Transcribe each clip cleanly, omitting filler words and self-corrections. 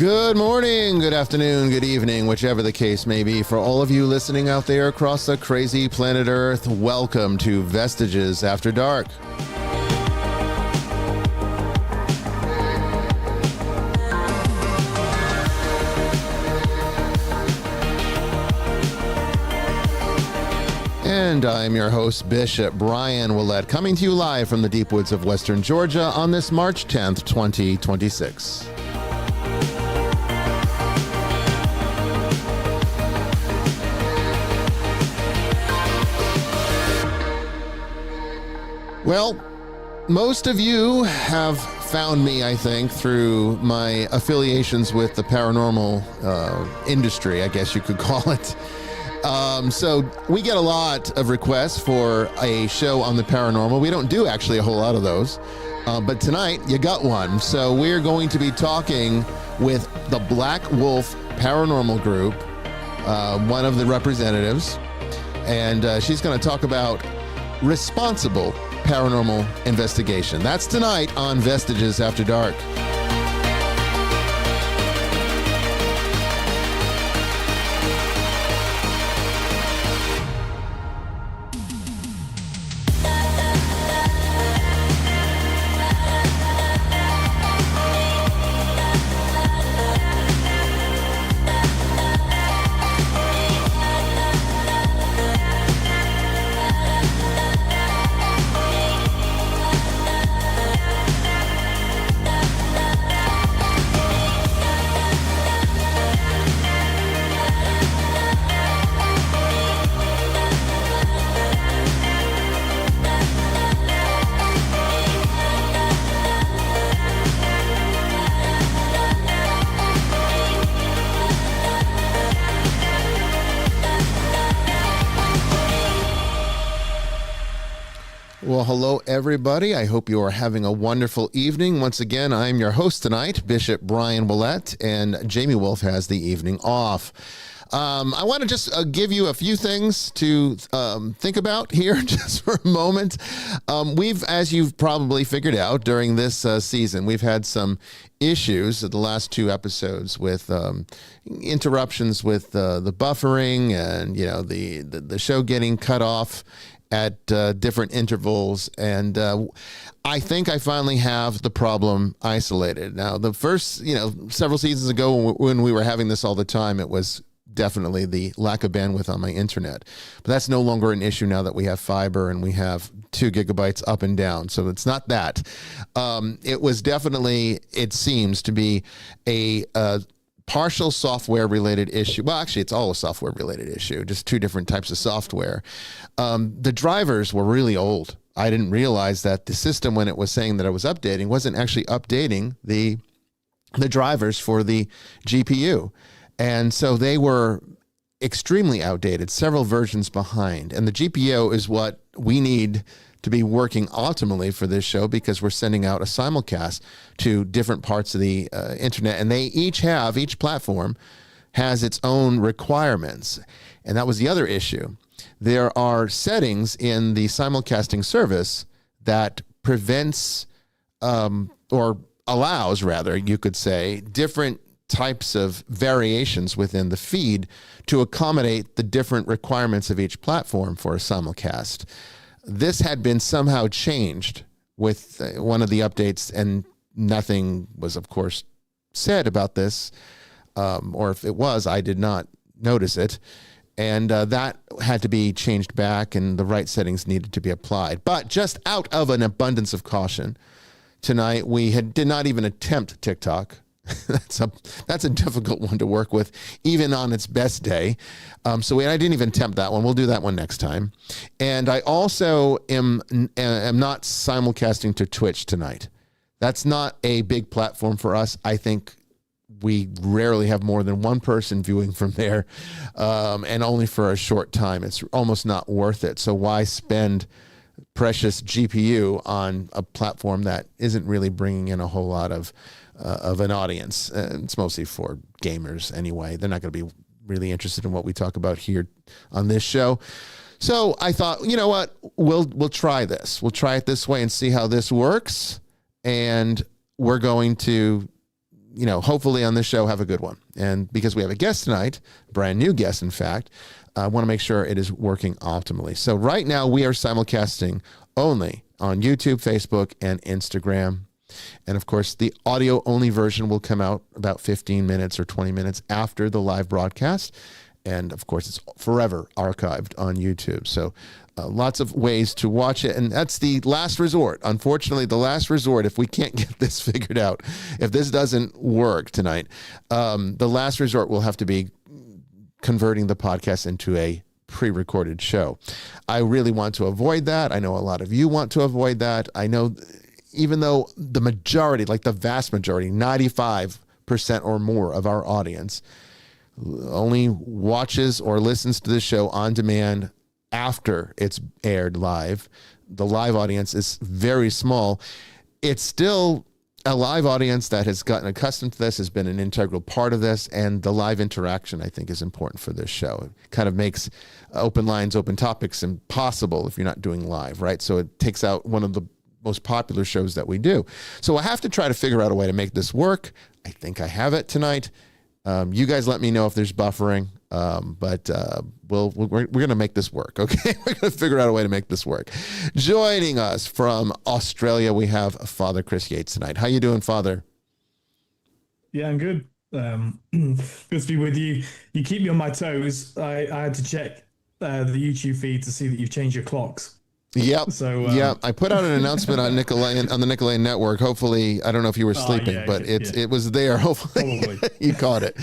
Good morning, good afternoon, good evening, whichever the case may be. For all of you listening out there across the crazy planet Earth, welcome to Vestiges After Dark. And I'm your host, Bishop Bryan Ouellette, coming to you live from the deep woods of western Georgia on this March 10th, 2026. Well, most of you have found me, I think, through my affiliations with the paranormal industry, I guess you could call it. So we get a lot of requests for a show on the paranormal. We don't do actually a whole lot of those, but tonight you got one. So we're going to be talking with the Black Wolf Paranormal Group, one of the representatives, and she's going to talk about responsible paranormal investigation. That's tonight on Vestiges After Dark. Well, hello, everybody. I hope you are having a wonderful evening. Once again, I'm your host tonight, Bishop Bryan Ouellette, and Jamie Wolf has the evening off. I want to just give you a few things to think about here just for a moment. As you've probably figured out during this season, we've had some issues at the last two episodes with interruptions with the buffering and, you know, the show getting cut off at different intervals, and I think I finally have the problem isolated. Now, the first, several seasons ago when we were having this all the time, it was definitely the lack of bandwidth on my internet. But that's no longer an issue now that we have fiber and we have 2 gigabytes up and down. So it's not that. It was definitely, it seems to be a partial software related issue. Well, actually, it's all a software related issue, just 2 different types of software. The drivers were really old. I didn't realize that the system, when it was saying that I was updating, wasn't actually updating the drivers for the GPU. And so they were extremely outdated, several versions behind. And the GPU is what we need to be working optimally for this show, because we're sending out a simulcast to different parts of the internet, and each platform has its own requirements. And that was the other issue. There are settings in the simulcasting service that prevents or allows, rather, you could say, different types of variations within the feed to accommodate the different requirements of each platform for a simulcast. This had been somehow changed with one of the updates, and nothing was, of course, said about this. Or if it was, I did not notice it. And that had to be changed back, and the right settings needed to be applied. But just out of an abundance of caution, tonight we did not even attempt TikTok. That's a difficult one to work with, even on its best day. So I didn't even attempt that one. We'll do that one next time. And I also am not simulcasting to Twitch tonight. That's not a big platform for us. I think we rarely have more than one person viewing from there, and only for a short time. It's almost not worth it. So why spend precious GPU on a platform that isn't really bringing in a whole lot of an audience? It's mostly for gamers anyway. They're not going to be really interested in what we talk about here on this show. So I thought, you know what, we'll try this. We'll try it this way and see how this works. And we're going to hopefully on this show have a good one. And because we have a guest tonight, brand new guest, in fact, I want to make sure it is working optimally. So right now we are simulcasting only on YouTube, Facebook, and Instagram. And of course, the audio only version will come out about 15 minutes or 20 minutes after the live broadcast. And of course, it's forever archived on YouTube. So lots of ways to watch it. And that's the last resort. Unfortunately, the last resort, if we can't get this figured out, if this doesn't work tonight, the last resort will have to be converting the podcast into a pre-recorded show. I really want to avoid that. I know a lot of you want to avoid that. I know even though the majority, like the vast majority, 95% or more of our audience only watches or listens to the show on demand after it's aired live. The live audience is very small. It's still a live audience that has gotten accustomed to this, has been an integral part of this, and the live interaction, I think, is important for this show. It kind of makes open lines, open topics impossible if you're not doing live, right? So it takes out one of the most popular shows that we do. So I have to try to figure out a way to make this work. I think I have it tonight. You guys let me know if there's buffering, but we're going to make this work, okay? We're going to figure out a way to make this work. Joining us from Australia, we have Father Chris Yates tonight. How you doing, Father? Yeah, I'm good. Good to be with you. You keep me on my toes. I had to check the YouTube feed to see that you've changed your clocks. Yep. So I put out an announcement on the Nicolay Network. Hopefully, I don't know if you were sleeping, but it was there. Hopefully, you caught it.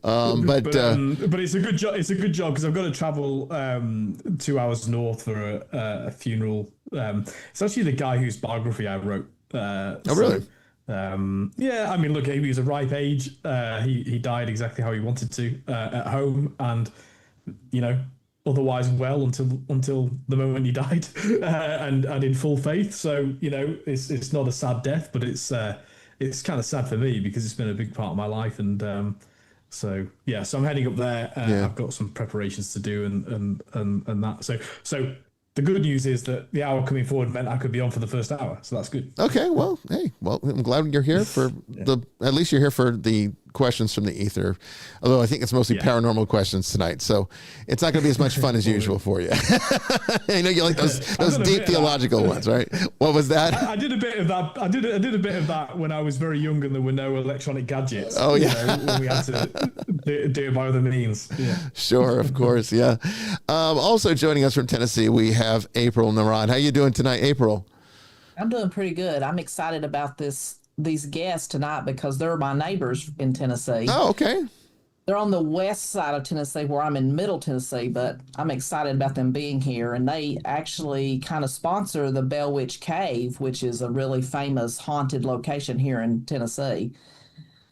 But it's a good job. It's a good job because I've got to travel 2 hours north for a funeral. It's actually the guy whose biography I wrote. Really? Yeah. I mean, look, he was a ripe age. He died exactly how he wanted to at home, and otherwise well until the moment he died, and in full faith. So it's not a sad death, but it's kind of sad for me because it's been a big part of my life. And so I'm heading up there. I've got some preparations to do and that. So the good news is that the hour coming forward meant I could be on for the first hour. So that's good. Okay. Well, I'm glad you're here for at least you're here for the questions from the ether, although I think it's mostly paranormal questions tonight, so it's not going to be as much fun as usual for you. I know you like those deep theological ones, right? What was that? I did a bit of that. I did a bit of that when I was very young and there were no electronic gadgets. Oh yeah, when we had to do it by other means. Yeah, sure, of course, yeah. Also joining us from Tennessee, we have April Narad. How you doing tonight, April? I'm doing pretty good. I'm excited about these guests tonight because they're my neighbors in Tennessee. Oh, okay. They're on the west side of Tennessee where I'm in Middle Tennessee, but I'm excited about them being here. And they actually kind of sponsor the Bell Witch Cave, which is a really famous haunted location here in Tennessee.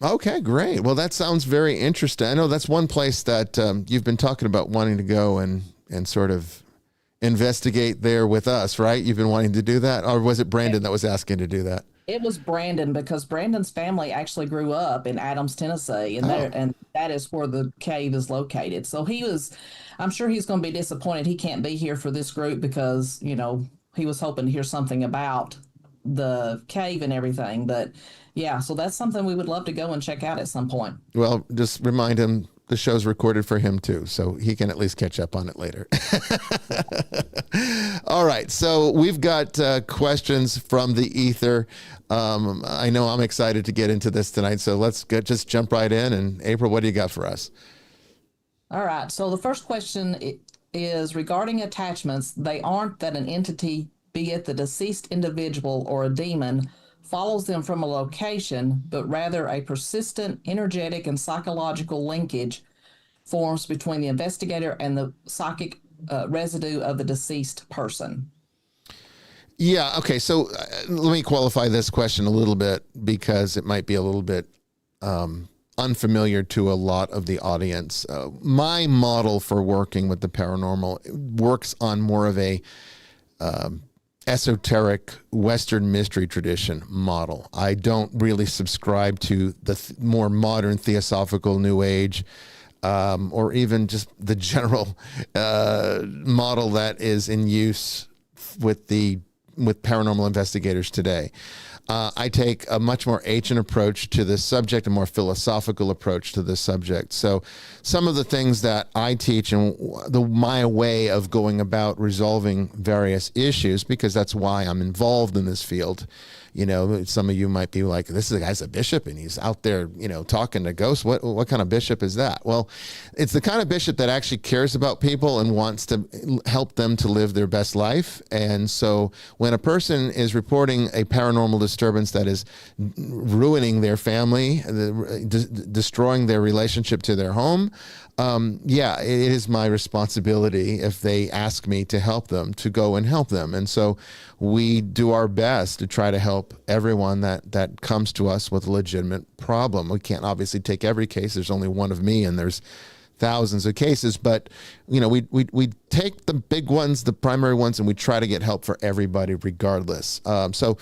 Okay, great. Well, that sounds very interesting. I know that's one place that you've been talking about wanting to go and sort of investigate there with us, right? You've been wanting to do that? Or was it Brandon that was asking to do that? It was Brandon because Brandon's family actually grew up in Adams, Tennessee, and that is where the cave is located. So I'm sure he's going to be disappointed he can't be here for this group because, he was hoping to hear something about the cave and everything. But yeah, so that's something we would love to go and check out at some point. Well, just remind him the show's recorded for him too, so he can at least catch up on it later. All right, so we've got questions from the ether. I know I'm excited to get into this tonight, so let's just jump right in. And April, what do you got for us? All right, so the first question is regarding attachments. They aren't that an entity, be it the deceased individual or a demon, follows them from a location, but rather a persistent energetic and psychological linkage forms between the investigator and the psychic residue of the deceased person. Yeah, okay, so let me qualify this question a little bit because it might be a little bit unfamiliar to a lot of the audience. My model for working with the paranormal works on more of a esoteric Western mystery tradition model. I don't really subscribe to the more modern theosophical New Age or even just the general model that is in use with paranormal investigators today. I take a much more ancient approach to this subject, a more philosophical approach to this subject. So some of the things that I teach and my way of going about resolving various issues, because that's why I'm involved in this field. You know, some of you might be like, this guy's a bishop and he's out there, you know, talking to ghosts. What kind of bishop is that? Well, it's the kind of bishop that actually cares about people and wants to help them to live their best life. And so when a person is reporting a paranormal disturbance that is ruining their family, destroying their relationship to their home, it is my responsibility, if they ask me to help them, to go and help them. And so we do our best to try to help everyone that comes to us with a legitimate problem. We can't obviously take every case. There's only one of me, and there's thousands of cases, but you know, we take the big ones, the primary ones, and we try to get help for everybody regardless. So,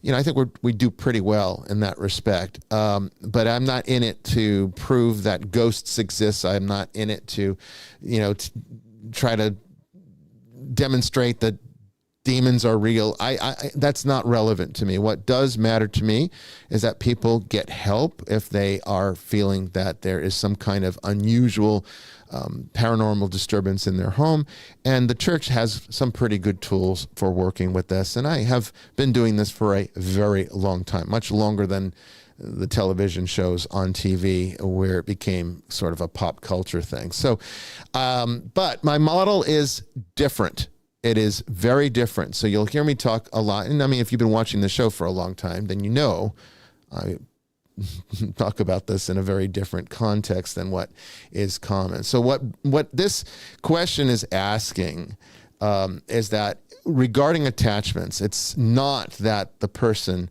you know, I think we do pretty well in that respect. But I'm not in it to prove that ghosts exist. I'm not in it to, you know, to try to demonstrate that demons are real. I that's not relevant to me. What does matter to me is that people get help if they are feeling that there is some kind of unusual paranormal disturbance in their home. And the church has some pretty good tools for working with this. And I have been doing this for a very long time, much longer than the television shows on TV, where it became sort of a pop culture thing. So, but my model is different. It is very different. So you'll hear me talk a lot. And I mean, if you've been watching the show for a long time, then you know I talk about this in a very different context than what is common. So what this question is asking is that regarding attachments, it's not that the person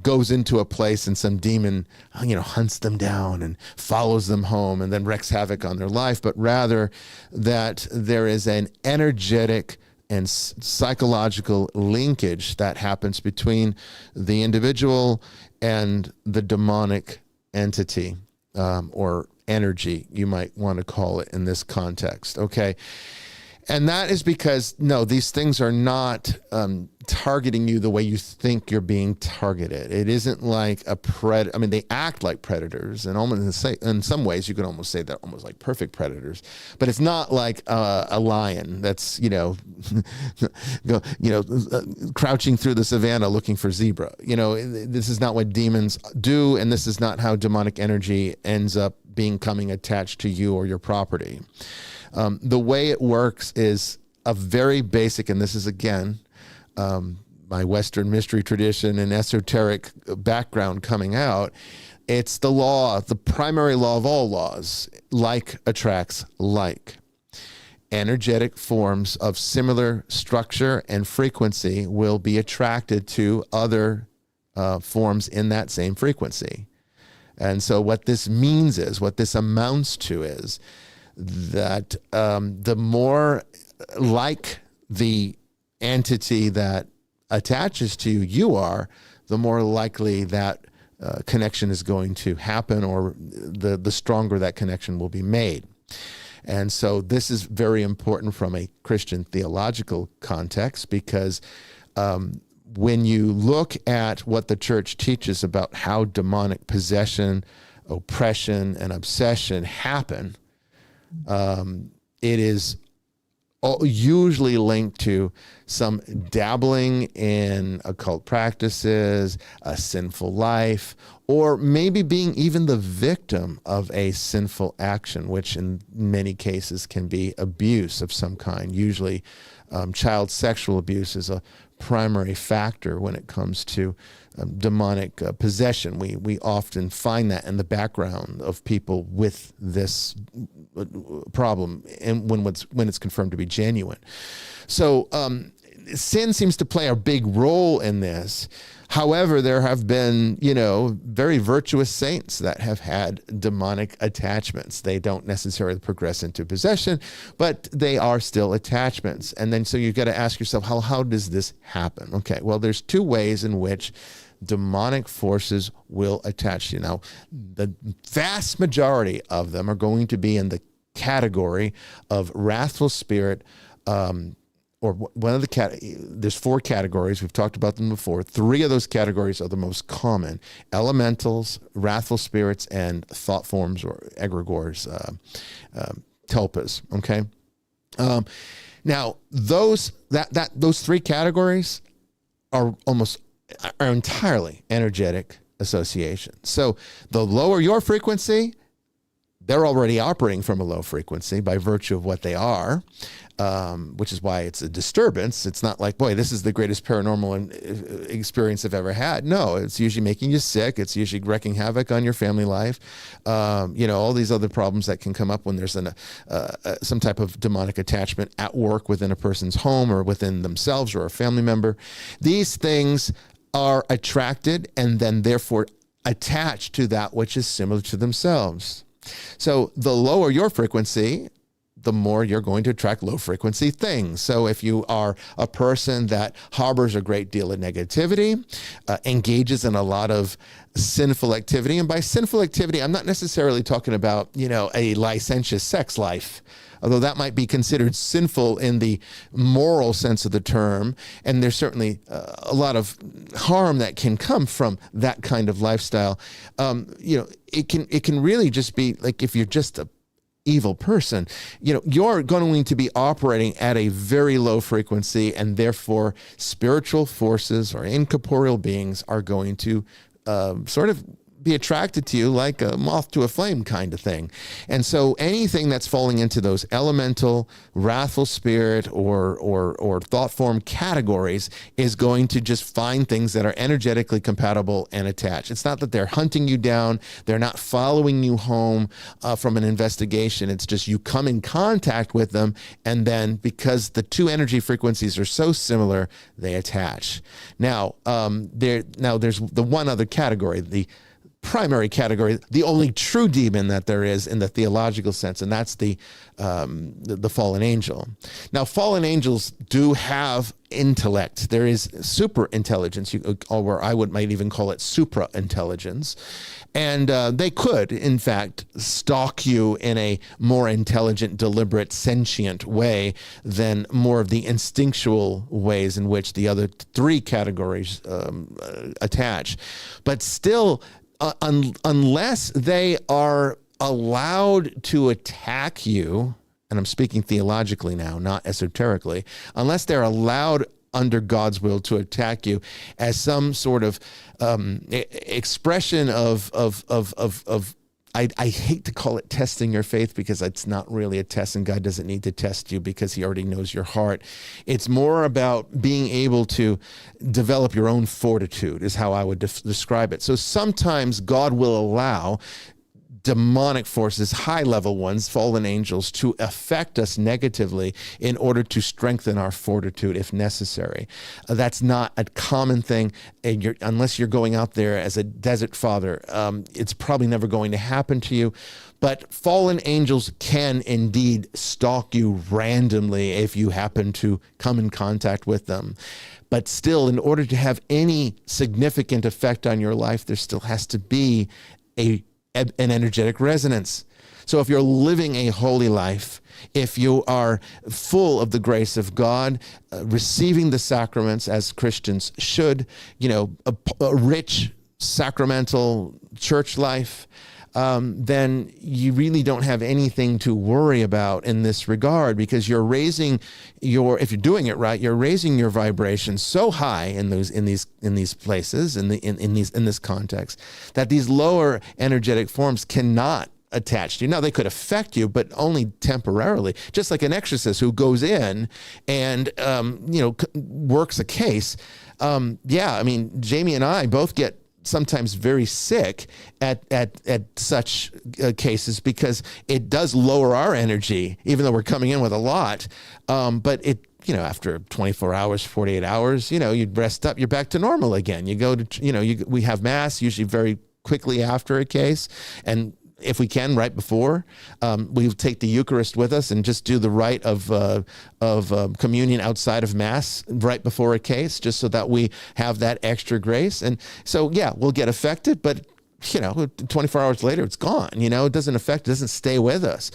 goes into a place and some demon, you know, hunts them down and follows them home and then wreaks havoc on their life, but rather that there is an energetic and psychological linkage that happens between the individual and the demonic entity, or energy, you might want to call it in this context. Okay. And that is because, no, these things are not targeting you the way you think you're being targeted. It isn't like a predator. I mean, they act like predators, and almost in some ways you could almost say they're almost like perfect predators. But it's not like a lion that's, crouching through the savannah looking for zebra. You know, this is not what demons do, and this is not how demonic energy ends up becoming attached to you or your property. The way it works is a very basic, and this is again, my Western mystery tradition and esoteric background coming out. It's the law, the primary law of all laws: like attracts like. Energetic forms of similar structure and frequency will be attracted to other forms in that same frequency. And so what this means is, what this amounts to is, that the more like the entity that attaches to you are, the more likely that connection is going to happen, or the stronger that connection will be made. And so this is very important from a Christian theological context, because when you look at what the church teaches about how demonic possession, oppression, and obsession happen, it is usually linked to some dabbling in occult practices, a sinful life, or maybe being even the victim of a sinful action, which in many cases can be abuse of some kind. Usually child sexual abuse is a primary factor when it comes to demonic possession. We often find that in the background of people with this problem, and when it's confirmed to be genuine. So sin seems to play a big role in this. However, there have been, very virtuous saints that have had demonic attachments. They don't necessarily progress into possession, but they are still attachments. And then so you've got to ask yourself, how does this happen? Okay, well, there's two ways in which demonic forces will attach you. Now, the vast majority of them are going to be in the category of wrathful spirit, or one of the there's 4 categories. We've talked about them before. 3 of those categories are the most common: elementals, wrathful spirits, and thought forms or egregores, telpas. Okay. Now those 3 categories are entirely energetic associations. So the lower your frequency, they're already operating from a low frequency by virtue of what they are, which is why it's a disturbance. It's not like, boy, this is the greatest paranormal experience I've ever had. No, it's usually making you sick. It's usually wreaking havoc on your family life. All these other problems that can come up when there's some type of demonic attachment at work, within a person's home, or within themselves or a family member. These things are attracted and then therefore attached to that which is similar to themselves. So the lower your frequency, the more you're going to attract low frequency things. So if you are a person that harbors a great deal of negativity, engages in a lot of sinful activity, and by sinful activity, I'm not necessarily talking about, a licentious sex life, although that might be considered sinful in the moral sense of the term. And there's certainly a lot of harm that can come from that kind of lifestyle. It can really just be like, if you're just a evil person, you're going to be operating at a very low frequency, and therefore spiritual forces or incorporeal beings are going to sort of be attracted to you like a moth to a flame kind of thing. And so anything that's falling into those elemental, wrathful spirit, or thought form categories is going to just find things that are energetically compatible and attached. It's not that they're hunting you down. They're not following you home from an investigation. It's just you come in contact with them, and then because the 2 energy frequencies are so similar, they attach. Now there's the one other category, the primary category, the only true demon that there is in the theological sense, and that's the fallen angel. Now, fallen angels do have intellect. There is super intelligence, or I might even call it supra intelligence, and they could, in fact, stalk you in a more intelligent, deliberate, sentient way than more of the instinctual ways in which the other 3 categories attach. But still, unless they are allowed to attack you, and I'm speaking theologically now, not esoterically, unless they're allowed under God's will to attack you as some sort of expression of I hate to call it testing your faith, because it's not really a test, and God doesn't need to test you because he already knows your heart. It's more about being able to develop your own fortitude is how I would describe it. So sometimes God will allow demonic forces, high-level ones, fallen angels, to affect us negatively in order to strengthen our fortitude if necessary. That's not a common thing, and unless you're going out there as a desert father, it's probably never going to happen to you. But fallen angels can indeed stalk you randomly if you happen to come in contact with them. But still, in order to have any significant effect on your life, there still has to be an energetic resonance. So if you're living a holy life, if you are full of the grace of God, receiving the sacraments as Christians should, a rich sacramental church life, then you really don't have anything to worry about in this regard, because you're raising if you're doing it right, you're raising your vibration so high in these places, in this context, that these lower energetic forms cannot attach to you. Now, they could affect you, but only temporarily, just like an exorcist who goes in and works a case. Jamie and I both get sometimes very sick at such cases, because it does lower our energy, even though we're coming in with a lot. But it, after 24 hours, 48 hours, you rest up, you're back to normal again. You go to, we have mass usually very quickly after a case, and if we can, right before, we take the Eucharist with us and just do the rite of communion outside of Mass right before a case, just so that we have that extra grace. And so, we'll get affected, but 24 hours later, it's gone. It doesn't stay with us.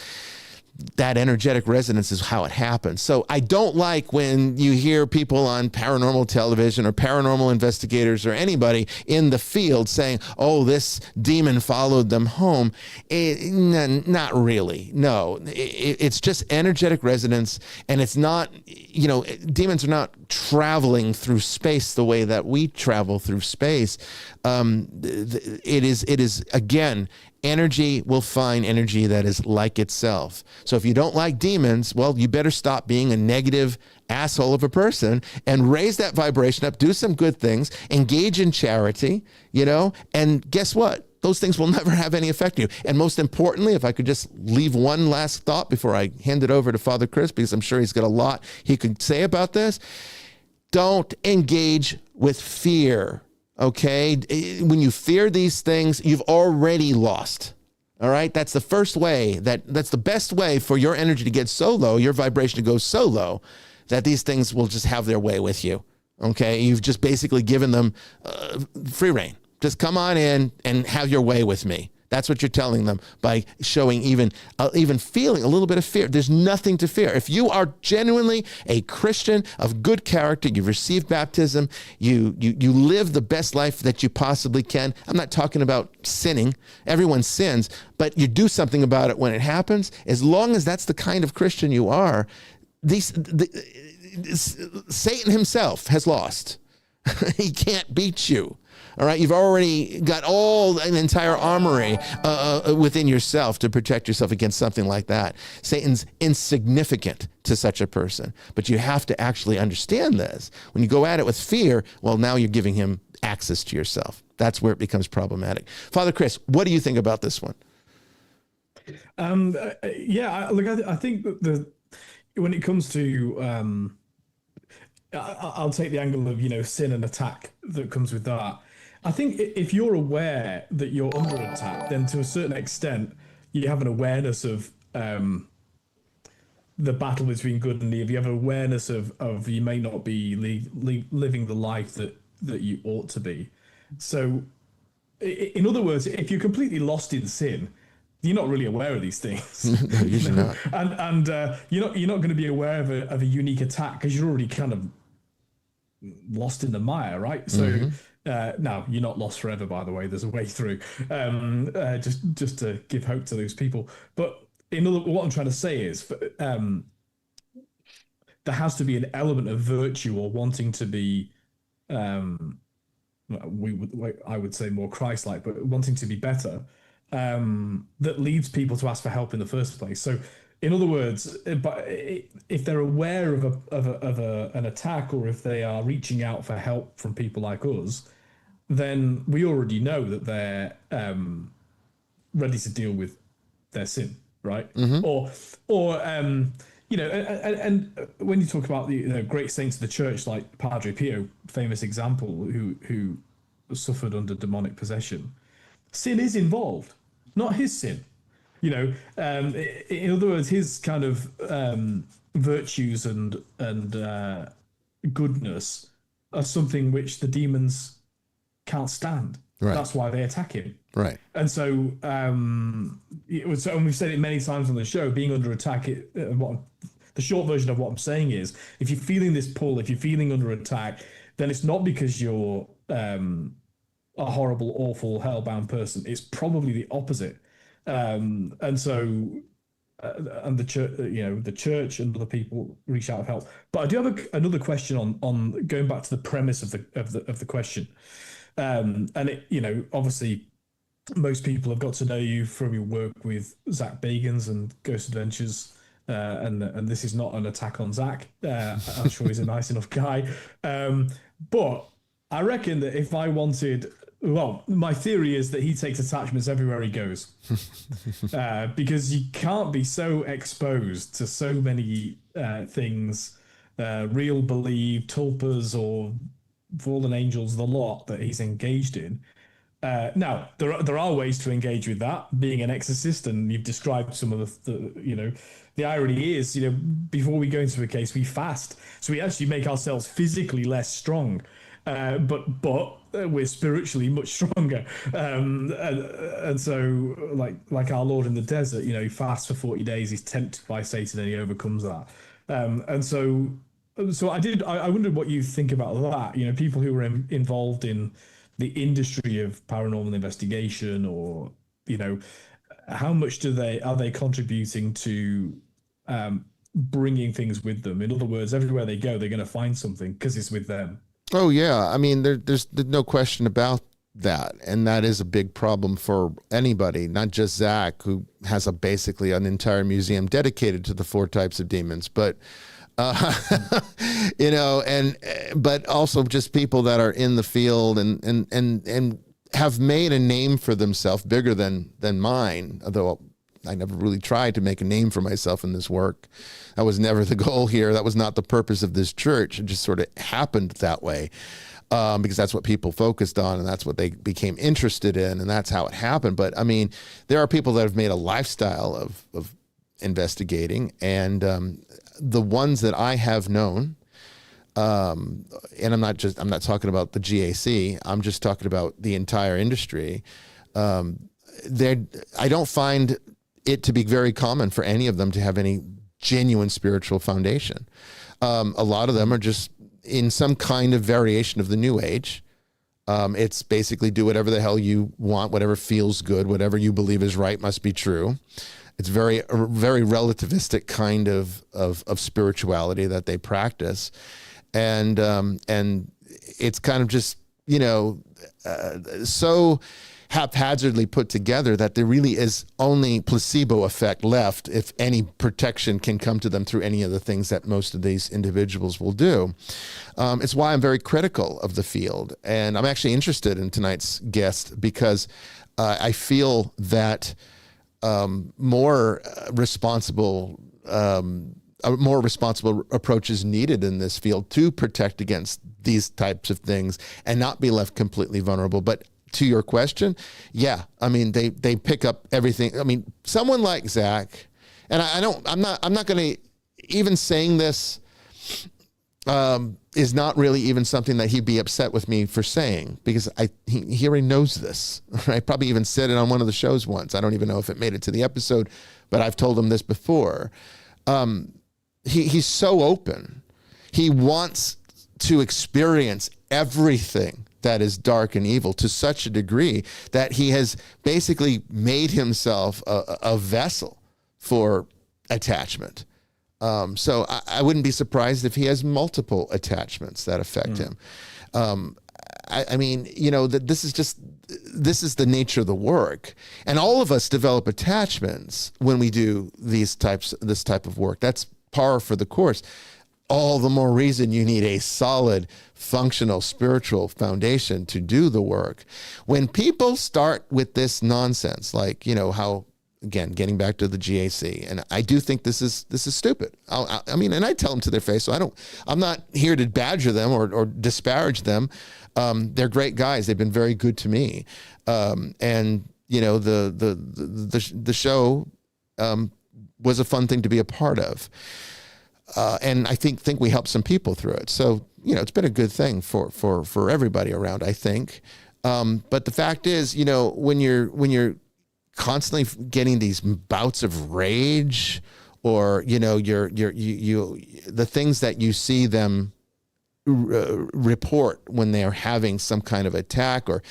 that energetic resonance is how it happens. So I don't like when you hear people on paranormal television or paranormal investigators or anybody in the field saying, oh, this demon followed them home. Not really. No, it's just energetic resonance. And it's not, demons are not traveling through space the way that we travel through space. It is again, energy will find energy that is like itself. So if you don't like demons, well, you better stop being a negative asshole of a person and raise that vibration up, do some good things, engage in charity, and guess what? Those things will never have any effect on you. And most importantly, if I could just leave one last thought before I hand it over to Father Chris, because I'm sure he's got a lot he could say about this. Don't engage with fear. Okay, when you fear these things, you've already lost. All right, that's the first way, that's the best way for your energy to get so low, your vibration to go so low, that these things will just have their way with you. Okay, you've just basically given them free reign. Just come on in and have your way with me. That's what you're telling them by showing even feeling a little bit of fear. There's nothing to fear. If you are genuinely a Christian of good character, you've received baptism, you live the best life that you possibly can. I'm not talking about sinning. Everyone sins, but you do something about it when it happens. As long as that's the kind of Christian you are, Satan himself has lost. He can't beat you. All right, you've already got an entire armory within yourself to protect yourself against something like that. Satan's insignificant to such a person, but you have to actually understand this. When you go at it with fear, well, now you're giving him access to yourself. That's where it becomes problematic. Father Chris, what do you think about this one? I think that when it comes to, I'll take the angle of sin and attack that comes with that. I think if you're aware that you're under attack, then to a certain extent, you have an awareness of the battle between good and evil. You have an awareness of you may not be living the life that you ought to be. So, in other words, if you're completely lost in sin, you're not really aware of these things. No, usually not. And you're not going to be aware of a unique attack because you're already kind of lost in the mire, right? So. Now you're not lost forever, by the way. There's a way through. Just to give hope to those people. But what I'm trying to say is, there has to be an element of virtue or wanting to be, I would say more Christ-like, but wanting to be better, that leads people to ask for help in the first place. So, in other words, but if they're aware of an attack, or if they are reaching out for help from people like us, then we already know that they're ready to deal with their sin, right? Mm-hmm. And when you talk about the great saints of the church, like Padre Pio, famous example, who suffered under demonic possession, sin is involved, not his sin. In other words, his kind of virtues and goodness are something which the demons can't stand. Right. That's why they attack him. Right. And so, and we've said it many times on the show, being under attack, the short version of what I'm saying is, if you're feeling this pull, if you're feeling under attack, then it's not because you're a horrible, awful, hellbound person. It's probably the opposite. And the church and other people reach out for help. But I do have another question on going back to the premise of the question. Obviously, most people have got to know you from your work with Zach Bagans and Ghost Adventures, and this is not an attack on Zach. I'm sure he's a nice enough guy, but I reckon that if I wanted. Well, my theory is that he takes attachments everywhere he goes, because you can't be so exposed to so many things, real, believed, tulpas, or fallen angels, the lot that he's engaged in. Now, there are ways to engage with that, being an exorcist, and you've described some of the irony is, before we go into a case, we fast. So we actually make ourselves physically less strong. but we're spiritually much stronger. And so, like our Lord in the desert, he fasts for 40 days. He's tempted by Satan and he overcomes that. And so I wondered what you think about that. People who are involved in the industry of paranormal investigation, or how much are they contributing to bringing things with them? In other words, everywhere they go, they're going to find something because it's with them. Oh yeah, I mean, there's no question about that, and that is a big problem for anybody, not just Zach, who has basically an entire museum dedicated to the 4 types of demons, but but also just people that are in the field and have made a name for themselves bigger than mine, although I never really tried to make a name for myself in this work. That was never the goal here. That was not the purpose of this church. It just sort of happened that way because that's what people focused on and that's what they became interested in, and that's how it happened. But I mean, there are people that have made a lifestyle of investigating, and the ones that I have known, and I'm not talking about the GAC, I'm just talking about the entire industry. I don't find it to be very common for any of them to have any genuine spiritual foundation. A lot of them are just in some kind of variation of the New Age. It's basically do whatever the hell you want, whatever feels good, whatever you believe is right must be true. It's a very relativistic kind of spirituality that they practice. And it's kind of just, so haphazardly put together that there really is only placebo effect left if any protection can come to them through any of the things that most of these individuals will do. It's why I'm very critical of the field. And I'm actually interested in tonight's guest because I feel that a more responsible approach is needed in this field to protect against these types of things and not be left completely vulnerable. But to your question, yeah, I mean, they pick up everything. I mean, someone like Zach, and I'm not going to even saying this is not really even something that he'd be upset with me for saying, because he already knows this. I probably even said it on one of the shows once. I don't even know if it made it to the episode, but I've told him this before. He's so open. He wants to experience everything that is dark and evil to such a degree that he has basically made himself a vessel for attachment. So I wouldn't be surprised if he has multiple attachments that affect him. I mean, this is the nature of the work, and all of us develop attachments when we do this type of work. That's par for the course. All the more reason you need a solid, functional, spiritual foundation to do the work. When people start with this nonsense, like, how, again, getting back to the GAC, and I do think this is stupid. I mean, and I tell them to their face, so I'm not here to badger them or disparage them. They're great guys. They've been very good to me. And the show was a fun thing to be a part of. And I think we helped some people through it. So, it's been a good thing for everybody around, I think. But the fact is, when you're constantly getting these bouts of rage, or, the things that you see them report when they are having some kind of attack, or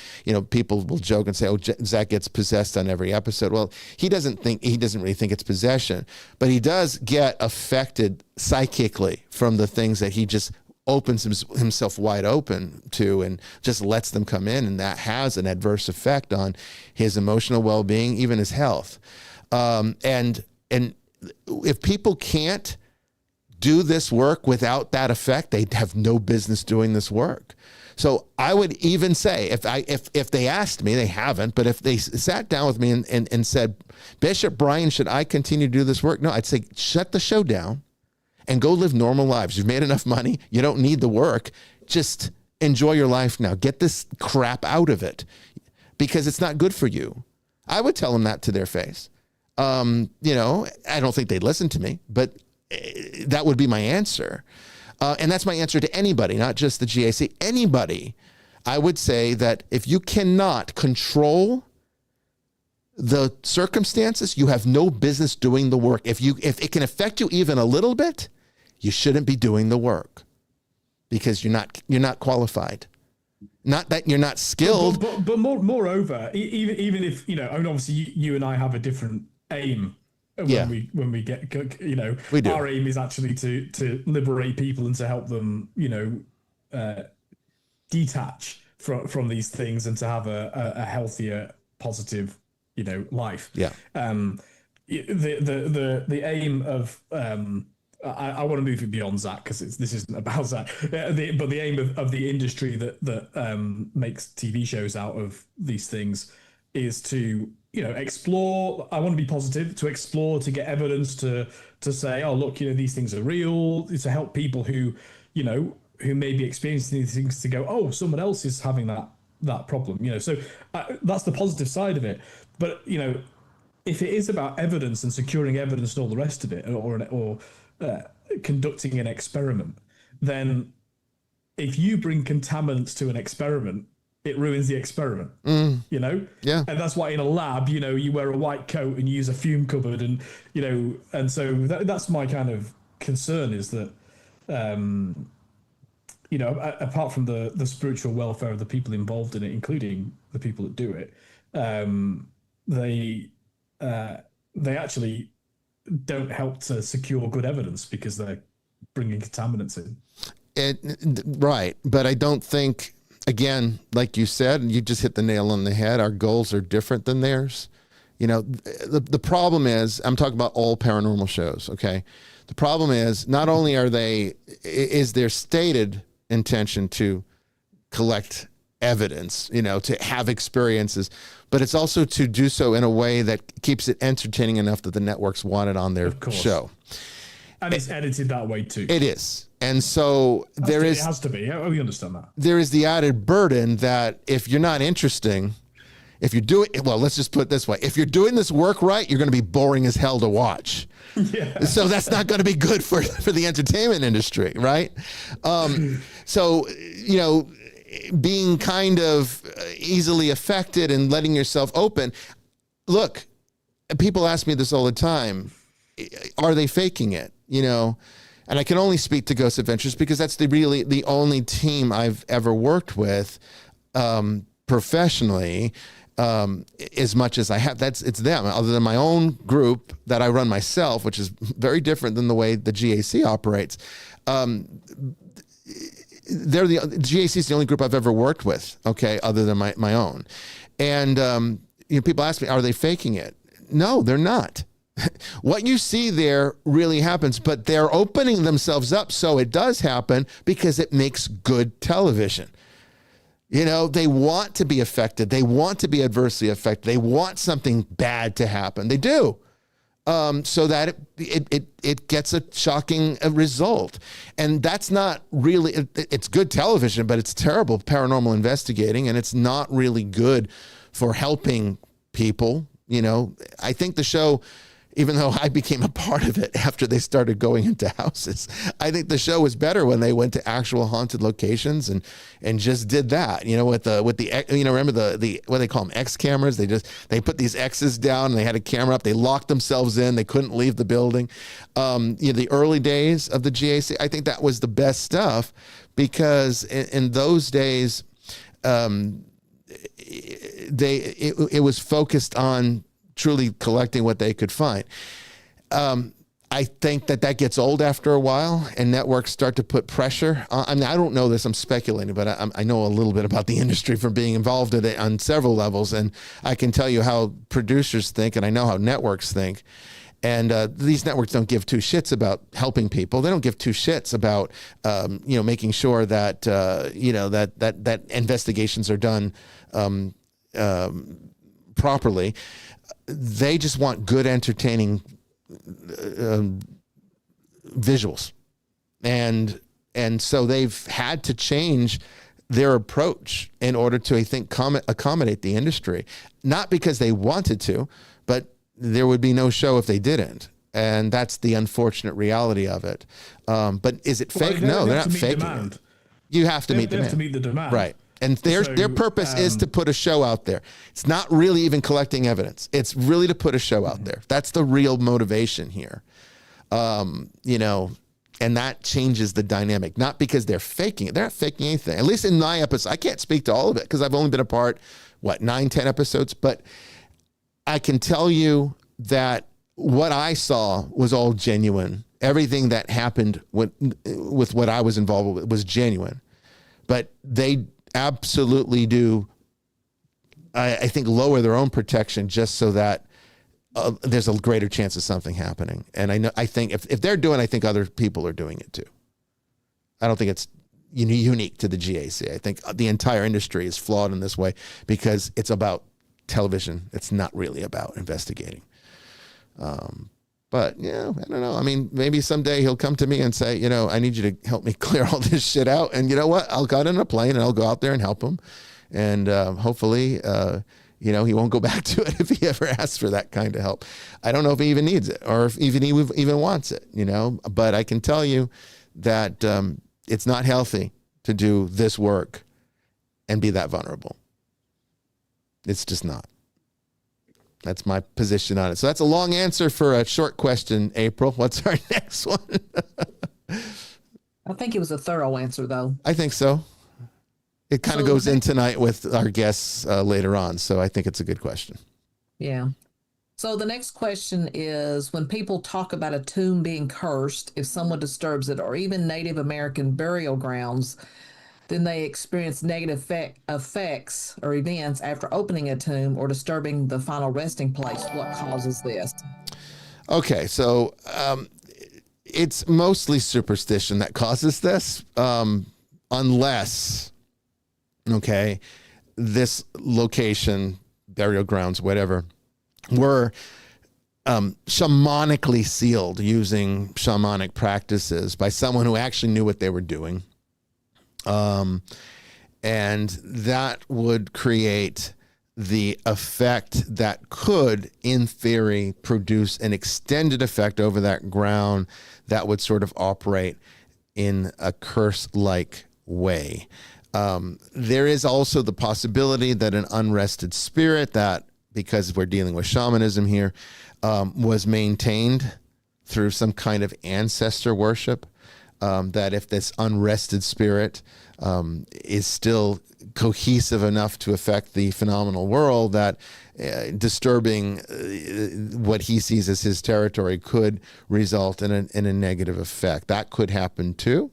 people will joke and say, oh, Zach gets possessed on every episode. Well, he doesn't really think it's possession, but he does get affected psychically from the things that he just opens himself wide open to and just lets them come in, and that has an adverse effect on his emotional well-being, even his health. And if people can't do this work without that effect, they have no business doing this work. So I would even say, if they asked me, they haven't, but if they sat down with me and said, Bishop Bryan, should I continue to do this work? No, I'd say, shut the show down and go live normal lives. You've made enough money. You don't need the work. Just enjoy your life now. Get this crap out of it, because it's not good for you. I would tell them that to their face. I don't think they'd listen to me, but that would be my answer. And that's my answer to anybody, not just the GAC, anybody. I would say that if you cannot control the circumstances, you have no business doing the work. If it can affect you even a little bit, you shouldn't be doing the work because you're not qualified. Not that you're not skilled. But moreover, even if, you know, I mean, obviously you and I have a different aim when we get, you know, we do. Our aim is actually to liberate people and to help them, you know, detach from these things and to have a healthier, positive, you know, life. Yeah. The aim of I want to move it beyond Zach because this isn't about Zach. But the aim of the industry that makes TV shows out of these things is to, you know, explore. I want to be positive, to explore, to get evidence, to say, oh look, you know, these things are real. To help people who, you know, who may be experiencing these things to go, oh, someone else is having that problem, you know. So that's the positive side of it. But, you know, if it is about evidence and securing evidence and all the rest of it, or conducting an experiment, then if you bring contaminants to an experiment, it ruins the experiment, you know? Yeah. And that's why in a lab, you know, you wear a white coat and you use a fume cupboard and, you know, and so that's my kind of concern is that, you know, apart from the spiritual welfare of the people involved in it, including the people that do it, they actually don't help to secure good evidence because they're bringing contaminants in. Right. But I don't think, again, like you said, you just hit the nail on the head. Our goals are different than theirs. You know, the problem is, I'm talking about all paranormal shows, okay? The problem is not only is their stated intention to collect evidence, you know, to have experiences, but it's also to do so in a way that keeps it entertaining enough that the networks want it on their show. And it's edited that way too. It is. And so it has to be. We understand that. There is the added burden that if you're not interesting, if you're doing, well, let's just put it this way. If you're doing this work right, you're going to be boring as hell to watch. Yeah. So that's not going to be good for the entertainment industry, right? So, you know, being kind of easily affected and letting yourself open. Look, people ask me this all the time. Are they faking it? You know, and I can only speak to Ghost Adventures because that's the only team I've ever worked with professionally, as much as I have. It's them, other than my own group that I run myself, which is very different than the way the GAC operates. GAC is the only group I've ever worked with, okay, other than my own. And you know, people ask me, are they faking it? No, they're not. What you see there really happens, but they're opening themselves up so it does happen because it makes good television. You know, they want to be affected. They want to be adversely affected. They want something bad to happen. They do. So that it gets a shocking result. And that's not really, it's good television, but it's terrible paranormal investigating, and it's not really good for helping people. You know, I think the show, even though I became a part of it after they started going into houses, I think the show was better when they went to actual haunted locations and just did that. You know, with the you know, remember the what they call them, X cameras? They put these X's down and they had a camera up. They locked themselves in. They couldn't leave the building. You know, the early days of the GAC, I think that was the best stuff because in those days, it was focused on truly collecting what they could find. I think that gets old after a while, and networks start to put pressure. I mean, I don't know this, I'm speculating, but I know a little bit about the industry from being involved in it on several levels, and I can tell you how producers think, and I know how networks think. And these networks don't give two shits about helping people. They don't give two shits about, you know, making sure that, you know, that investigations are done properly. They just want good, entertaining visuals, and so they've had to change their approach in order to, I think, accommodate the industry. Not because they wanted to, but there would be no show if they didn't. And that's the unfortunate reality of it. But is it fake? No, they're not faking it. You have to meet demand. They have to meet the demand. Right. And their purpose is to put a show out there. It's not really even collecting evidence. It's really to put a show out there. That's the real motivation here. You know, and that changes the dynamic. Not because they're faking it. They're not faking anything. At least in my episodes, I can't speak to all of it because I've only been a part, 9, 10 episodes. But I can tell you that what I saw was all genuine. Everything that happened with what I was involved with was genuine. But they absolutely do, I think, lower their own protection just so that there's a greater chance of something happening. And I think if they're doing it, I think other people are doing it too. I don't think it's unique to the GAC. I think the entire industry is flawed in this way because it's about television. It's not really about investigating. But yeah, I don't know. I mean, maybe someday he'll come to me and say, you know, I need you to help me clear all this shit out. And you know what? I'll get in a plane and I'll go out there and help him. And hopefully, you know, he won't go back to it if he ever asks for that kind of help. I don't know if he even needs it or if he even wants it, you know, but I can tell you that it's not healthy to do this work and be that vulnerable. It's just not. That's my position on it. So that's a long answer for a short question, April. What's our next one? I think it was a thorough answer, though. I think so. It kind of goes in tonight with our guests later on. So I think it's a good question. Yeah. So the next question is, when people talk about a tomb being cursed, if someone disturbs it, or even Native American burial grounds, then they experience negative effects or events after opening a tomb or disturbing the final resting place. What causes this? Okay, so it's mostly superstition that causes this, unless, okay, this location, burial grounds, whatever, were shamanically sealed using shamanic practices by someone who actually knew what they were doing. And that would create the effect that could, in theory, produce an extended effect over that ground that would sort of operate in a curse-like way. There is also the possibility that an unrested spirit that, because we're dealing with shamanism here, was maintained through some kind of ancestor worship. That if this unrested spirit is still cohesive enough to affect the phenomenal world, that disturbing what he sees as his territory could result in a negative effect. That could happen too.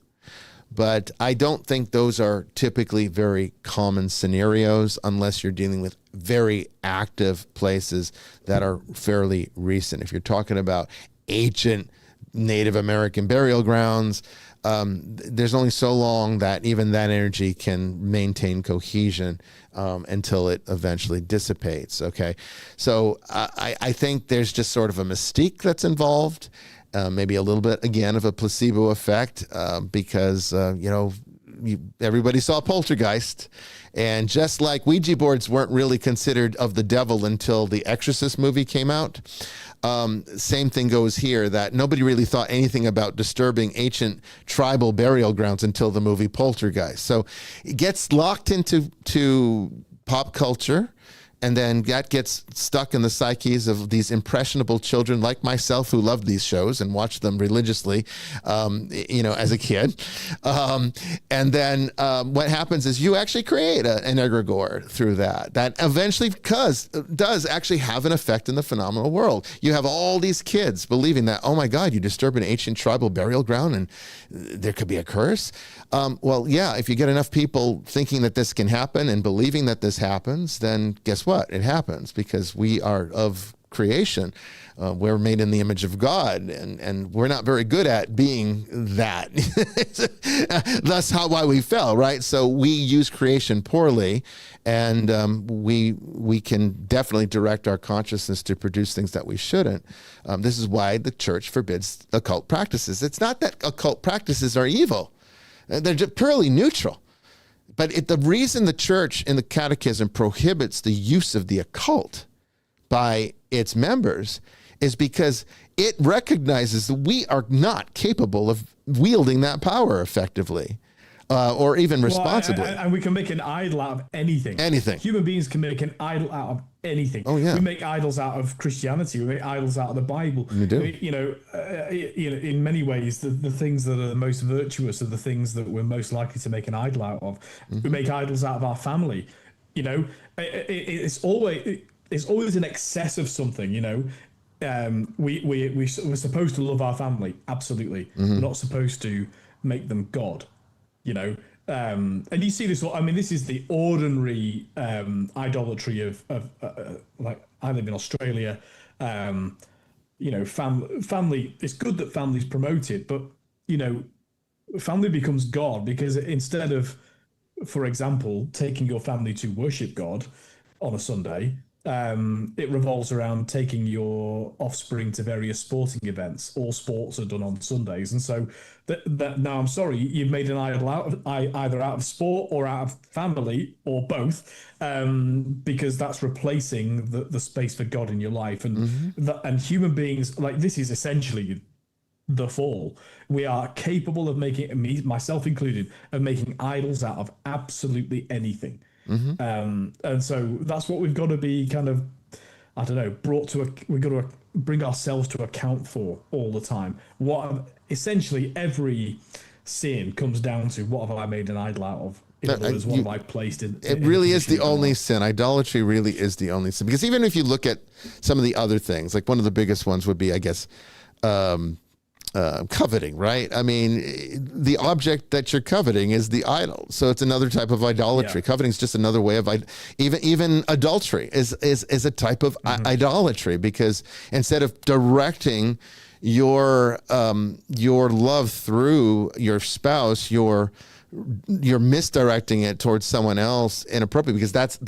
But I don't think those are typically very common scenarios unless you're dealing with very active places that are fairly recent. If you're talking about ancient Native American burial grounds, there's only so long that even that energy can maintain cohesion until it eventually dissipates. Okay, so I think there's just sort of a mystique that's involved, maybe a little bit again of a placebo effect, because everybody saw Poltergeist. And just like Ouija boards weren't really considered of the devil until the Exorcist movie came out, same thing goes here, that nobody really thought anything about disturbing ancient tribal burial grounds until the movie Poltergeist. So it gets locked into pop culture, and then that gets stuck in the psyches of these impressionable children like myself who loved these shows and watched them religiously, as a kid. And then what happens is you actually create an egregore through that eventually does actually have an effect in the phenomenal world. You have all these kids believing that, oh my God, you disturb an ancient tribal burial ground and there could be a curse. Well, yeah, if you get enough people thinking that this can happen and believing that this happens, then guess what? It happens because we are of creation. We're made in the image of God, and we're not very good at being that. That's why we fell, right? So we use creation poorly, and we can definitely direct our consciousness to produce things that we shouldn't. This is why the church forbids occult practices. It's not that occult practices are evil. They're just purely neutral. But the reason the church in the catechism prohibits the use of the occult by its members is because it recognizes that we are not capable of wielding that power effectively. Or even responsibly. And we can make an idol out of anything. Anything. Human beings can make an idol out of anything. Oh, yeah. We make idols out of Christianity. We make idols out of the Bible. We do. In many ways, the things that are the most virtuous are the things that we're most likely to make an idol out of. Mm-hmm. We make idols out of our family. It's always an excess of something. We're supposed to love our family. Absolutely. Mm-hmm. We're not supposed to make them God. And you see this. I mean, this is the ordinary idolatry of like I live in Australia. Family. It's good that family's promoted, but family becomes God because instead of, for example, taking your family to worship God on a Sunday, it revolves around taking your offspring to various sporting events. All sports are done on Sundays, and so that now I'm sorry, you've made an idol either out of sport or out of family or both, because that's replacing the space for God in your life. And and human beings, like, this is essentially the fall. We are capable of making, me, myself included, of making idols out of absolutely anything. Mm-hmm. And so that's what we've got to be kind of, I don't know, we've got to bring ourselves to account for all the time. Essentially every sin comes down to, what have I made an idol out of? In other words, what have I placed in? It really is the only sin. Idolatry really is the only sin. Because even if you look at some of the other things, like one of the biggest ones would be, I guess, coveting, right? I mean, the object that you're coveting is the idol. So it's another type of idolatry. Yeah. Coveting is just another way of, even adultery is a type of idolatry, because instead of directing your love through your spouse, you're misdirecting it towards someone else inappropriately, because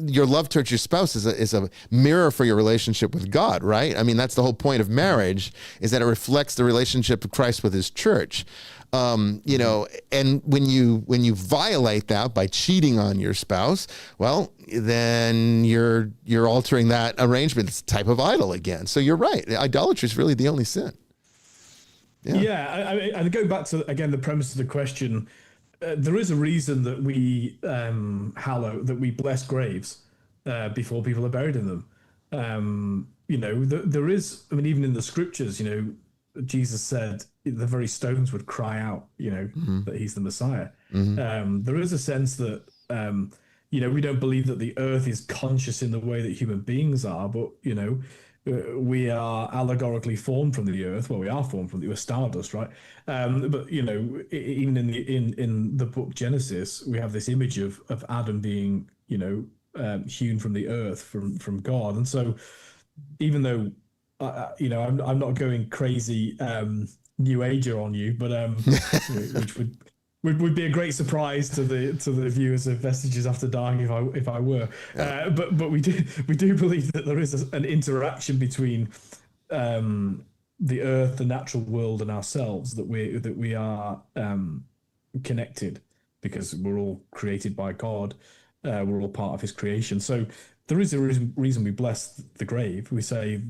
your love towards your spouse is a mirror for your relationship with God, right? I mean, that's the whole point of marriage, is that it reflects the relationship of Christ with his church. And when you violate that by cheating on your spouse, well, then you're altering that arrangement. It's a type of idol again. So you're right. Idolatry is really the only sin. Yeah. I go back to, again, the premise of the question. There is a reason that we we bless graves before people are buried in them. There is, I mean, even in the scriptures, Jesus said the very stones would cry out, that he's the Messiah. Mm-hmm. There is a sense that, we don't believe that the earth is conscious in the way that human beings are, but, we are allegorically formed from the earth. Well, we are formed from the earth, stardust, right? But even in the book Genesis, we have this image of Adam being hewn from the earth from God. And so, even though I'm not going crazy New Ager on you, but which would be a great surprise to the viewers of Vestiges After Dark if I were. Yeah. But we do believe that there is an interaction between the earth, the natural world, and ourselves, that we are connected, because we're all created by God. We're all part of his creation. So there is a reason we bless the grave. We say,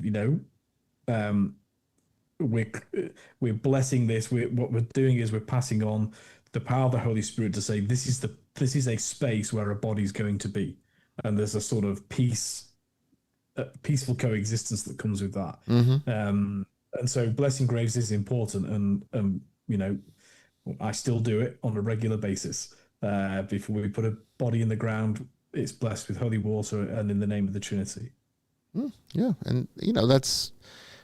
we're blessing this. What we're doing is we're passing on the power of the Holy Spirit to say, this is a space where a body's going to be, and there's a sort of peaceful coexistence that comes with that. Mm-hmm. And so blessing graves is important, and I still do it on a regular basis. Before we put a body in the ground, it's blessed with holy water and in the name of the Trinity. Yeah, and that's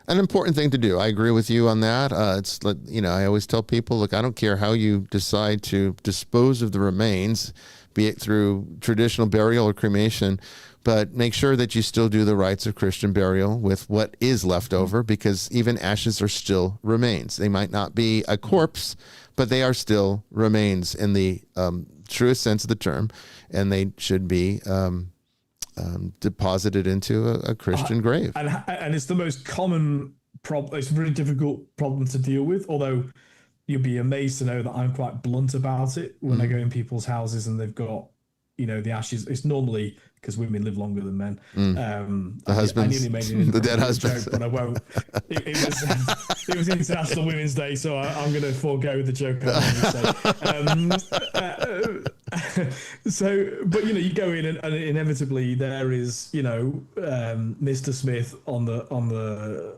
an important thing to do. I agree with you on that. It's like, I always tell people, look, I don't care how you decide to dispose of the remains, be it through traditional burial or cremation, but make sure that you still do the rites of Christian burial with what is left over, because even ashes are still remains. They might not be a corpse, but they are still remains in the truest sense of the term, and they should be deposited into a Christian grave. And it's the most common problem. It's a really difficult problem to deal with, although you'll be amazed to know that I'm quite blunt about it when I go in people's houses and they've got, the ashes. It's normally because women live longer than men. The husbands, I nearly made it the dead husbands, joke, but I won't. It was International Women's Day, so I'm going to forego the joke. So, but you go in and inevitably there is Mr. Smith on the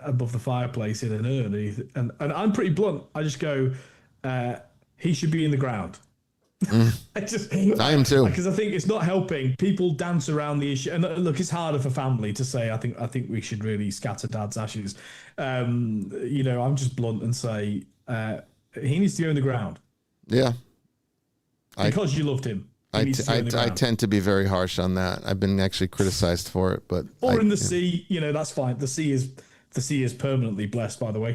above the fireplace in an urn, and I'm pretty blunt. I just go, he should be in the ground. I am too, because I think it's not helping. People dance around the issue, and look, it's harder for family to say. I think we should really scatter Dad's ashes. I'm just blunt and say he needs to go in the ground. Yeah, because you loved him. I tend to be very harsh on that. I've been actually criticized for it, but in the sea, that's fine. The sea is permanently blessed, by the way.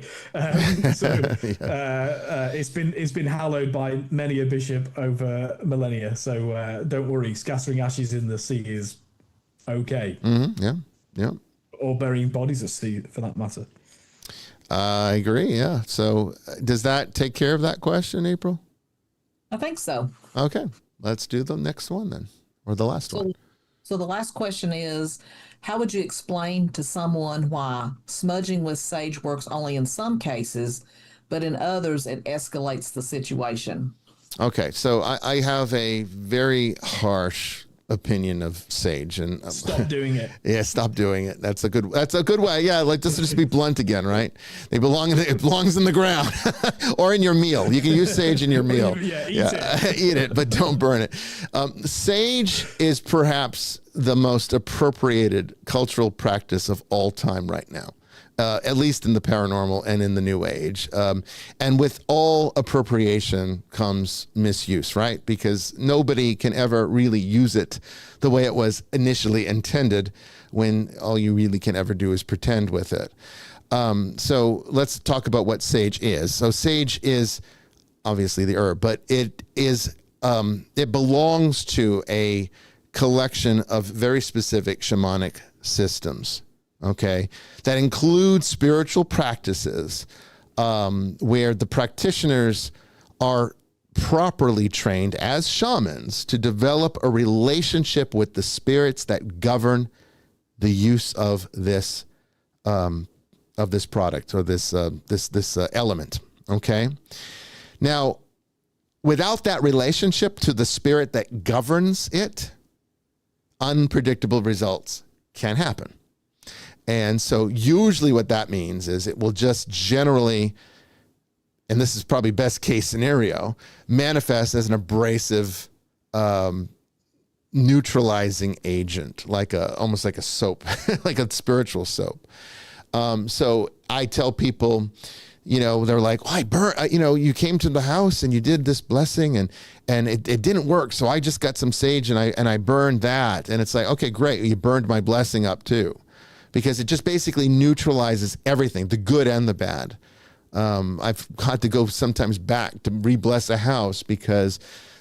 It's been hallowed by many a bishop over millennia. So don't worry, scattering ashes in the sea is okay. Mm-hmm. Yeah. Or burying bodies at sea, for that matter. I agree. Yeah. So does that take care of that question, April? I think so. Okay, let's do the next one then, or the last one. So the last question is, how would you explain to someone why smudging with sage works only in some cases, but in others it escalates the situation? Okay, so I have a very harsh opinion of sage, and stop doing it. Yeah, stop doing it. That's a good way. Yeah, like just be blunt again, right? It belongs in the ground or in your meal. You can use sage in your meal. Eat it, but don't burn it. Sage is perhaps the most appropriated cultural practice of all time right now. At least in the paranormal and in the New Age. And with all appropriation comes misuse, right? Because nobody can ever really use it the way it was initially intended, when all you really can ever do is pretend with it. So let's talk about what sage is. So sage is obviously the herb, but it belongs to a collection of very specific shamanic systems. Okay, that includes spiritual practices where the practitioners are properly trained as shamans to develop a relationship with the spirits that govern the use of this product or this element. Okay, now without that relationship to the spirit that governs it, unpredictable results can happen. And so usually what that means is it will just generally, and this is probably best case scenario, manifest as an abrasive, neutralizing agent, almost like a soap, like a spiritual soap. So I tell people, they're like, I burnt, you came to the house and you did this blessing and it didn't work. So I just got some sage and I burned that. And it's like, okay, great. You burned my blessing up too. Because it just basically neutralizes everything, the good and the bad. I've had to go sometimes back to re-bless a house because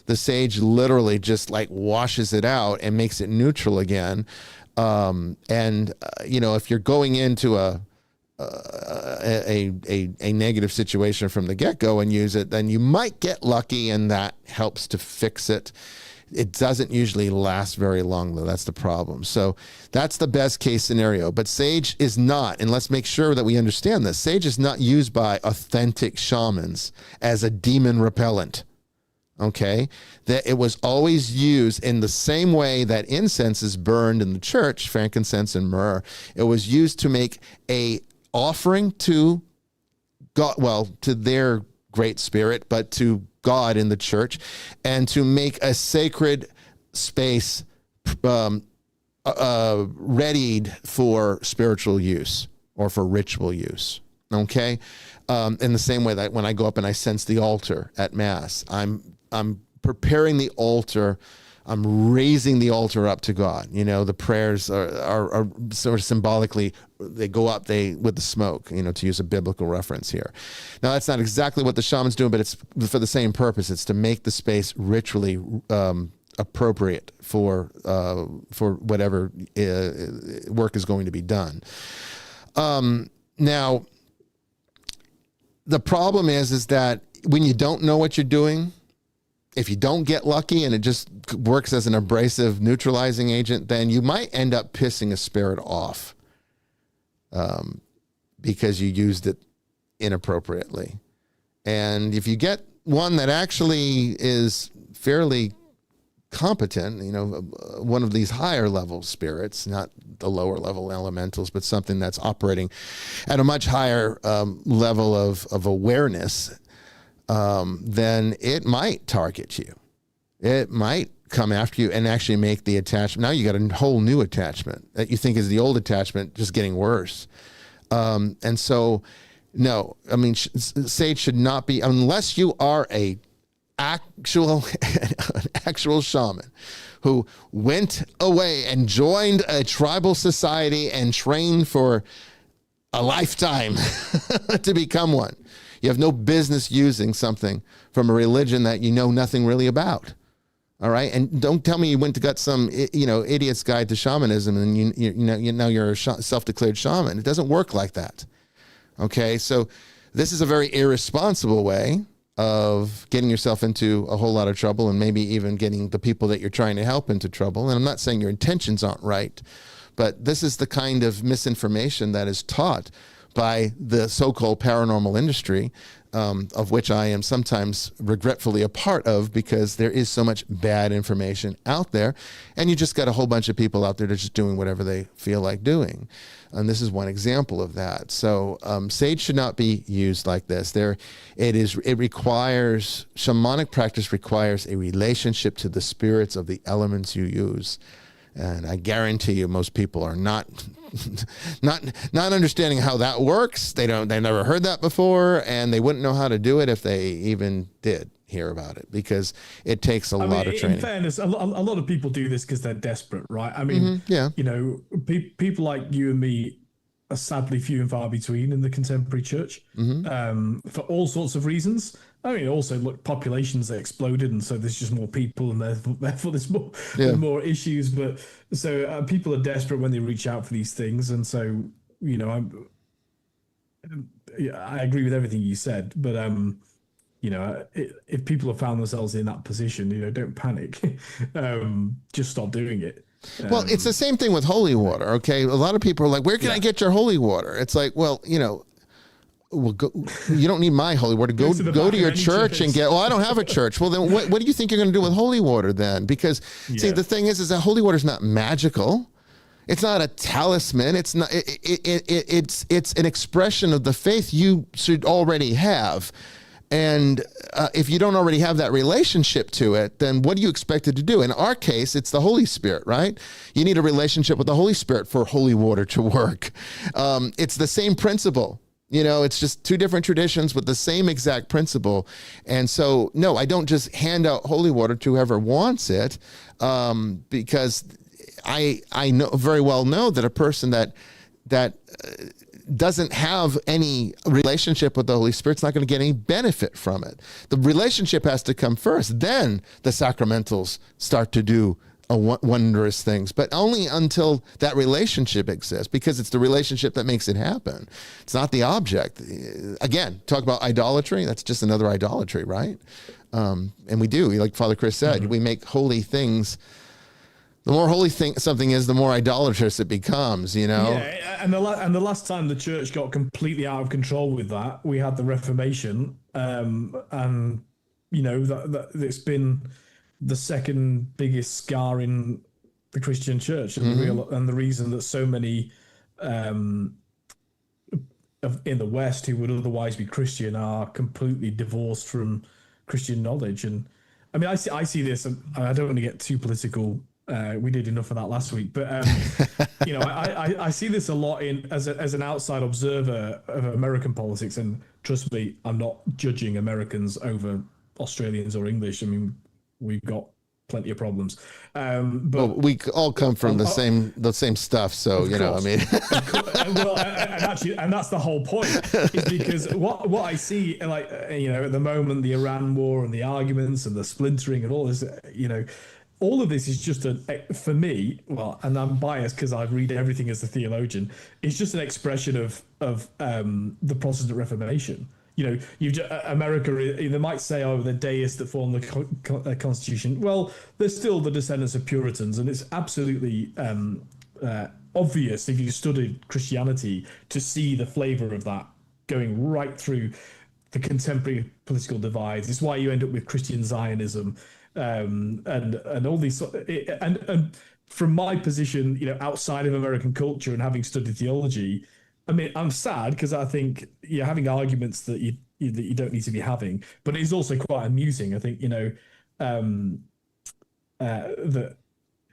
the sage literally just washes it out and makes it neutral again. If you're going into a negative situation from the get-go and use it, then you might get lucky and that helps to fix it. It doesn't usually last very long, though. That's the problem. So that's the best case scenario. But sage is not, and let's make sure that we understand this, sage is not used by authentic shamans as a demon repellent. Okay? That it was always used in the same way that incense is burned in the church, frankincense and myrrh. It was used to make a offering to God, to their great spirit, but to God in the church, and to make a sacred space readied for spiritual use or for ritual use. Okay, in the same way that when I go up and I sense the altar at Mass, I'm preparing the altar. I'm raising the altar up to God. The prayers are sort of symbolically, they go up with the smoke, to use a biblical reference here. Now, that's not exactly what the shaman's doing, but it's for the same purpose. It's to make the space ritually appropriate for whatever work is going to be done. Now, the problem is that when you don't know what you're doing, if you don't get lucky and it just works as an abrasive neutralizing agent, then you might end up pissing a spirit off because you used it inappropriately. And if you get one that actually is fairly competent, one of these higher level spirits, not the lower level elementals, but something that's operating at a much higher level of awareness, then it might target you. It might come after you and actually make the attachment. Now you got a whole new attachment that you think is the old attachment, just getting worse. And so, no, I mean, sage should not be, unless you are an actual shaman who went away and joined a tribal society and trained for a lifetime to become one. You have no business using something from a religion that you know nothing really about. All right. And don't tell me you went to got some, idiot's guide to shamanism and now you're a self-declared shaman. It doesn't work like that. Okay. So this is a very irresponsible way of getting yourself into a whole lot of trouble and maybe even getting the people that you're trying to help into trouble. And I'm not saying your intentions aren't right, but this is the kind of misinformation that is taught by the so-called paranormal industry, of which I am sometimes regretfully a part of, because there is so much bad information out there, and you just got a whole bunch of people out there that's just doing whatever they feel like doing. And this is one example of that. So sage should not be used like this. It requires, shamanic practice requires a relationship to the spirits of the elements you use. And I guarantee you most people are not understanding how that works. They never heard that before, and they wouldn't know how to do it if they even did hear about it, because it takes a lot of training. In fairness, a lot of people do this because they're desperate, right? I mean, people like you and me are sadly few and far between in the contemporary church, for all sorts of reasons. I mean, also, look, populations have exploded, and so there's just more people, and therefore there's more issues. But so people are desperate when they reach out for these things, and so I agree with everything you said. But if people have found themselves in that position, don't panic. Just stop doing it. Well, it's the same thing with holy water. Okay, a lot of people are like, "Where can I get your holy water?" It's like, well, you don't need my holy water. Go to your church and get. Well, I don't have a church. Well, then what do you think you're going to do with holy water then? Because see, the thing is that holy water is not magical. It's not a talisman. It's not. It's an expression of the faith you should already have. And if you don't already have that relationship to it, then what do you expect it to do? In our case, it's the Holy Spirit, right? You need a relationship with the Holy Spirit for holy water to work. It's the same principle. It's just two different traditions with the same exact principle. And so, no, I don't just hand out holy water to whoever wants it, because I very well know that a person that doesn't have any relationship with the Holy Spirit's not going to get any benefit from it. The relationship has to come first. Then the sacramentals start to do wondrous things, but only until that relationship exists, because it's the relationship that makes it happen. It's not the object. Again, talk about idolatry. That's just another idolatry, right? And we do, like Father Chris said, we make holy things. The more holy something is, the more idolatrous it becomes, Yeah, and the last time the church got completely out of control with that, we had the Reformation, and that it's been the second biggest scar in the Christian church, and the reason that so many in the West who would otherwise be Christian are completely divorced from Christian knowledge. And I mean, I see this, and I don't want to get too political. We did enough of that last week, but I see this a lot as an outside observer of American politics. And trust me, I'm not judging Americans over Australians or English. I mean, we've got plenty of problems, but we all come from the same stuff. So I mean, and that's the whole point. Is because what I see, like at the moment, the Iran war and the arguments and the splintering and all this, all of this is just for me, well, and I'm biased because I read everything as a theologian, it's just an expression of the Protestant Reformation. America, they might say, oh, the deists that formed the Constitution. Well, they're still the descendants of Puritans, and it's absolutely obvious if you studied Christianity to see the flavor of that going right through the contemporary political divides. It's why you end up with Christian Zionism, and all these, and from my position, outside of American culture and having studied theology, I mean, I'm sad because I think you're having arguments that you don't need to be having, but it's also quite amusing. I think that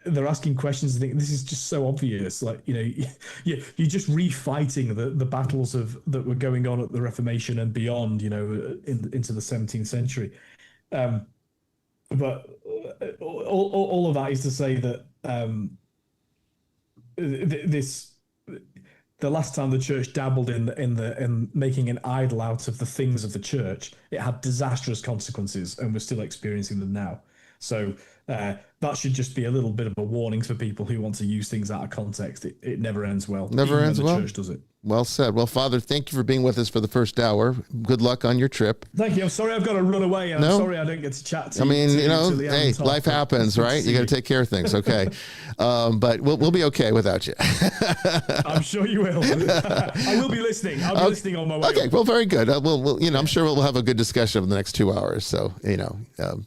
they're asking questions. I think this is just so obvious. Like you're just refighting the battles that were going on at the Reformation and beyond. Into the 17th century. But all of that is to say that the last time the church dabbled in making an idol out of the things of the church, it had disastrous consequences, and we're still experiencing them now. So that should just be a little bit of a warning for people who want to use things out of context. It never ends well. Never ends well. The church does it. Well said. Well, Father, thank you for being with us for the first hour. Good luck on your trip. Thank you. I'm sorry I've got to run away. And I'm sorry I don't get to chat to you. Hey, life happens, right? You got to take care of things, okay? But we'll be okay without you. I'm sure you will. I will be listening. I'll be listening on my way. Okay, well, very good. We'll I'm sure we'll have a good discussion over the next 2 hours. So,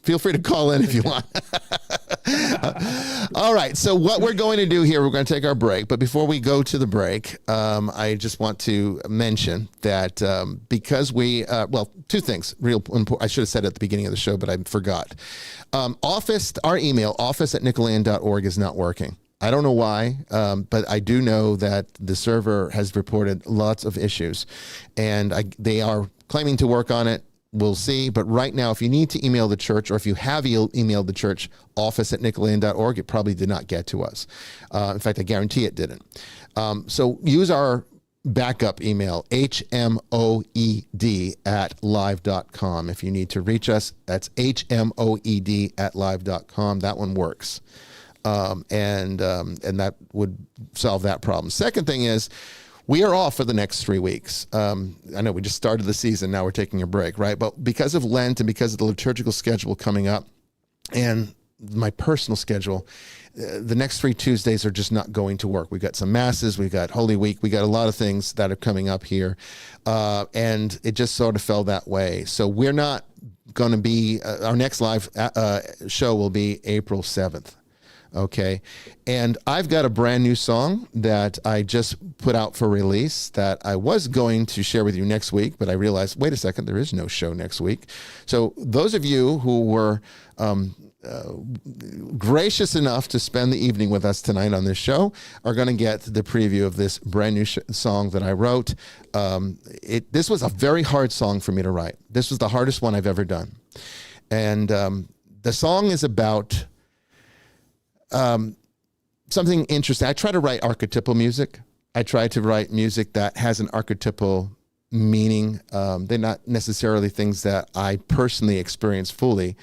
feel free to call in if you want. All right. So what we're going to do here, we're going to take our break. But before we go to the break, I just want to mention that because two things real important. I should have said it at the beginning of the show, but I forgot. Our email, office@nicoland.org is not working. I don't know why, but I do know that the server has reported lots of issues, and they are claiming to work on it. We'll see. But right now, if you need to email the church, or if you have emailed the church, office@nicoland.org, it probably did not get to us. In fact, I guarantee it didn't. So use our backup email, hmoed@live.com. If you need to reach us, that's hmoed@live.com. That one works. And that would solve that problem. Second thing is, we are off for the next 3 weeks. I know we just started the season. Now we're taking a break, right? But because of Lent and because of the liturgical schedule coming up and my personal schedule, the next 3 Tuesdays are just not going to work. We've got some masses. We've got Holy Week. We got a lot of things that are coming up here. And it just sort of fell that way. So we're not going to be, our next live show will be April 7th. Okay. And I've got a brand new song that I just put out for release that I was going to share with you next week, but I realized, wait a second, there is no show next week. So those of you who were gracious enough to spend the evening with us tonight on this show are going to get the preview of this brand new song that I wrote. This was a very hard song for me to write. This was the hardest one I've ever done. And the song is about something interesting. I try to write archetypal music. I try to write music that has an archetypal meaning. They're not necessarily things that I personally experience fully,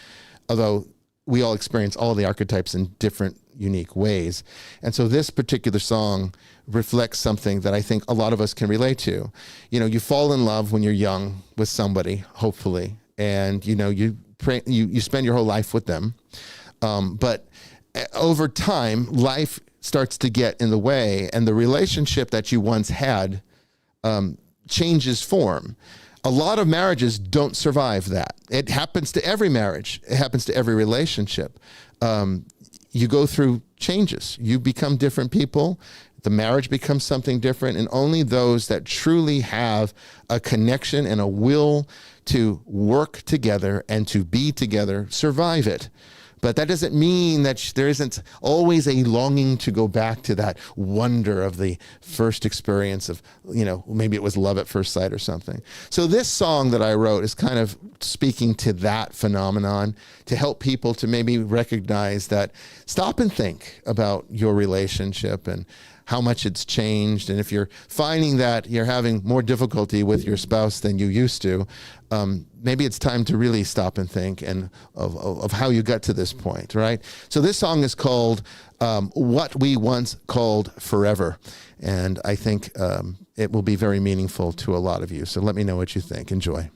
although we all experience all the archetypes in different, unique ways. And so this particular song reflects something that I think a lot of us can relate to. You fall in love when you're young with somebody, hopefully, and you spend your whole life with them. But over time, life starts to get in the way, and the relationship that you once had changes form. A lot of marriages don't survive that. It happens to every marriage. It happens to every relationship. You go through changes. You become different people. The marriage becomes something different, and only those that truly have a connection and a will to work together and to be together survive it. But that doesn't mean that there isn't always a longing to go back to that wonder of the first experience of, maybe it was love at first sight or something. So this song that I wrote is kind of speaking to that phenomenon, to help people to maybe recognize that, stop and think about your relationship and how much it's changed. And if you're finding that you're having more difficulty with your spouse than you used to, maybe it's time to really stop and think and of how you got to this point, right? So this song is called What We Once Called Forever. And I think it will be very meaningful to a lot of you. So let me know what you think. Enjoy.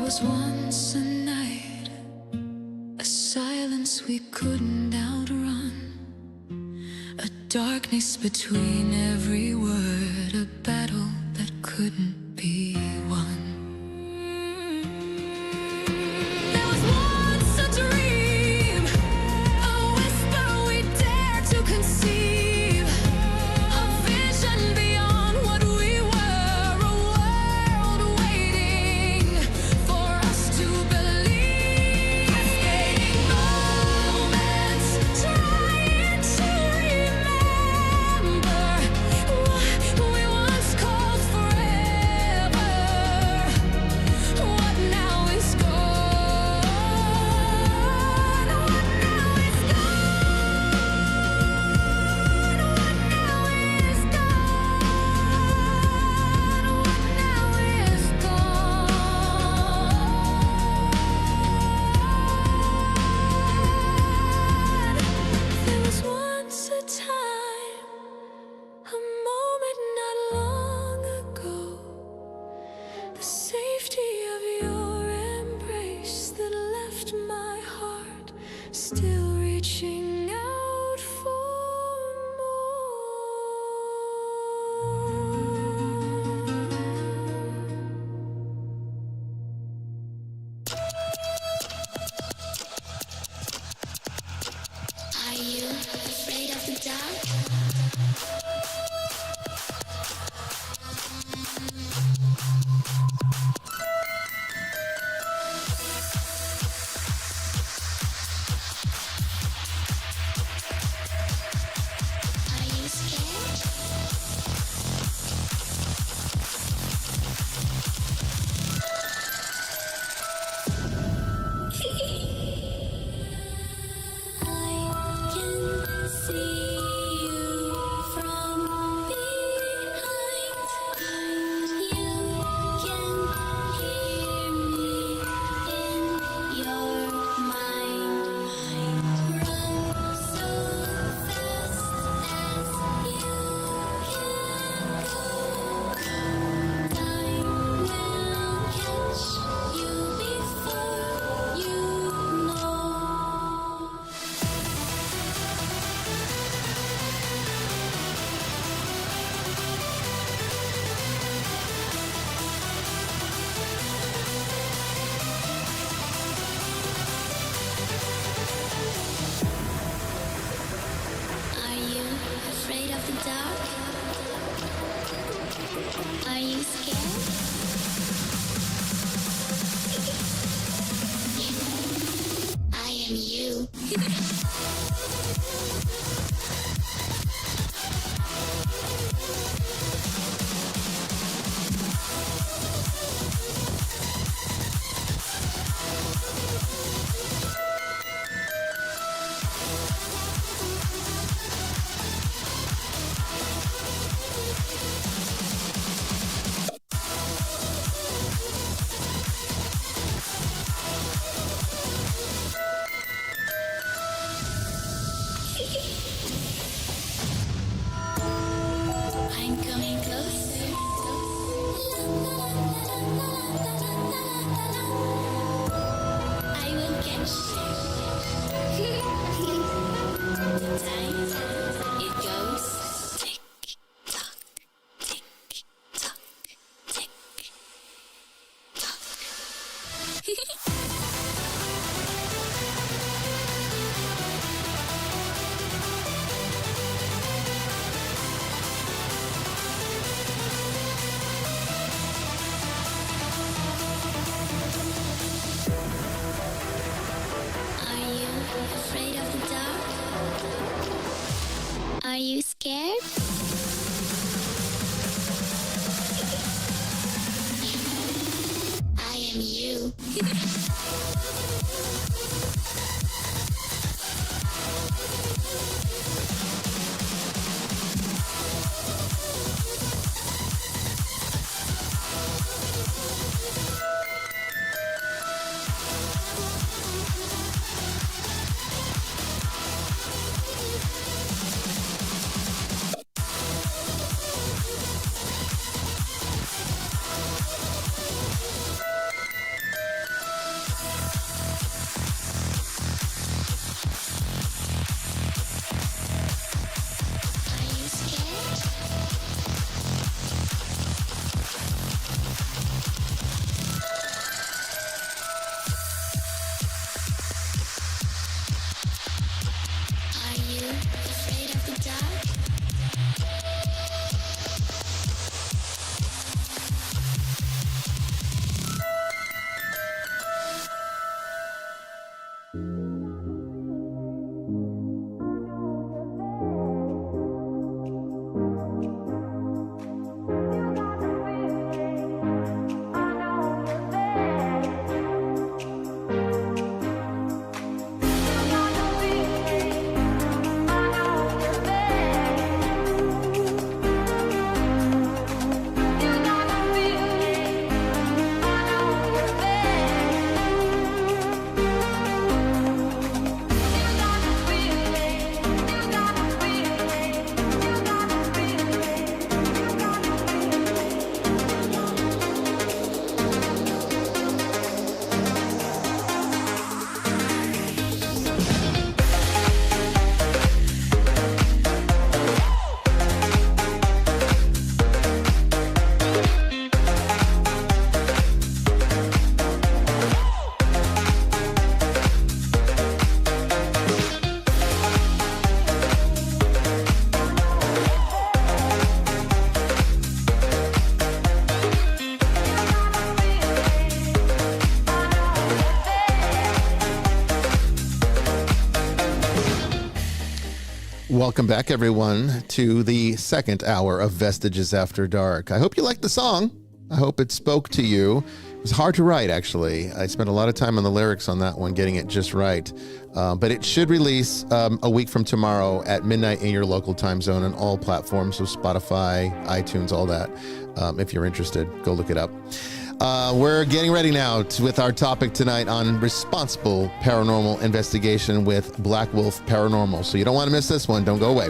was once a night, a silence we couldn't outrun, a darkness between every word, a battle that couldn't be won. There was once a dream, a whisper we dared to conceive, a vision beyond what we were, a world waiting for us to believe. Cascading moments, trying to remember what we once called forever. What now is gone? What now is gone? What now is gone? What now is gone? There was once a time, a moment not long ago, the safety of your embrace that left my heart still reaching out for more. Are you afraid of the dark? Are you scared? I can see you from behind. You can hear me in your mind. Run so fast as you can go. Time will catch you before you know. Are you afraid of the dark? Are you scared? I am you. I'm coming closer. I will catch you. The time it goes tick tock, tick tock, tick tock. Are you afraid of the dark? Are you scared? I am you. Welcome back, everyone, to the second hour of Vestiges After Dark. I hope you liked the song. I hope it spoke to you. It was hard to write, actually. I spent a lot of time on the lyrics on that one, getting it just right. But it should release a week from tomorrow at midnight in your local time zone on all platforms, so Spotify, iTunes, all that. If you're interested, go look it up. We're getting ready now with our topic tonight on responsible paranormal investigation with Black Wolf Paranormal. So you don't want to miss this one. Don't go away.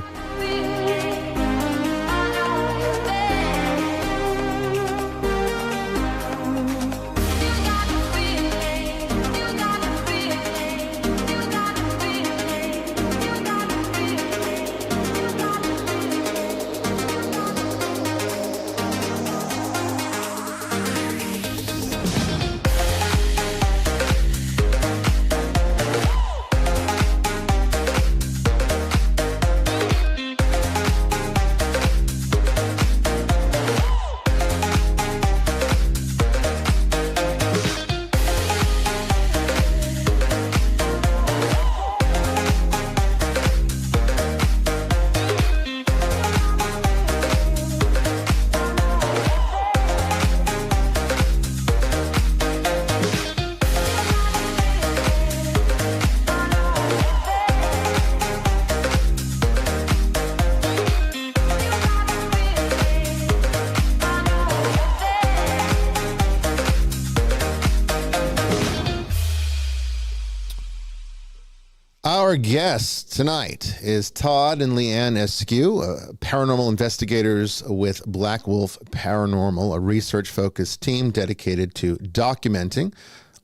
Our guest tonight is Todd and Leanne Askew, paranormal investigators with Black Wolf Paranormal, a research-focused team dedicated to documenting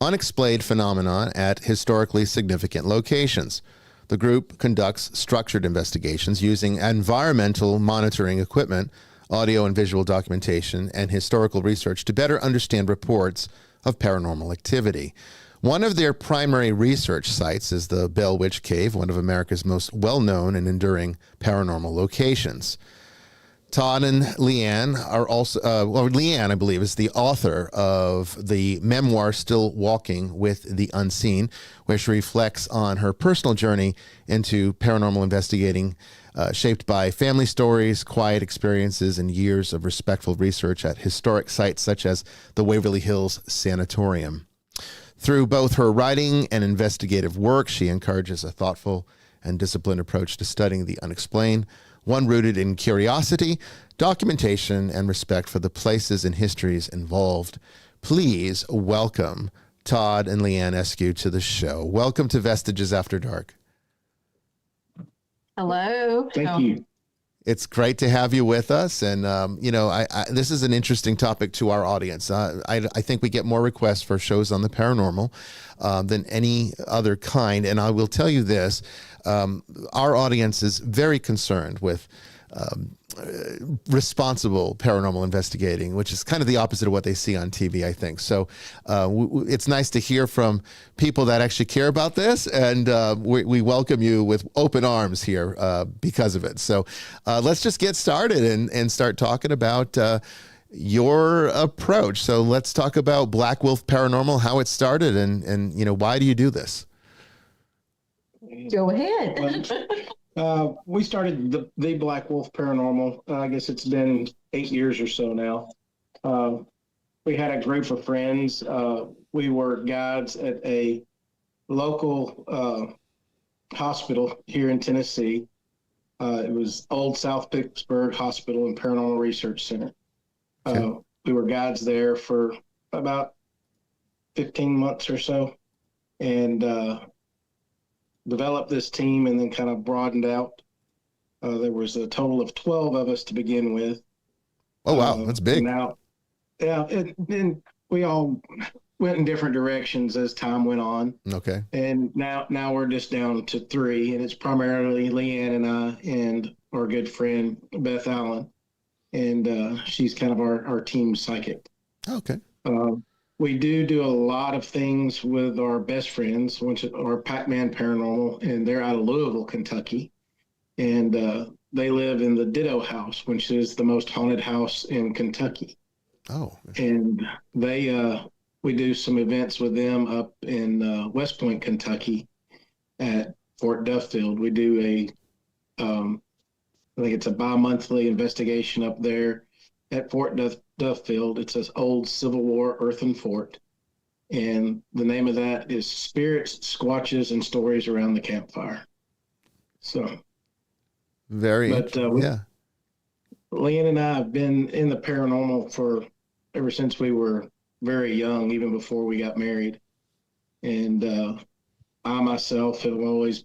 unexplained phenomenon at historically significant locations. The group conducts structured investigations using environmental monitoring equipment, audio and visual documentation, and historical research to better understand reports of paranormal activity. One of their primary research sites is the Bell Witch Cave, one of America's most well-known and enduring paranormal locations. Todd and Leanne are also, Leanne, I believe, is the author of the memoir Still Walking with the Unseen, which reflects on her personal journey into paranormal investigating, shaped by family stories, quiet experiences, and years of respectful research at historic sites such as the Waverly Hills Sanatorium. Through both her writing and investigative work, she encourages a thoughtful and disciplined approach to studying the unexplained, one rooted in curiosity, documentation, and respect for the places and histories involved. Please welcome Todd and Leanne Askew to the show. Welcome to Vestiges After Dark. Hello. Thank you. It's great to have you with us. And, this is an interesting topic to our audience. I think we get more requests for shows on the paranormal than any other kind. And I will tell you this, our audience is very concerned with responsible paranormal investigating, which is kind of the opposite of what they see on TV, I think. So it's nice to hear from people that actually care about this, and we welcome you with open arms here because of it. So let's just get started and start talking about your approach. So let's talk about Black Wolf Paranormal, how it started, and why do you do this? Go ahead. We started the Black Wolf Paranormal. I guess it's been 8 years or so now. We had a group of friends. We were guides at a local hospital here in Tennessee. It was Old South Pittsburgh Hospital and Paranormal Research Center. Okay. We were guides there for about 15 months or so, and developed this team and then kind of broadened out. There was a total of 12 of us to begin with. Oh, wow. That's big. Now, yeah, and we all went in different directions as time went on. Okay. And now we're just down to 3, and it's primarily Leanne and I and our good friend, Beth Allen. And she's kind of our team psychic. Okay. We do a lot of things with our best friends, which are Pac-Man Paranormal, and they're out of Louisville, Kentucky. And they live in the Ditto House, which is the most haunted house in Kentucky. Oh. And we do some events with them up in West Point, Kentucky at Fort Duffield. We do I think it's a bi-monthly investigation up there at Fort Duffield. It's an old Civil War earthen fort. And the name of that is Spirits, Squatches, and Stories Around the Campfire. So, Very, yeah. Leanne and I have been in the paranormal ever since we were very young, even before we got married. And I myself have always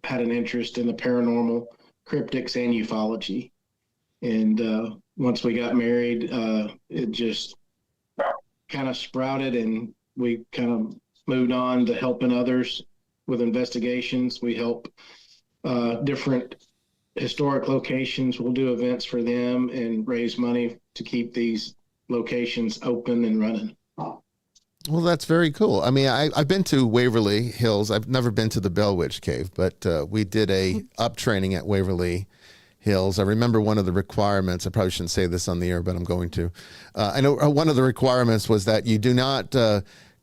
had an interest in the paranormal, cryptics, and ufology. And once we got married, it just kind of sprouted, and we kind of moved on to helping others with investigations. We help different historic locations. We'll do events for them and raise money to keep these locations open and running. Well, that's very cool. I mean, I've been to Waverly Hills. I've never been to the Bell Witch Cave, but we did a up training at Waverly Hills. I remember one of the requirements, I probably shouldn't say this on the air, but I'm going to. I know one of the requirements was that you do not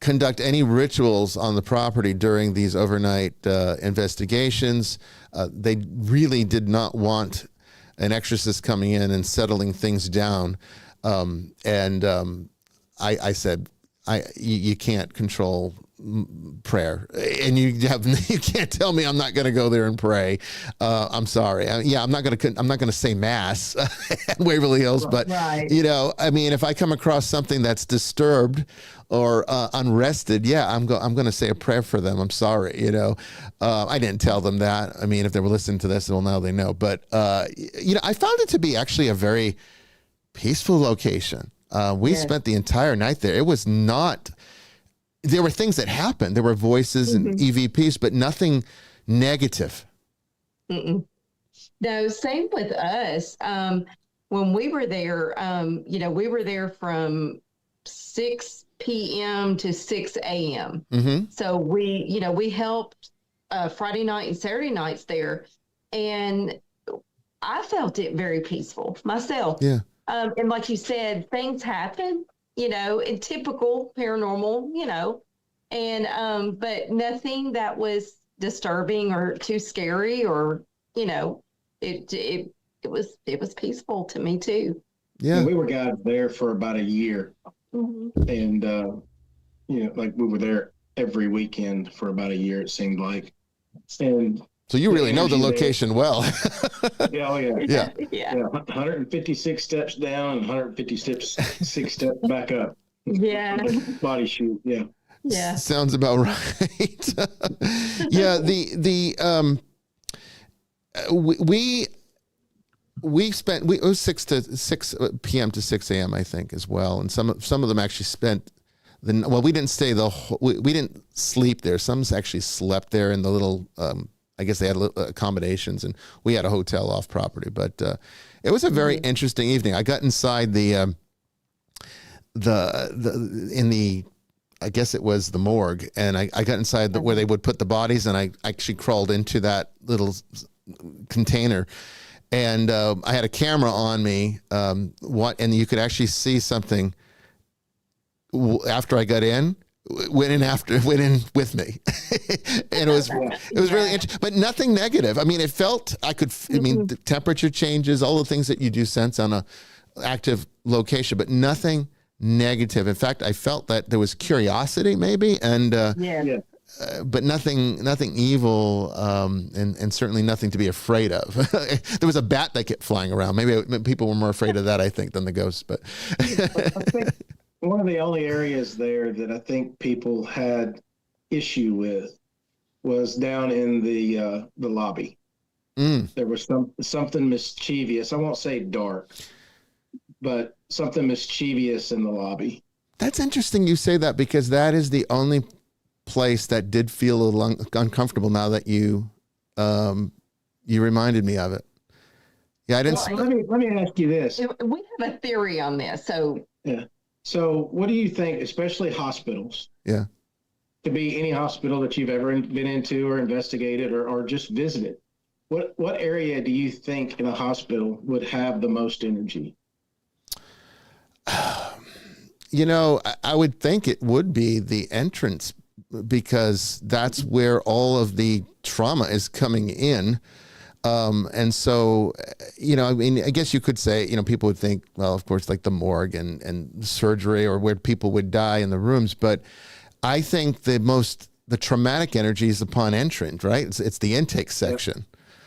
conduct any rituals on the property during these overnight investigations. They really did not want an exorcist coming in and settling things down. I said, you can't control prayer, and you can't tell me I'm not going to go there and pray. I'm sorry. I'm not going to say mass at Waverly Hills, but Right. I mean, if I come across something that's disturbed or unrested, I'm going to say a prayer for them. I'm sorry. I didn't tell them that. I mean, if they were listening to this, well, now they know. But I found it to be actually a very peaceful location. We spent the entire night there. It was not. There were things that happened. There were voices and EVPs, but nothing negative. Mm-mm. No, same with us. When we were there, we were there from 6 p.m. to 6 a.m. Mm-hmm. So we helped Friday night and Saturday nights there, and I felt it very peaceful myself. Yeah. And like you said, things happen, in typical paranormal, and but nothing that was disturbing or too scary, or it was peaceful to me too. Yeah. We were guys there for about a year, and like we were there every weekend for about a year, it seemed like. And So you really know the location well. yeah, oh yeah. Yeah. Yeah. 156 steps down and 156 steps back up. Yeah. Body shoot. Yeah. Yeah. Sounds about right. Yeah. It was 6 p.m. to 6 a.m. I think as well, and some of them actually spent. We didn't stay we didn't sleep there. Some actually slept there in the little. I guess they had accommodations, and we had a hotel off property. But it was a very interesting evening. I got inside I guess it was the morgue, and I got inside where they would put the bodies, and I actually crawled into that little container, and I had a camera on me. And you could actually see something after I got in. Went in with me, and it was really interesting, but nothing negative. I mean, the temperature changes, all the things that you do sense on a active location, but nothing negative. In fact, I felt that there was curiosity maybe, and but nothing evil, and certainly nothing to be afraid of. There was a bat that kept flying around. Maybe people were more afraid of that, I think, than the ghosts. But I think one of the only areas there that I think people had issue with was down in the lobby. There was something mischievous. I won't say dark, but something mischievous in the lobby. That's interesting you say that, because that is the only place that did feel a little uncomfortable now that you reminded me of it. Yeah, I didn't. Well, let me ask you this. We have a theory on this. So yeah. So what do you think, especially hospitals? Yeah. Could be any hospital that you've ever been into or investigated or just visited. What area do you think in a hospital would have the most energy? I would think it would be the entrance, because that's where all of the trauma is coming in. And so, I mean, I guess you could say, people would think, well, of course, like the morgue and surgery or where people would die in the rooms. But I think the traumatic energy is upon entrance, right? It's the intake section.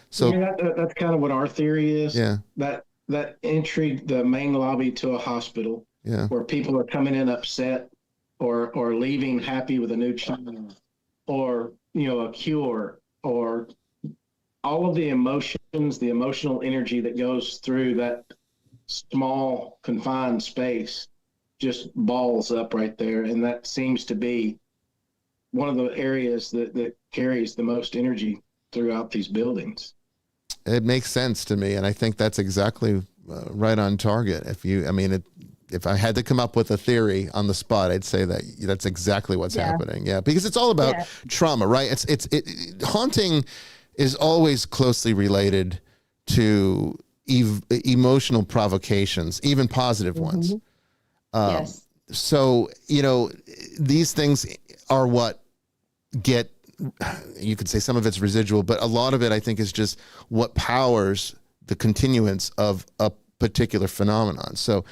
So that's kind of what our theory is. Yeah. That entry, the main lobby to a hospital, Yeah. where people are coming in upset or leaving happy with a new child or, a cure, or all of the emotions, the emotional energy that goes through that small confined space just balls up right there. And that seems to be one of the areas that carries the most energy throughout these buildings. It makes sense to me. And I think that's exactly right on target. If I had to come up with a theory on the spot, I'd say that's exactly what's happening. Yeah. Because it's all about trauma, right? Haunting is always closely related to emotional provocations, even positive ones. Yes. So, these things are what get, you could say some of it's residual, but a lot of it, I think, is just what powers the continuance of a particular phenomenon. So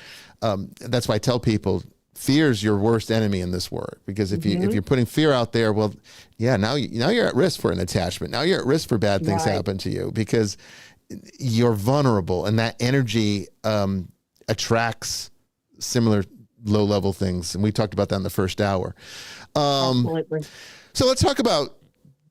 that's why I tell people, fear is your worst enemy in this work, because if you're putting fear out there, well, now you're at risk for an attachment. Now you're at risk for bad things happen to you, because you're vulnerable, and that energy attracts similar low-level things. And we talked about that in the first hour. Absolutely. So let's talk about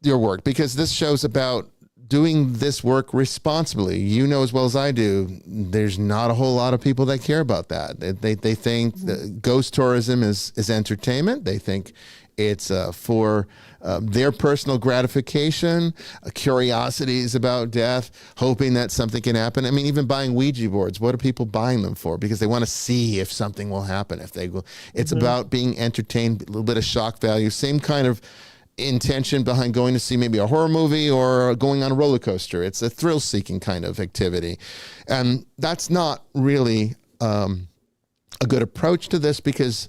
your work, because this show's about doing this work responsibly. You know as well as I do, there's not a whole lot of people that care about that. They think that ghost tourism is entertainment. They think it's for their personal gratification, curiosities about death, hoping that something can happen. I mean, even buying Ouija boards, what are people buying them for? Because they want to see if something will happen. It's about being entertained, a little bit of shock value, same kind of intention behind going to see maybe a horror movie or going on a roller coaster. It's a thrill-seeking kind of activity. And that's not really a good approach to this, because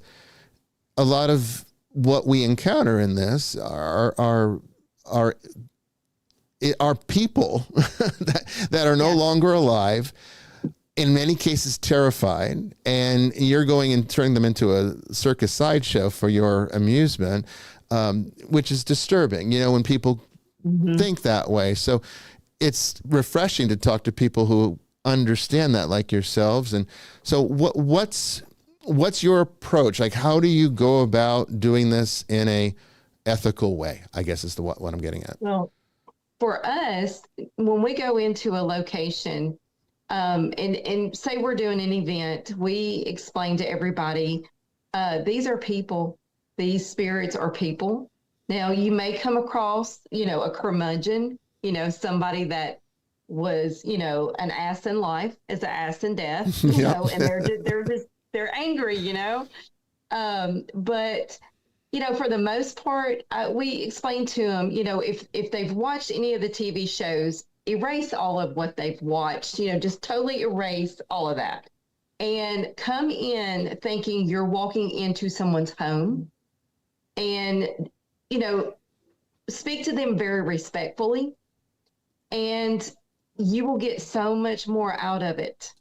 a lot of what we encounter in this are people that are no longer alive, in many cases terrified, and you're going and turning them into a circus sideshow for your amusement, which is disturbing, when people think that way. So it's refreshing to talk to people who understand that, like yourselves. And so what's your approach? Like, how do you go about doing this in a ethical way, I guess is what I'm getting at. Well, for us, when we go into a location, and say we're doing an event, we explain to everybody, these are people. These spirits are people. Now, you may come across, a curmudgeon, somebody that was, an ass in life is an ass in death, and they're angry, but, for the most part, we explain to them, if they've watched any of the TV shows, erase all of what they've watched, just totally erase all of that, and come in thinking you're walking into someone's home. And, speak to them very respectfully, and you will get so much more out of it.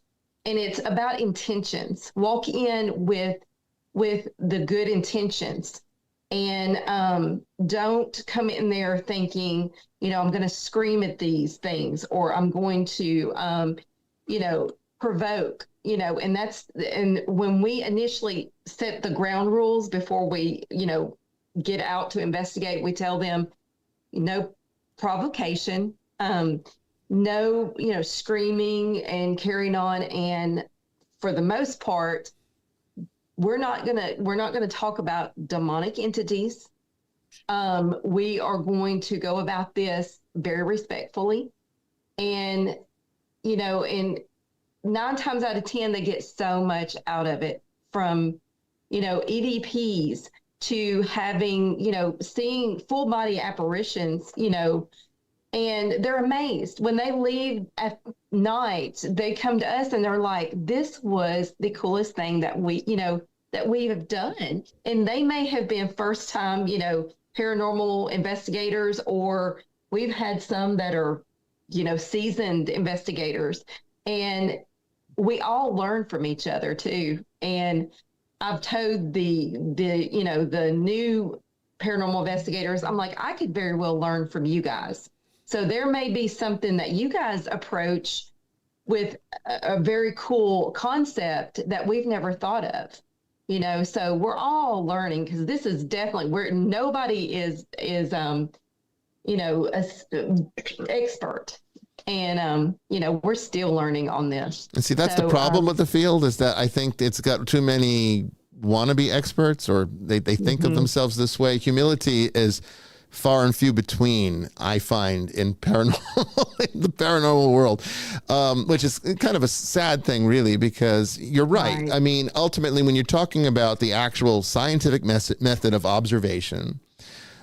And it's about intentions. Walk in with the good intentions, and don't come in there thinking, I'm going to scream at these things, or I'm going to, provoke, and when we initially set the ground rules before we, get out to investigate, we tell them no provocation, no, screaming and carrying on. And for the most part, we're not gonna talk about demonic entities. We are going to go about this very respectfully, and and 9 times out of 10, they get so much out of it, from EVPs to having, seeing full body apparitions, and they're amazed when they leave at night. They come to us and they're like, this was the coolest thing that we have done. And they may have been first time, paranormal investigators, or we've had some that are seasoned investigators, and we all learn from each other too. And I've told the new paranormal investigators, I'm like, I could very well learn from you guys. So there may be something that you guys approach with a very cool concept that we've never thought of. So we're all learning, because this is definitely where nobody is expert. And we're still learning on this. And see, that's the problem with the field, is that I think it's got too many wannabe experts, or they think of themselves this way. Humility is far and few between, I find, in paranormal, in the paranormal world, which is kind of a sad thing, really, because you're right. I mean, ultimately, when you're talking about the actual scientific method of observation,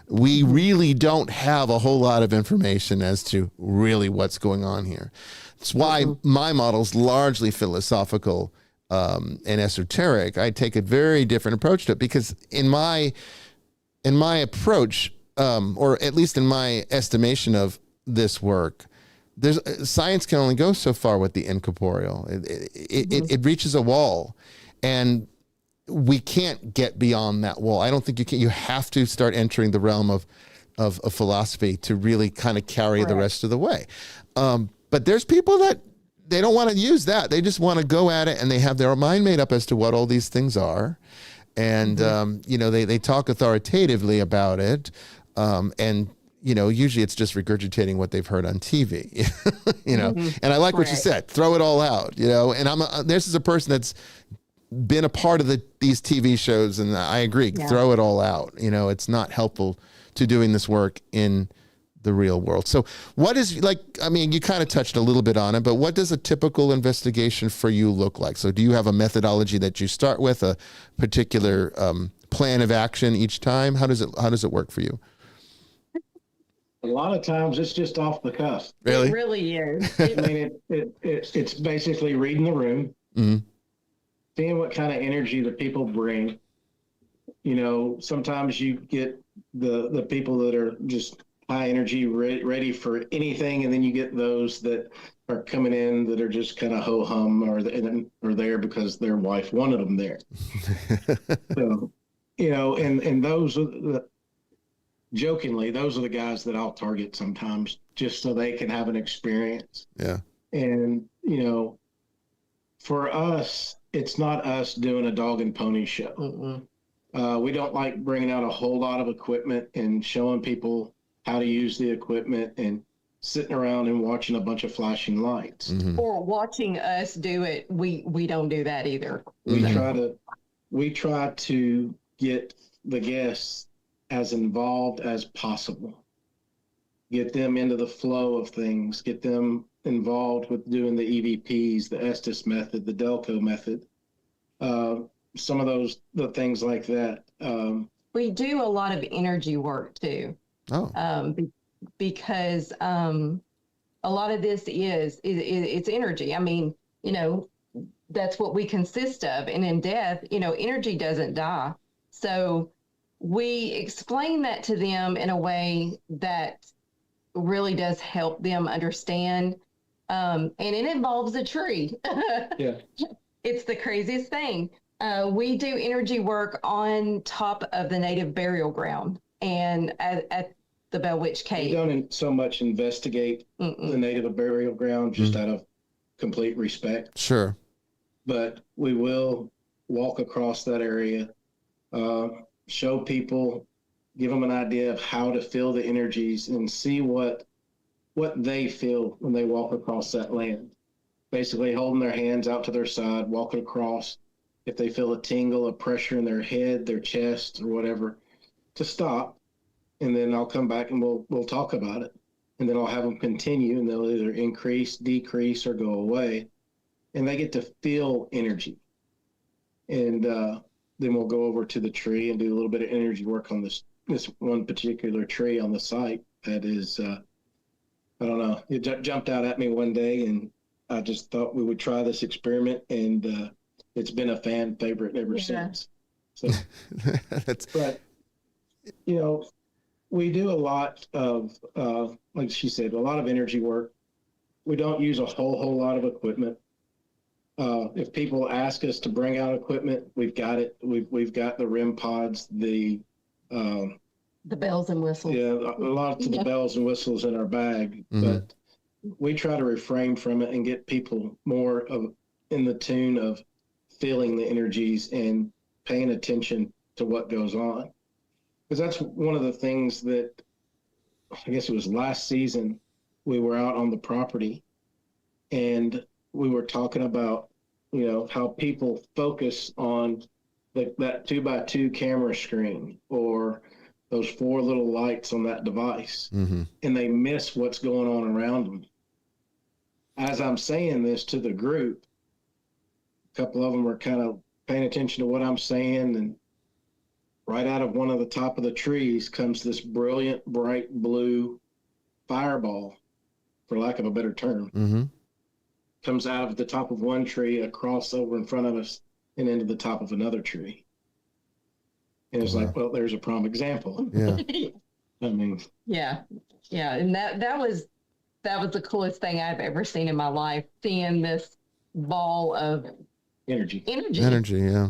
we really don't have a whole lot of information as to really what's going on here. That's why my model's largely philosophical and esoteric. I take a very different approach to it, because in my approach, or at least in my estimation of this work, science can only go so far with the incorporeal. It reaches a wall, and we can't get beyond that wall. I don't think you can. You have to start entering the realm of philosophy to really kind of carry the rest of the way. But there's people that they don't want to use that. They just want to go at it, and they have their mind made up as to what all these things are. And, they talk authoritatively about it. And usually it's just regurgitating what they've heard on TV, and I like what you said, throw it all out, and this is a person that's been a part of these TV shows, and I agree, throw it all out. It's not helpful to doing this work in the real world. So what is, you kind of touched a little bit on it, but what does a typical investigation for you look like? So do you have a methodology that you start with, a particular plan of action each time? How does it work for you? A lot of times it's just off the cuff. Really? It really is. It's basically reading the room, seeing what kind of energy the people bring. Sometimes you get the people that are just high energy, ready for anything, and then you get those that are coming in that are just kind of ho-hum, or there because their wife wanted them there. So, and those are jokingly, those are the guys that I'll target sometimes, just so they can have an experience. Yeah. And, for us, it's not us doing a dog and pony show. We don't like bringing out a whole lot of equipment and showing people how to use the equipment and sitting around and watching a bunch of flashing lights. Or watching us do it. We don't do that either. We try to get the guests as involved as possible. Get them into the flow of things, get them involved with doing the EVPs, the Estes method, the Delco method, some of the things like that. We do a lot of energy work too. Because a lot of this it's energy. I mean, that's what we consist of. And in death, energy doesn't die. So we explain that to them in a way that really does help them understand. And it involves a tree. Yeah. It's the craziest thing. We do energy work on top of the native burial ground and at the Bell Witch Cave. We don't so much investigate the native burial ground just out of complete respect. Sure. But we will walk across that area, show people, give them an idea of how to feel the energies and see what they feel when they walk across that land. Basically holding their hands out to their side, walking across. If they feel a tingle, a pressure in their head, their chest, or whatever, to stop. And then I'll come back and we'll talk about it. And then I'll have them continue, and they'll either increase, decrease, or go away. And they get to feel energy. And then we'll go over to the tree and do a little bit of energy work on this one particular tree on the site. That is, I don't know, it jumped out at me one day, and I just thought we would try this experiment, and it's been a fan favorite ever since. So, but we do a lot of, like she said, a lot of energy work. we don't use a whole lot of equipment. If people ask us to bring out equipment, we've got it. We've got the REM pods, the bells and whistles. yeah, a lot of the bells and whistles in our bag, but we try to refrain from it and get people more of in the tune of feeling the energies and paying attention to what goes on. Because that's one of the things that, I guess it was last season, we were out on the property and we were talking about, how people focus on that 2x2 camera screen or those 4 little lights on that device, and they miss what's going on around them. As I'm saying this to the group, a couple of them were kind of paying attention to what I'm saying, and right out of one of the top of the trees comes this brilliant, bright blue fireball, for lack of a better term. Comes out of the top of one tree, across over in front of us, and into the top of another tree. And it's like, well, there's a prime example. Yeah. I mean, Yeah. And that was the coolest thing I've ever seen in my life, seeing this ball of energy. Yeah.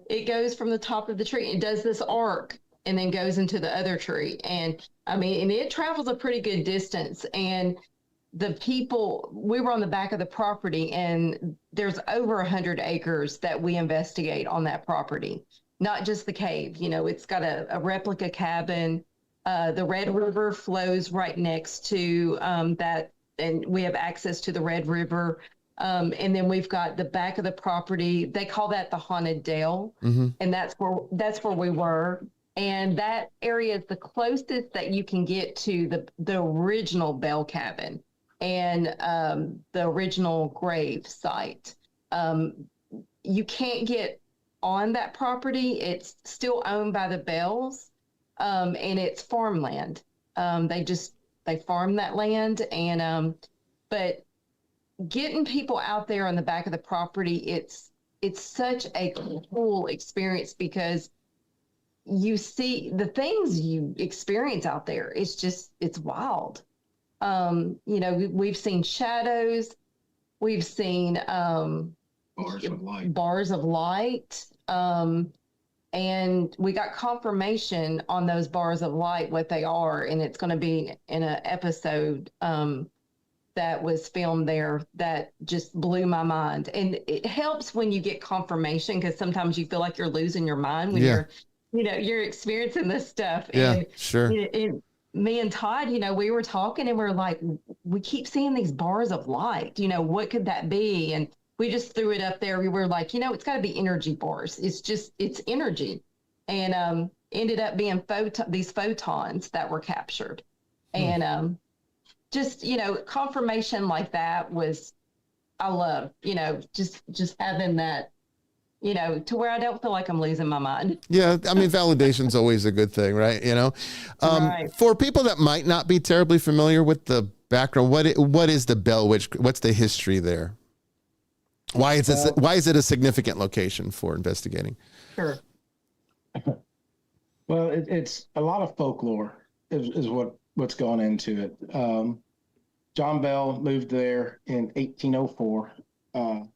It goes from the top of the tree. It does this arc and then goes into the other tree. And it travels a pretty good distance. And the people, we were on the back of the property, and there's over 100 acres that we investigate on that property, not just the cave. It's got a replica cabin. The Red River flows right next to that, and we have access to the Red River. And then we've got the back of the property. They call that the Haunted Dale, and that's where we were. And that area is the closest that you can get to the original Bell cabin and the original grave site. You can't get on that property. It's still owned by the Bells, and it's farmland. They farm that land, and but getting people out there on the back of the property, it's such a cool experience, because you see the things you experience out there. It's wild. We've seen shadows, we've seen bars of light, and we got confirmation on those bars of light what they are, and it's going to be in an episode that was filmed there that just blew my mind. And it helps when you get confirmation, because sometimes you feel like you're losing your mind when you're experiencing this stuff. Yeah, and sure. Me and Todd, we were talking, and we're like, we keep seeing these bars of light. What could that be? And we just threw it up there. We were like, it's got to be energy bars. It's energy. And ended up being these photons that were captured. And just, confirmation like that was, I love, just having that, to where I don't feel like I'm losing my mind. Yeah, validation's always a good thing, right? Right. For people that might not be terribly familiar with the background, what is the Bell Witch? What's the history there? Why is it a significant location for investigating? Sure. Well, it's a lot of folklore is what's gone into it. John Bell moved there in 1804.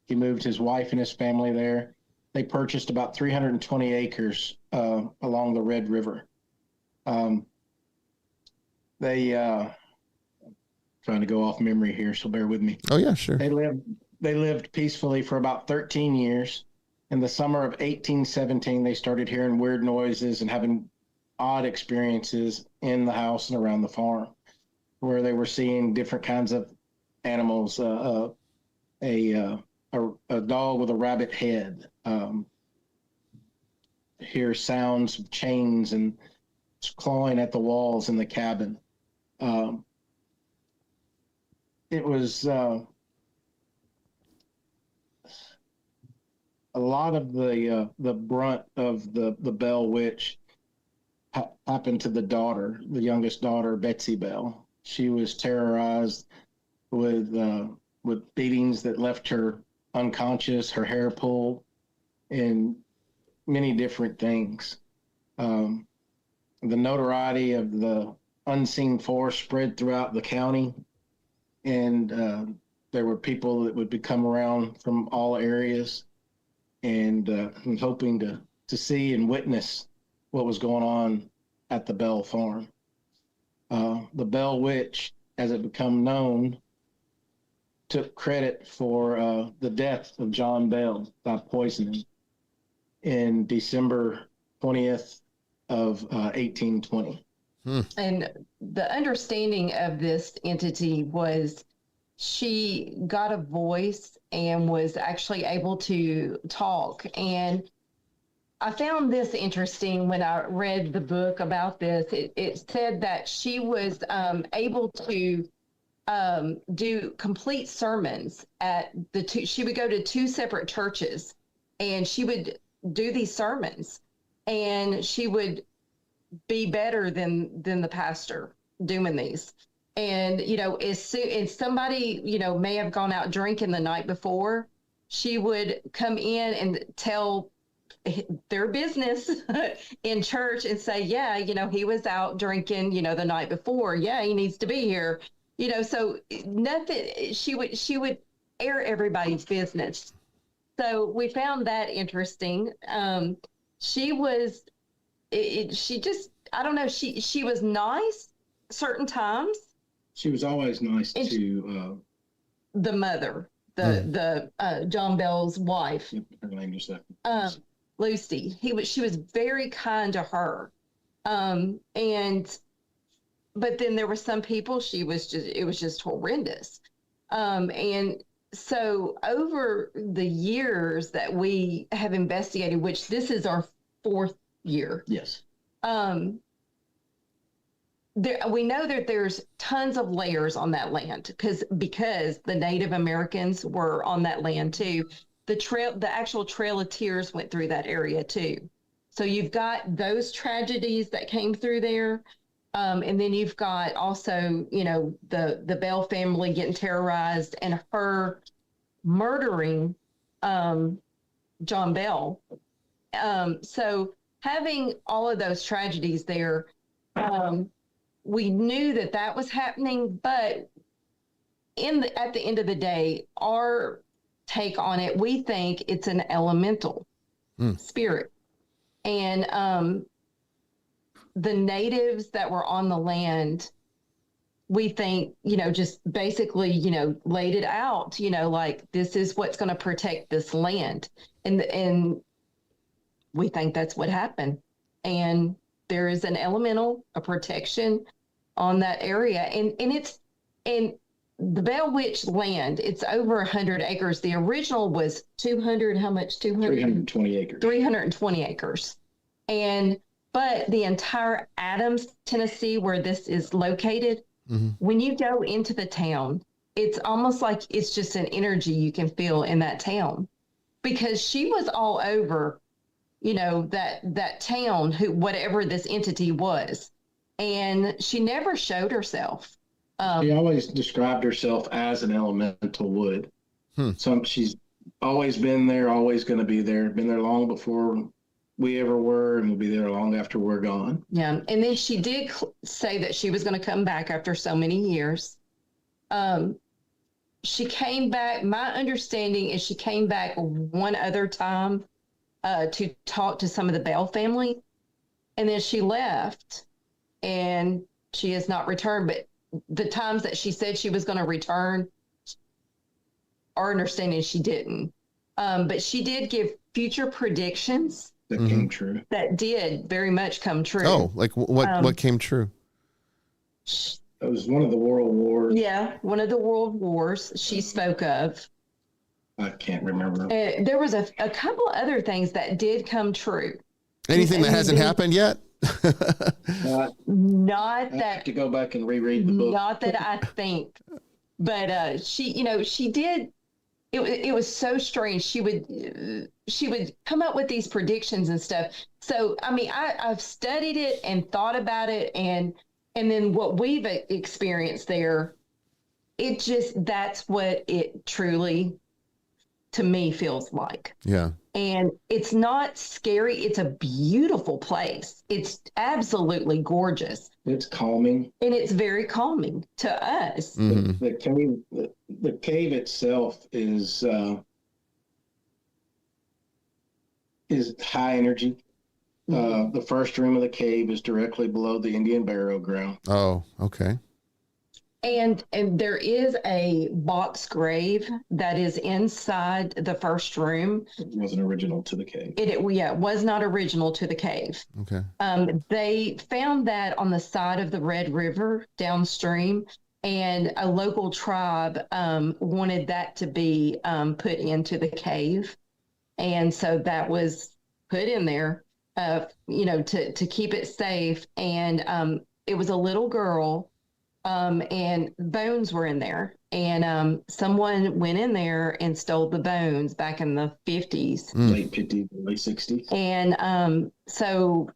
He moved his wife and his family there. They purchased about 320 acres along the Red River. Trying to go off memory here, so bear with me. Oh yeah, sure. They lived peacefully for about 13 years. In the summer of 1817, they started hearing weird noises and having odd experiences in the house and around the farm, where they were seeing different kinds of animals, a dog with a rabbit head, hear sounds of chains and clawing at the walls in the cabin. It was a lot of the brunt of the Bell Witch happened to the youngest daughter, Betsy Bell. She was terrorized with beatings that left her unconscious, her hair pulled, and many different things. The notoriety of the unseen force spread throughout the county. and there were people that would come around from all areas, and hoping to see and witness what was going on at the Bell farm. The Bell Witch, as it became known, took credit for the death of John Bell by poisoning in December 20th of 1820. And the understanding of this entity was she got a voice and was actually able to talk. And I found this interesting when I read the book about this. It said that she was able to do complete sermons at the two. She would go to two separate churches, and she would do these sermons, and she would be better than the pastor doing these. And as somebody may have gone out drinking the night before, she would come in and tell their business in church and say, yeah, he was out drinking, the night before. Yeah, he needs to be here. So nothing, she would air everybody's business. So we found that interesting. She was, she just, I don't know, she was nice certain times. She was always nice to the mother, the John Bell's wife. Her name is Lucy. She was very kind to her. But then there were some people it was just horrendous. And so over the years that we have investigated, which this is our 4th year. Yes. We know that there's tons of layers on that land because the Native Americans were on that land too. The actual Trail of Tears went through that area too. So you've got those tragedies that came through there. And then you've got also, the Bell family getting terrorized and her murdering John Bell. So having all of those tragedies there, we knew that was happening, but at the end of the day, our take on it, we think it's an elemental spirit. And the natives that were on the land, we think, just basically, laid it out, like this is what's going to protect this land. And we think that's what happened. And there is an elemental, a protection on that area. And the Bell Witch land, it's over 100 acres. The original was 200, how much? 320 acres. 320 acres. But the entire Adams, Tennessee, where this is located, when you go into the town, it's almost like it's just an energy you can feel in that town, because she was all over, that town, whatever this entity was, and she never showed herself. She always described herself as an elemental wood. So she's always been there, always going to be there, been there long before we ever were, and will be there long after we're gone. Yeah. And then she did say that she was going to come back after so many years. She came back. My understanding is she came back one other time to talk to some of the Bell family, and then she left, and she has not returned. But the times that she said she was going to return, our understanding is she didn't. But she did give future predictions that came true. That did very much come true. Oh, like what came true? It was one of the world wars. Yeah, one of the world wars she spoke of. I can't remember. There was a couple other things that did come true. Anything that hasn't happened yet? Not I that. have to go back and reread the book. Not that I think, but she did. It was so strange. She would come up with these predictions and stuff. So I mean, I've studied it and thought about it, and then what we've experienced there, that's what it truly to me feels like. Yeah. And it's not scary. It's a beautiful place. It's absolutely gorgeous. It's calming. And it's very calming to us. Mhm. The cave itself is high energy. The first room of the cave is directly below the Indian burial ground. Oh, okay. And there is a box grave that is inside the first room. It wasn't original to the cave. It was not original to the cave. Okay. They found that on the side of the Red River downstream, and a local tribe wanted that to be put into the cave. And so that was put in there, to keep it safe. And it was a little girl. And bones were in there, and someone went in there and stole the bones back in the 50s, late 50s, late 60s. And so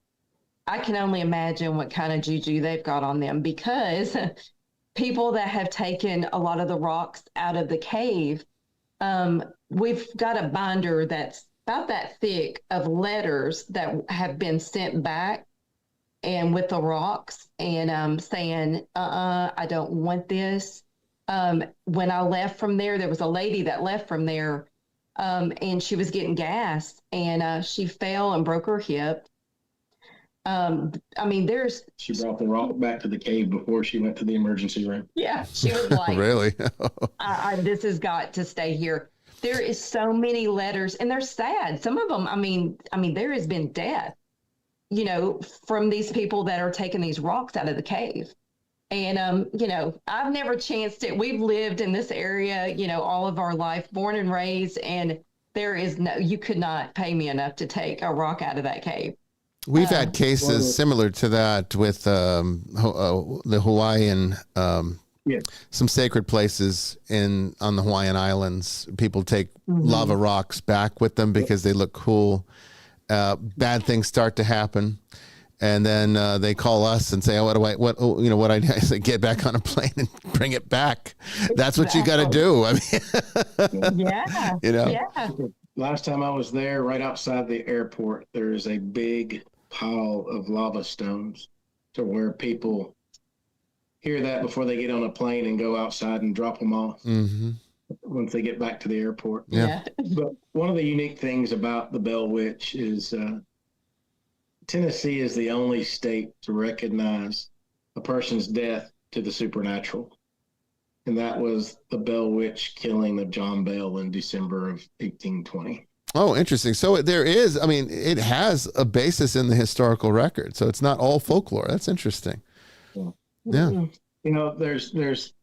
I can only imagine what kind of juju they've got on them, because people that have taken a lot of the rocks out of the cave, we've got a binder that's about that thick of letters that have been sent back, and with the rocks, and saying, I don't want this. When I left from there was a lady that left from there, and she was getting gas, and she fell and broke her hip. She brought the rock back to the cave before she went to the emergency room. Yeah, she was like, really? This has got to stay here. There is so many letters, and they're sad. Some of them, there has been death, from these people that are taking these rocks out of the cave. And, I've never chanced it. We've lived in this area, all of our life, born and raised, and you could not pay me enough to take a rock out of that cave. We've had cases similar to that with the Hawaiian, some sacred places on the Hawaiian Islands. People take lava rocks back with them because they look cool. Bad things start to happen, and then they call us and say, "Oh, what I say, get back on a plane and bring it back." That's what you got to do. Yeah. Yeah. Last time I was there, right outside the airport, there is a big pile of lava stones, to where people hear that before they get on a plane and go outside and drop them off. Mm-hmm. Once they get back to the airport. Yeah. But one of the unique things about the Bell Witch is Tennessee is the only state to recognize a person's death to the supernatural. And that was the Bell Witch killing of John Bell in December of 1820. Oh, interesting. So there is, it has a basis in the historical record. So it's not all folklore. That's interesting. Yeah. There's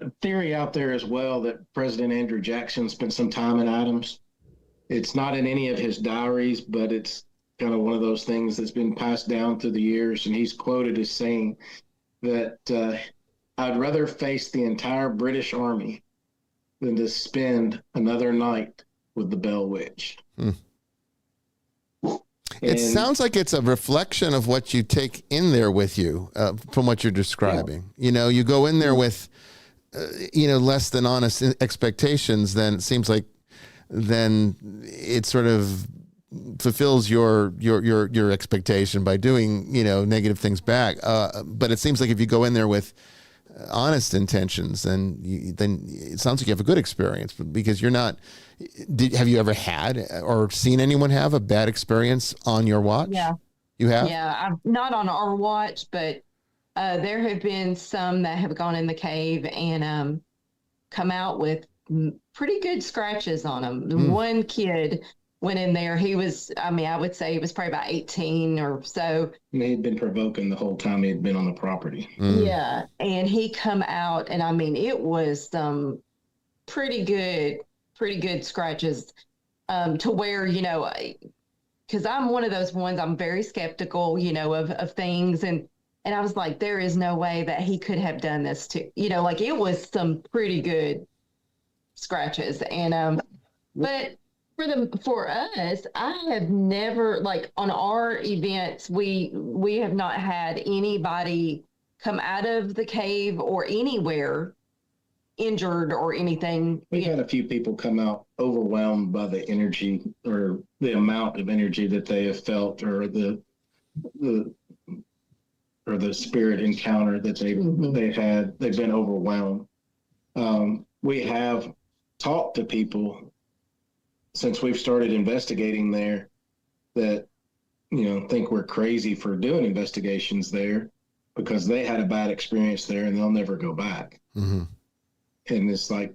a theory out there as well that President Andrew Jackson spent some time in Adams. It's not in any of his diaries, but it's kind of one of those things that's been passed down through the years. And he's quoted as saying that I'd rather face the entire British Army than to spend another night with the Bell Witch. It sounds like it's a reflection of what you take in there with you, from what you're describing. Yeah. You go in there with less than honest expectations, then it seems like it sort of fulfills your expectation by doing negative things back. But it seems like if you go in there with honest intentions, then it sounds like you have a good experience, because you're not. Have you ever had or seen anyone have a bad experience on your watch? Yeah, you have. Yeah, not on our watch, but there have been some that have gone in the cave and come out with pretty good scratches on them. One kid went in there. He was, I would say he was probably about 18 or so. And he had been provoking the whole time he had been on the property. Yeah. And he come out, and it was some pretty good scratches, to where, because I'm one of those ones, I'm very skeptical, of things. And I was like, there is no way that he could have done this to, it was some pretty good scratches. And, but for us, I have never, on our events, we have not had anybody come out of the cave or anywhere injured or anything. We had a few people come out overwhelmed by the energy or the amount of energy that they have felt, or the spirit encounter that they've had. They've been overwhelmed. We have talked to people since we've started investigating there that, think we're crazy for doing investigations there, because they had a bad experience there and they'll never go back. Mm-hmm. And it's like,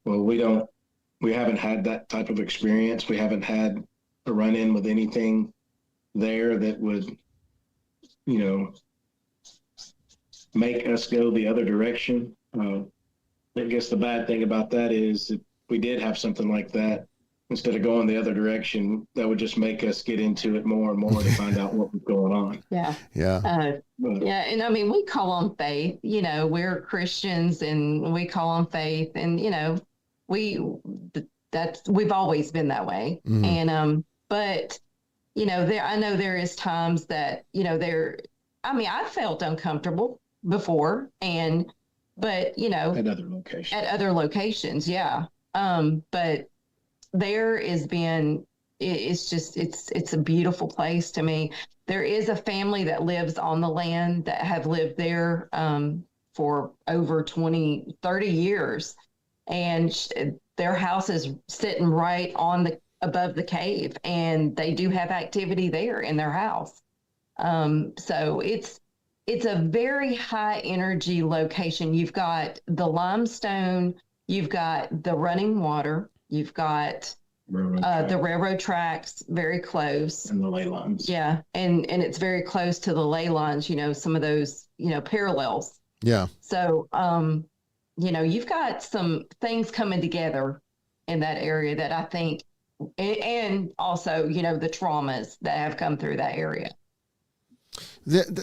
well, we haven't had that type of experience. We haven't had a run in with anything there that would, make us go the other direction. I guess the bad thing about that is if we did have something like that, instead of going the other direction, that would just make us get into it more and more to find out what was going on. Yeah. Yeah. And I mean, we call on faith, we're Christians and we call on faith, and, we've always been that way. Mm-hmm. And, but, I know there is times that, I felt uncomfortable before, but, at other locations. Yeah. But there has been, it's a beautiful place to me. There is a family that lives on the land that have lived there for over 20, 30 years. And their house is sitting right above the cave, and they do have activity there in their house. So it's a very high energy location. You've got the limestone, you've got the running water, you've got the railroad tracks very close. And the ley lines. Yeah. And it's very close to the ley lines, some of those, parallels. Yeah. So, you've got some things coming together in that area that I think, and also, the traumas that have come through that area.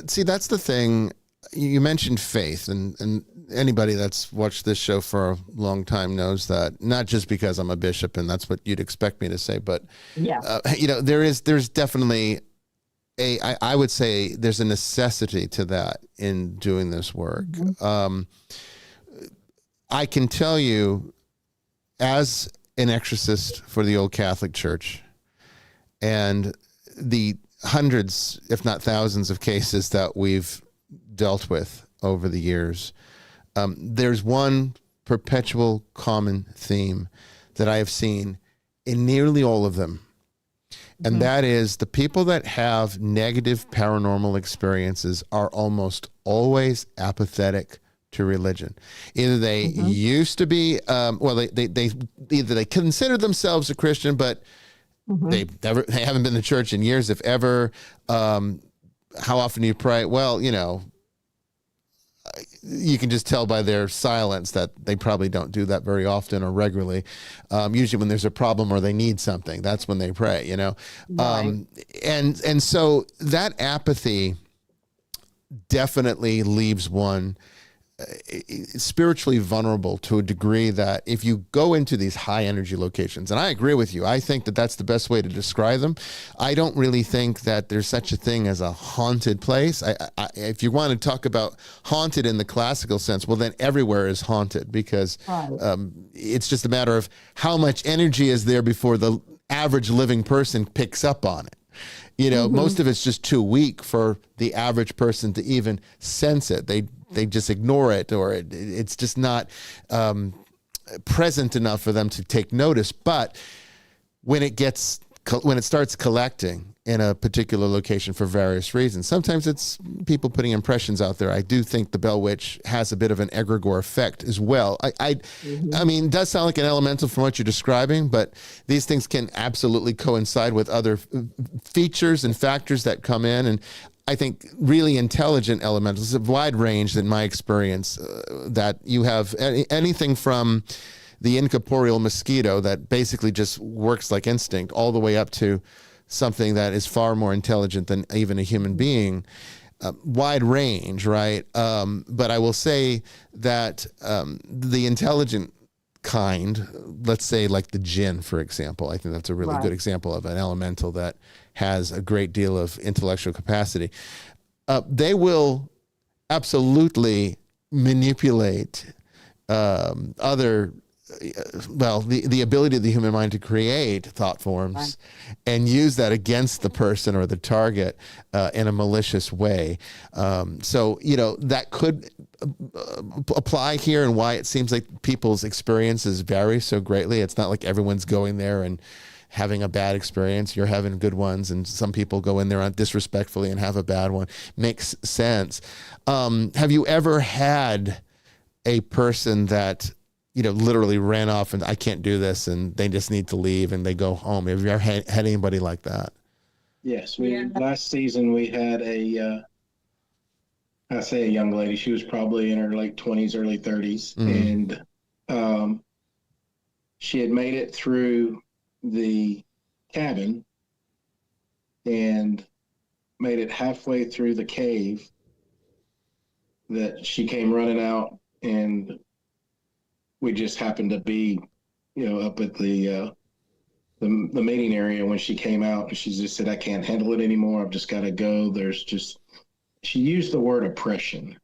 See, that's the thing. You mentioned faith, and anybody that's watched this show for a long time knows that, not just because I'm a bishop and that's what you'd expect me to say, but yeah, there's definitely I would say there's a necessity to that in doing this work. Mm-hmm. I can tell you, as an exorcist for the old Catholic Church, and the hundreds, if not thousands, of cases that we've dealt with over the years, there's one perpetual common theme that I have seen in nearly all of them. And mm-hmm. that is the people that have negative paranormal experiences are almost always apathetic to religion. Either they mm-hmm. used to be, they either they consider themselves a Christian, but mm-hmm. they haven't been to church in years, if ever. How often do you pray? Well, you can just tell by their silence that they probably don't do that very often or regularly. Usually when there's a problem or they need something, that's when they pray, Right. And so that apathy definitely leaves one spiritually vulnerable to a degree that if you go into these high energy locations, and I agree with you, I think that that's the best way to describe them. I don't really think that there's such a thing as a haunted place. If you want to talk about haunted in the classical sense, well, then everywhere is haunted, because it's just a matter of how much energy is there before the average living person picks up on it. Mm-hmm. Most of it's just too weak for the average person to even sense it. They just ignore it, or it's just not present enough for them to take notice. But when it starts collecting in a particular location for various reasons, sometimes it's people putting impressions out there. I do think the Bell Witch has a bit of an egregore effect as well. Mm-hmm. I mean, it does sound like an elemental from what you're describing, but these things can absolutely coincide with other features and factors that come in. And I think really intelligent elementals, a wide range in my experience, that you have anything from the incorporeal mosquito that basically just works like instinct, all the way up to something that is far more intelligent than even a human being. Wide range, right? But I will say that the intelligent kind, let's say like the jinn, for example, I think that's a really good example of an elemental that has a great deal of intellectual capacity. They will absolutely manipulate other, well, the ability of the human mind to create thought forms and use that against the person or the target in a malicious way. So, that could apply here, and why it seems like people's experiences vary so greatly. It's not like everyone's going there and having a bad experience. You're having good ones, and some people go in there disrespectfully and have a bad one. Makes sense. Have you ever had a person that literally ran off and I can't do this and they just need to leave and they go home? Have you ever had anybody like that? Yes. Last season we had I say a young lady, she was probably in her late 20s, early 30s. Mm-hmm. And she had made it through the cabin and made it halfway through the cave that she came running out, and we just happened to be, up at the meeting area when she came out, and she just said, "I can't handle it anymore. I've just got to go." She used the word oppression.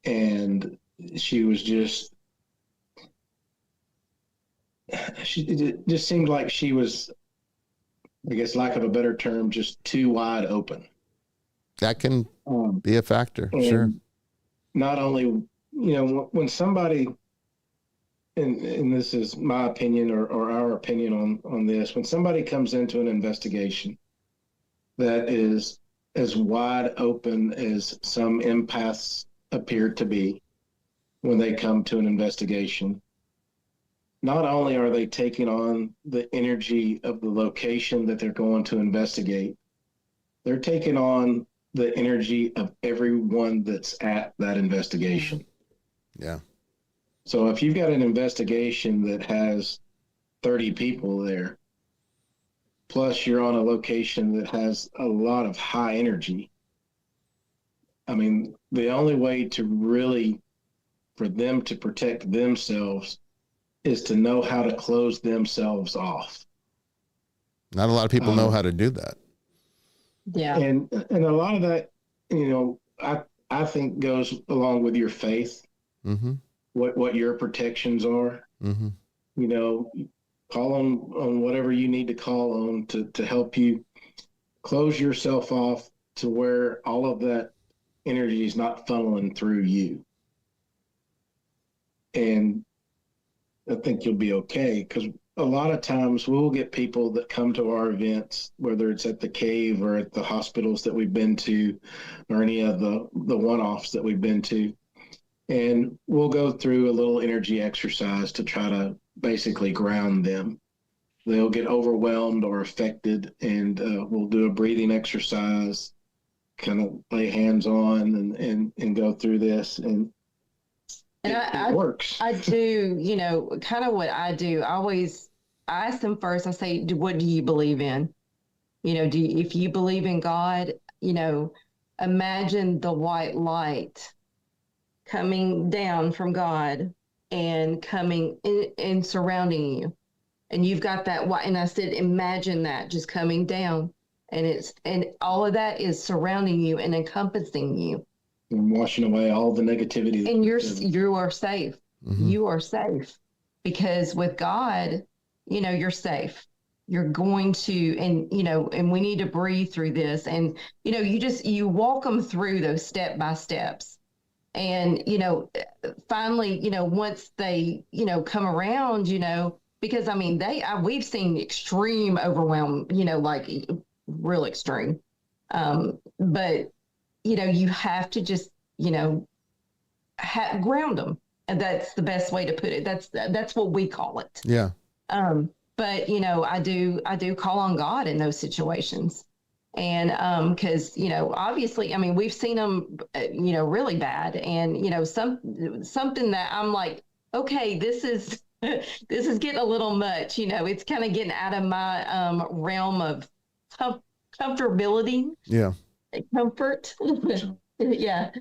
And she was it just seemed like she was, I guess, lack of a better term, just too wide open. That can be a factor. Sure. Not only, when somebody, and this is my opinion or our opinion on this, when somebody comes into an investigation that is as wide open as some empaths appear to be when they come to an investigation, not only are they taking on the energy of the location that they're going to investigate, they're taking on the energy of everyone that's at that investigation. Yeah. So if you've got an investigation that has 30 people there, plus you're on a location that has a lot of high energy, I mean, the only way to really, for them to protect themselves, is to know how to close themselves off. Not a lot of people know how to do that. Yeah. And a lot of that, I think goes along with your faith, mm-hmm. what your protections are. Mm-hmm. Call on whatever you need to call on to help you close yourself off to where all of that energy is not funneling through you. And I think you'll be okay, because a lot of times we'll get people that come to our events, whether it's at the cave or at the hospitals that we've been to, or any of the one-offs that we've been to. And we'll go through a little energy exercise to try to basically ground them. They'll get overwhelmed or affected, and we'll do a breathing exercise, kind of lay hands on and go through this. And it works. I do, kind of what I do. I always ask them first. I say, what do you believe in? If you believe in God, imagine the white light coming down from God and coming in and surrounding you. And you've got that white, and I said, imagine that just coming down, and all of that is surrounding you and encompassing you. And washing away all the negativity. And you are safe. Mm-hmm. You are safe, because with God, you're safe. You're going to, and we need to breathe through this. And, you walk them through those step by steps. And, finally, once they, come around, because we've seen extreme overwhelm, like real extreme. But, you have to just, ground them. And that's the best way to put it. That's what we call it. Yeah. But, I do call on God in those situations. And because, obviously, we've seen them, really bad. And, something that I'm like, okay, this is getting a little much, it's kind of getting out of my realm of comfortability. Yeah. Comfort. Yeah.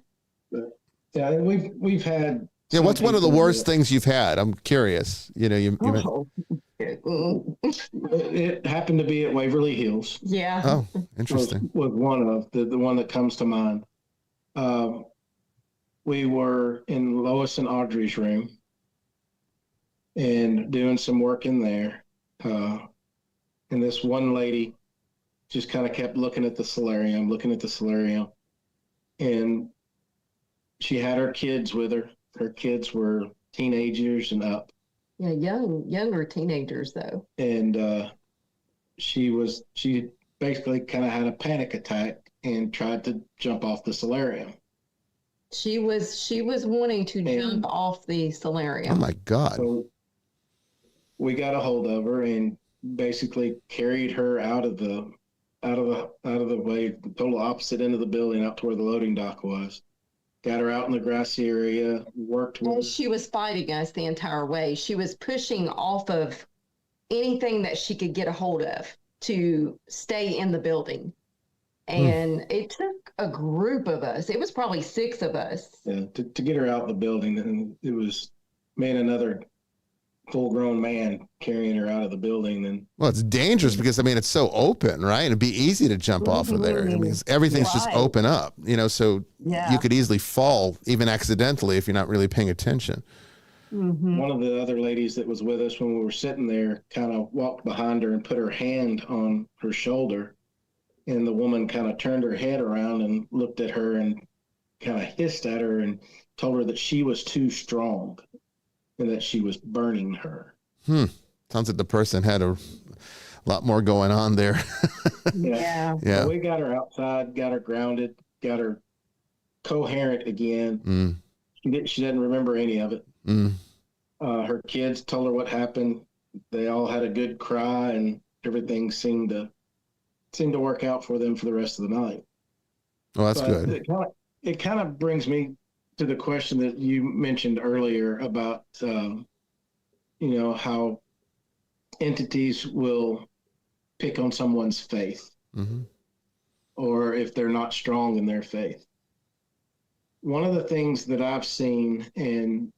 Yeah. We've had. Yeah. What's one of the worst things you've had? I'm curious. It happened to be at Waverly Hills. Yeah. Oh, interesting. Was one of the one that comes to mind. we were in Lois and Audrey's room and doing some work in there. And this one lady just kind of kept looking at the solarium. And she had her kids with her. Her kids were teenagers and up. Yeah, younger teenagers though. And she basically kind of had a panic attack and tried to jump off the solarium. She was wanting to jump off the solarium. Oh my God. So we got a hold of her and basically carried her out of the way, the total opposite end of the building, out to where the loading dock was. Got her out in the grassy area, worked with her. She was fighting us the entire way. She was pushing off of anything that she could get a hold of to stay in the building. And it took a group of us. It was probably 6 of us. Yeah, to get her out of the building. And it was another full-grown man carrying her out of the building. And Well, it's dangerous because, I mean, it's so open, right? It'd be easy to jump off of there. I mean, everything's just open up, so you could easily fall, even accidentally, if you're not really paying attention. one of the other ladies that was with us when we were sitting there kind of walked behind her and put her hand on her shoulder. And the woman kind of turned her head around and looked at her and kind of hissed at her and told her that she was too strong and that she was burning her. Sounds like the person had a lot more going on there. Yeah. Yeah. So we got her outside, got her grounded, got her coherent again. She didn't remember any of it. Her kids told her what happened. They all had a good cry, and everything seemed to work out for them for the rest of the night. Oh, that's good. It kind of brings me to the question that you mentioned earlier about, how entities will pick on someone's faith, or if they're not strong in their faith. One of the things that I've seen and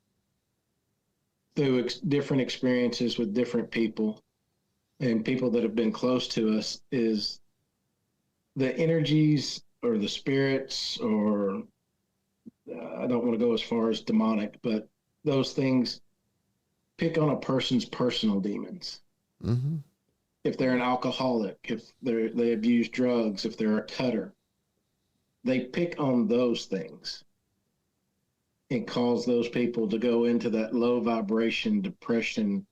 through different experiences with different people and people that have been close to us is the energies or the spirits, or I don't want to go as far as demonic, but those things pick on a person's personal demons. If they're an alcoholic, if they abuse drugs, if they're a cutter, they pick on those things and cause those people to go into that low vibration, depression,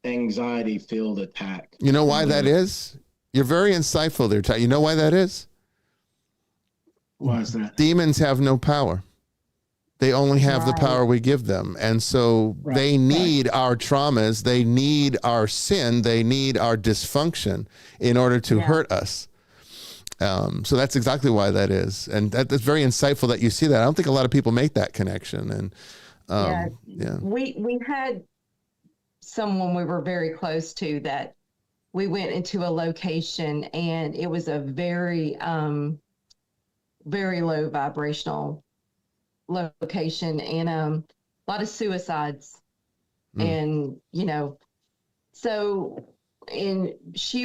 anxiety filled attack. You know why that is? You're very insightful there, Ty. You know why that is? Why is that? Demons have no power. They only have the power we give them. And so they need our traumas. They need our sin. They need our dysfunction in order to hurt us. So that's exactly why that is. And that's very insightful that you see that. I don't think a lot of people make that connection. And we had someone we were very close to that we went into a location, and it was a very, very low vibrational location, and a lot of suicides. And, so, and she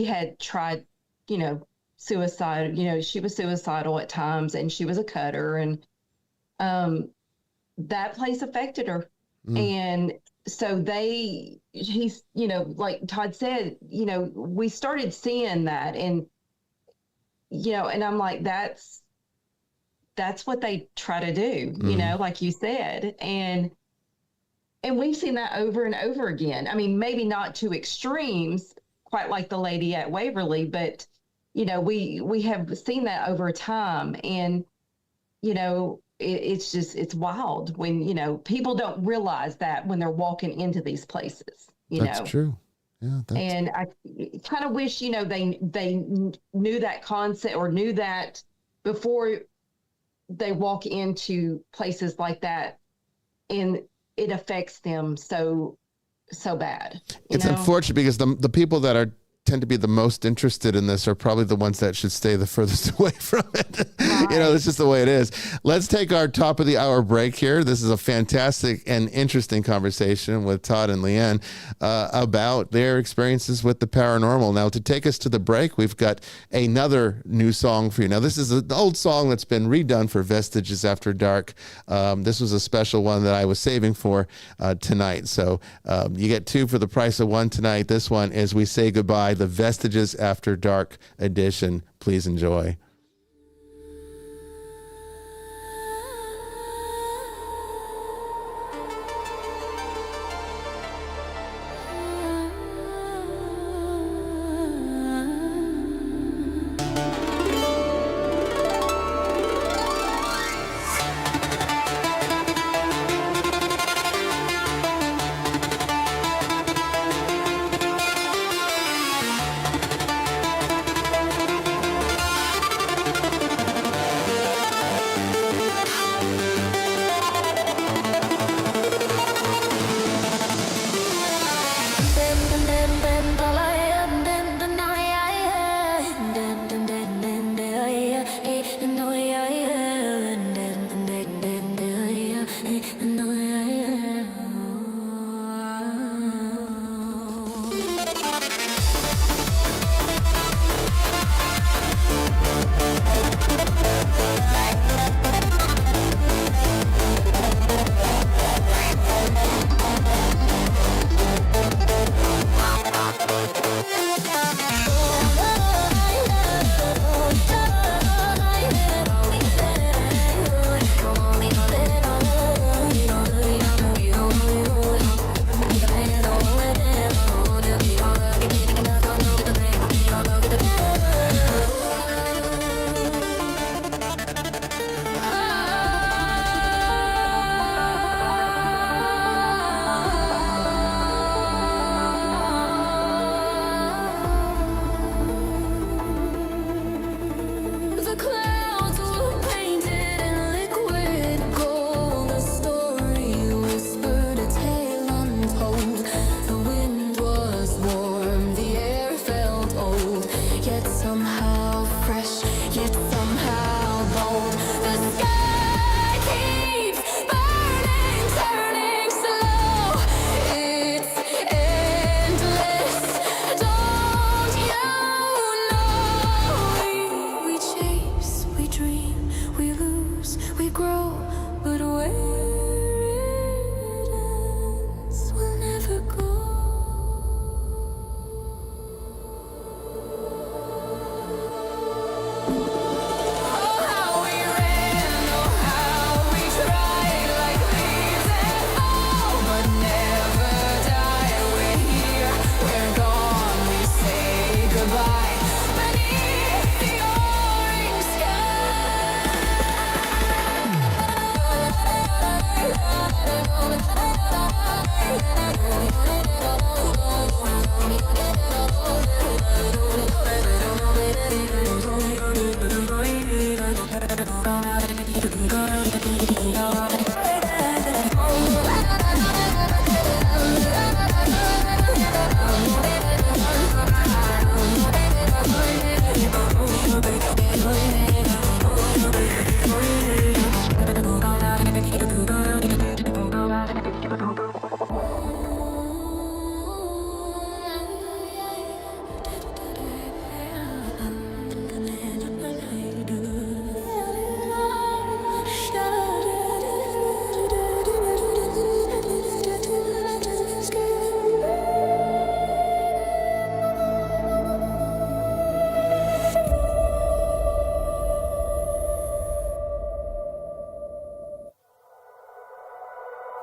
had tried, suicide, she was suicidal at times, and she was a cutter, and that place affected her. And so he's, like Todd said, we started seeing that, and, and I'm like, that's what they try to do, like you said. And we've seen that over and over again. I mean, maybe not to extremes, quite like the lady at Waverly, but, we have seen that over time. And, it's wild when, people don't realize that when they're walking into these places, That's true. Yeah. And I kind of wish, they knew that concept, or knew that before they walk into places like that, and it affects them so bad. It's unfortunate because the people that are tend to be the most interested in this are probably the ones that should stay the furthest away from it. It's just the way it is. Let's take our top of the hour break here. This is a fantastic and interesting conversation with Todd and Leanne about their experiences with the paranormal. Now, to take us to the break, we've got another new song for you. Now, this is an old song that's been redone for Vestiges After Dark. This was a special one that I was saving for tonight. So you get two for the price of one tonight. This one is We Say Goodbye, the Vestiges After Dark edition. Please enjoy.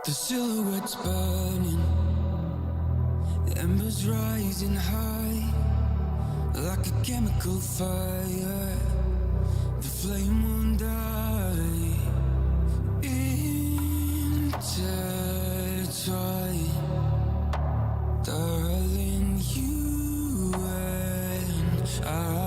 The silhouette's burning, the embers rising high, like a chemical fire, the flame won't die. Intertwine, darling, you and I.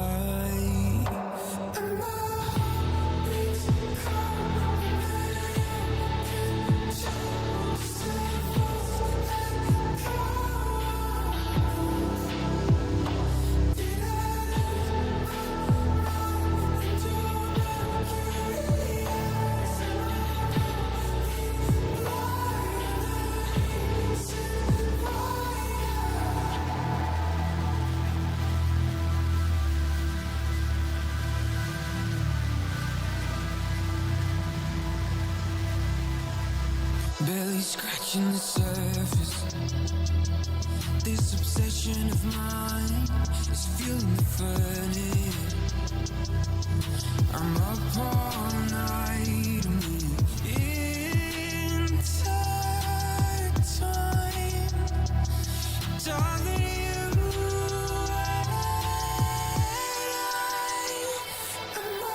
barely scratching the surface. This obsession of mine is feeling the furnace. I'm up all night and we're intertwined. Darling, you and I are more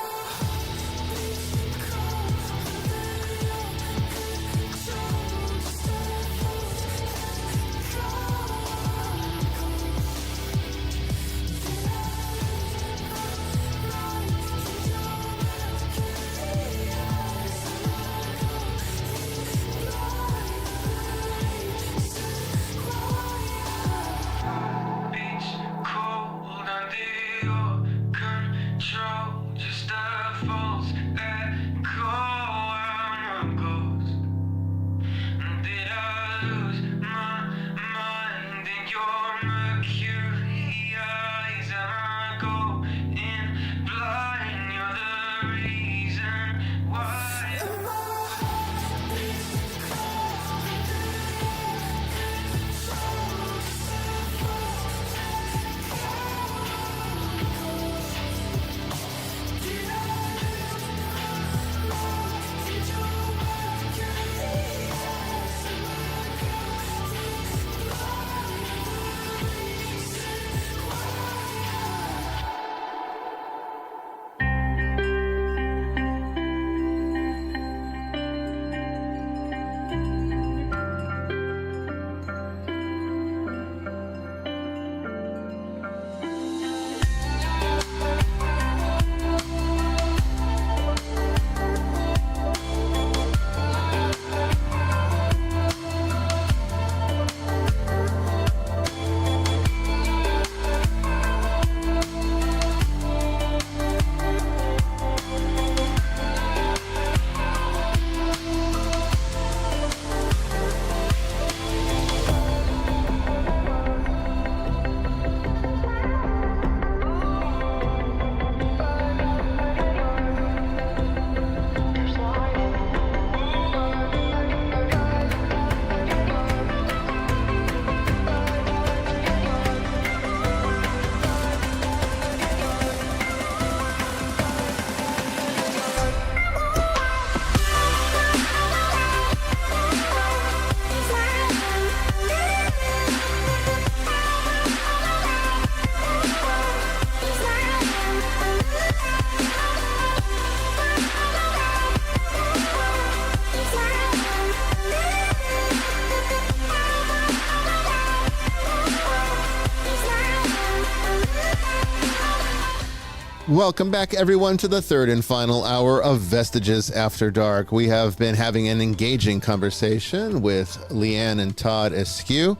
Welcome back, everyone, to the third and final hour of Vestiges After Dark. We have been having an engaging conversation with Leanne and Todd Askew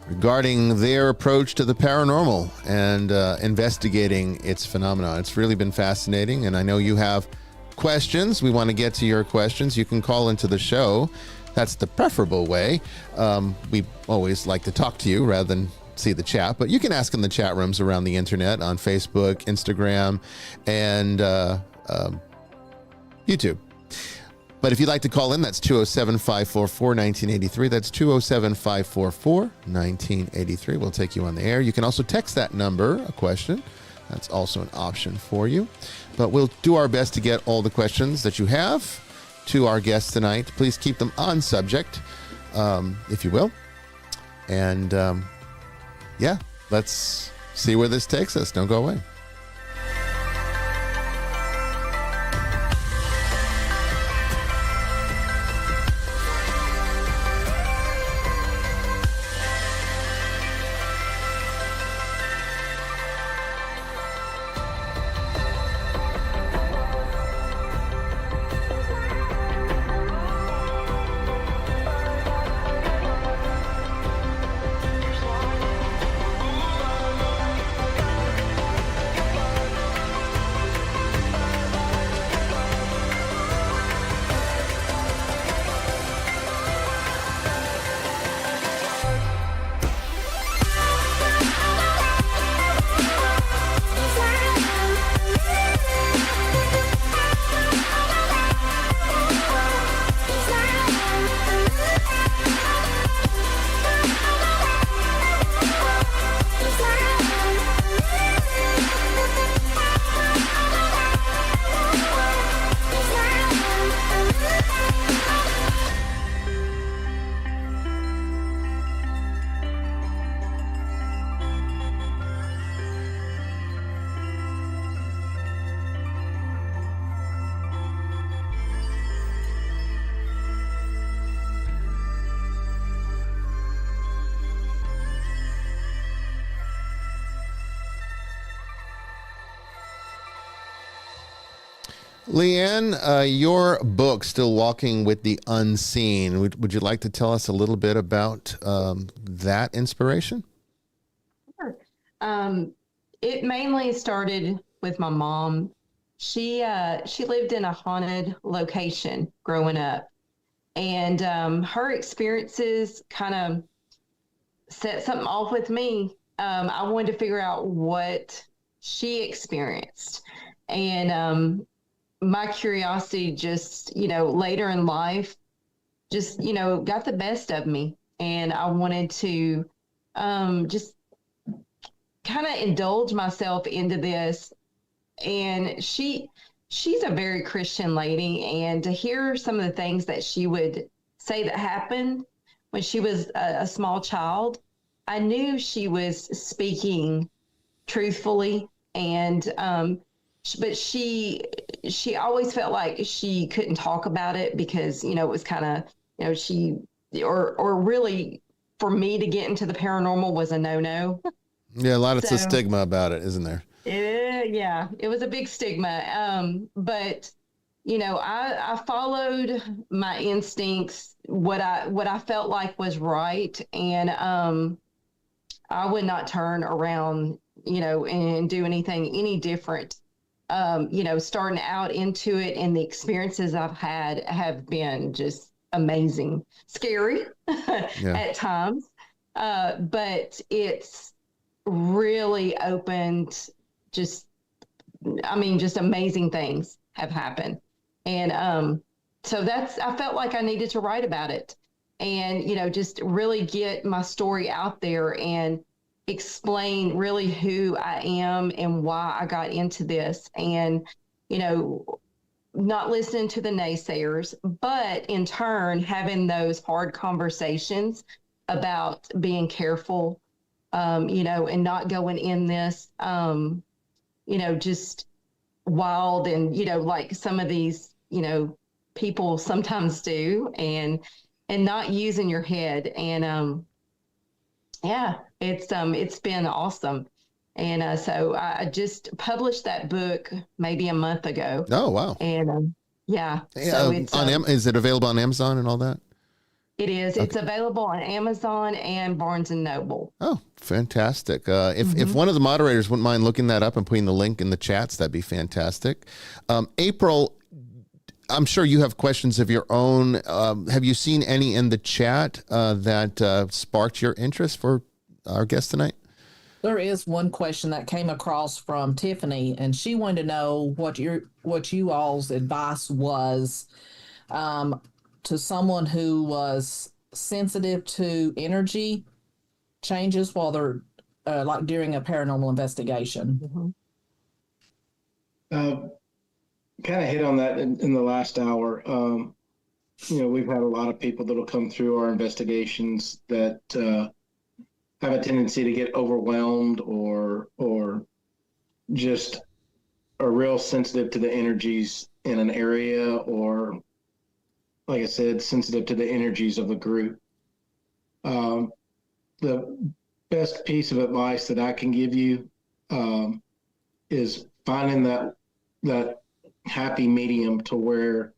regarding their approach to the paranormal and investigating its phenomena. It's really been fascinating, and I know you have questions. We want to get to your questions. You can call into the show. That's the preferable way. We always like to talk to you rather than see the chat, but you can ask in the chat rooms around the internet on Facebook, Instagram, and YouTube. But if you'd like to call in, that's 207-544-1983. That's 207-544-1983. We'll take you on the air. You can also text that number, a question. That's also an option for you. But we'll do our best to get all the questions that you have to our guests tonight. Please keep them on subject, if you will. And yeah, let's see where this takes us. Don't go away. Leanne, your book, Still Walking with the Unseen, would you like to tell us a little bit about that inspiration? Sure. It mainly started with my mom. She lived in a haunted location growing up, and her experiences kind of set something off with me. I wanted to figure out what she experienced, and my curiosity just, later in life, just, got the best of me. And I wanted to just kind of indulge myself into this. And she's a very Christian lady. And to hear some of the things that she would say that happened when she was a small child, I knew she was speaking truthfully. And but she always felt like she couldn't talk about it because it was kind of she or really for me to get into the paranormal was a no. Yeah, a lot of stigma about it, isn't there? Yeah, it was a big stigma. But I followed my instincts, what I felt like was right, and I would not turn around, and do anything any different. Starting out into it, and the experiences I've had have been just amazing, scary at times, but it's really opened just amazing things have happened. And so I felt like I needed to write about it and, just really get my story out there and explain really who I am and why I got into this, and not listening to the naysayers, but in turn having those hard conversations about being careful, and not going in this just wild and like some of these people sometimes do, and not using your head. And it's been awesome. And so I just published that book maybe a month ago. Oh, wow. And so it's is it available on Amazon and all that? It is. Okay. It's available on Amazon and Barnes and Noble. Oh, fantastic. If one of the moderators wouldn't mind looking that up and putting the link in the chats, that'd be fantastic. April, I'm sure you have questions of your own. Have you seen any in the chat that sparked your interest for our guest tonight? There is one question that came across from Tiffany, and she wanted to know what you all's advice was to someone who was sensitive to energy changes while they're like during a paranormal investigation. Kind of hit on that in the last hour. We've had a lot of people that'll come through our investigations that have a tendency to get overwhelmed or just are real sensitive to the energies in an area, or like I said, sensitive to the energies of a group. The best piece of advice that I can give you is finding that happy medium to where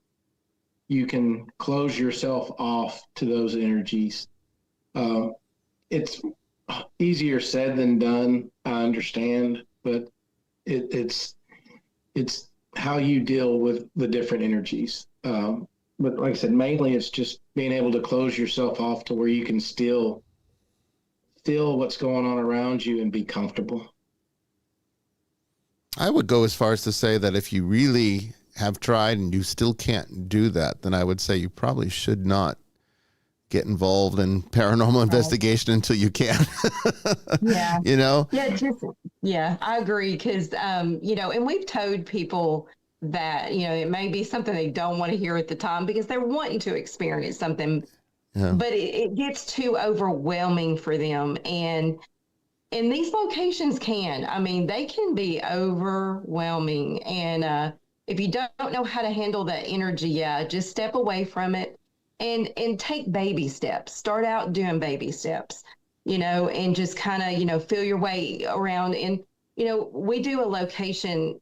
you can close yourself off to those energies. It's easier said than done, I understand, but it's how you deal with the different energies. But like I said, mainly it's just being able to close yourself off to where you can still feel what's going on around you and be comfortable. I would go as far as to say that if you really have tried and you still can't do that, then I would say you probably should not get involved in paranormal investigation until you can. Yeah. Yeah, I agree. Because, and we've told people that, it may be something they don't want to hear at the time because they're wanting to experience something, but it gets too overwhelming for them. And these locations they can be overwhelming. And if you don't know how to handle that energy, just step away from it and take baby steps. Start out doing baby steps, and just kind of, feel your way around. And, we do a location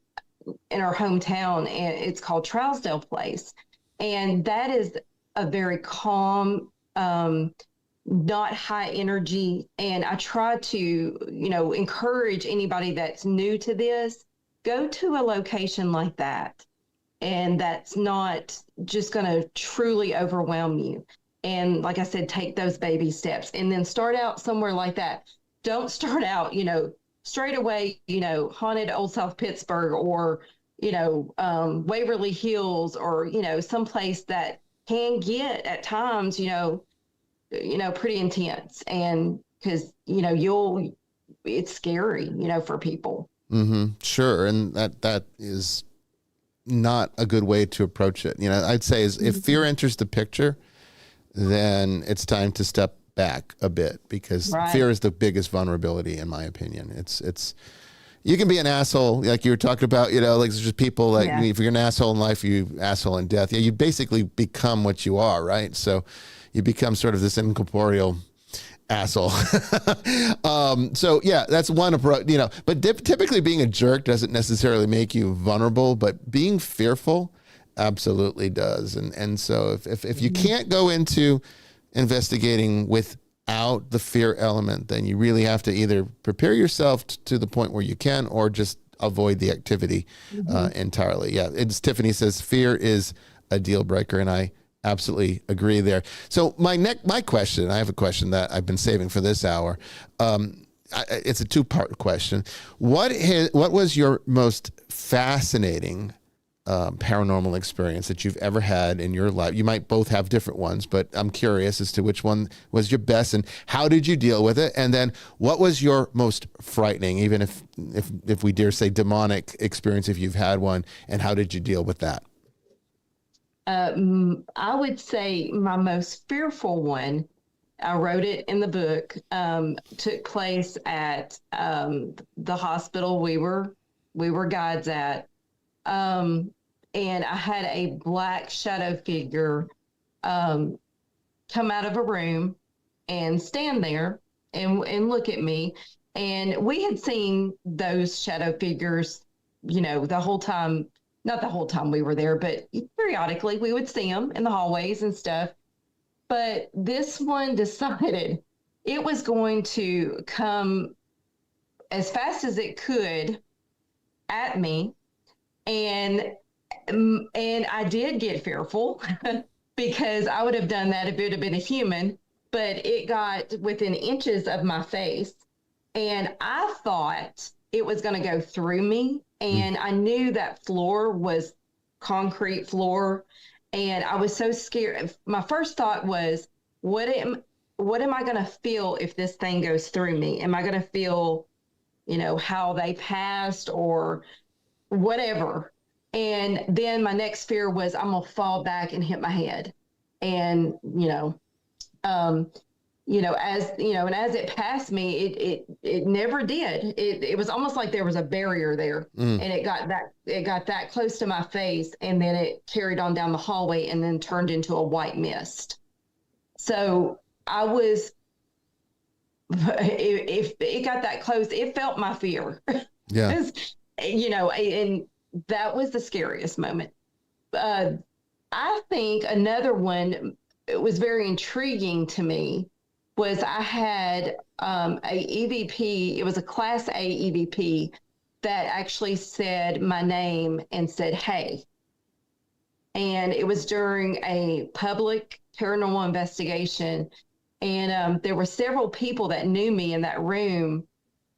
in our hometown, and it's called Trousdale Place. And that is a very calm, not high energy. And I try to, encourage anybody that's new to this, go to a location like that. And that's not just going to truly overwhelm you. And like I said, take those baby steps and then start out somewhere like that. Don't start out, straight away, haunted Old South Pittsburgh or, Waverly Hills or, someplace that can get at times, pretty intense. And because, it's scary, for people. Mm-hmm. Sure. And that is not a good way to approach it. I'd say is if fear enters the picture, then it's time to step back a bit, because fear is the biggest vulnerability, in my opinion. It's you can be an asshole, like you were talking about, like there's just people like if you're an asshole in life, you asshole in death. Yeah, you basically become what you are, right? So you become sort of this incorporeal asshole. So yeah, that's one approach, but typically being a jerk doesn't necessarily make you vulnerable, but being fearful absolutely does. And so if you can't go into investigating without the fear element, then you really have to either prepare yourself to the point where you can, or just avoid the activity entirely. Yeah. Tiffany says fear is a deal breaker. And I absolutely agree there. So my question, I have a question that I've been saving for this hour. It's a two-part question. What was your most fascinating paranormal experience that you've ever had in your life? You might both have different ones, but I'm curious as to which one was your best and how did you deal with it? And then what was your most frightening, even if we dare say demonic experience, if you've had one, and how did you deal with that? I would say my most fearful one, I wrote it in the book, took place at the hospital we were guides at. And I had a black shadow figure come out of a room and stand there and look at me. And we had seen those shadow figures, the whole time, not the whole time we were there, but periodically we would see them in the hallways and stuff. But this one decided it was going to come as fast as it could at me. And I did get fearful because I would have done that if it had been a human, but it got within inches of my face. And I thought it was going to go through me. And I knew that floor was concrete floor. And I was so scared. My first thought was, what am I going to feel if this thing goes through me? Am I going to feel, how they passed or whatever? And then my next fear was I'm gonna fall back and hit my head. And as it passed me, it never did. It was almost like there was a barrier there, and it got that close to my face, and then it carried on down the hallway and then turned into a white mist. So I was, if it got that close, it felt my fear. Yeah. And that was the scariest moment. I think another one, it was very intriguing to me, was I had a EVP. It was a Class A EVP that actually said my name and said, "Hey." And it was during a public paranormal investigation. And there were several people that knew me in that room.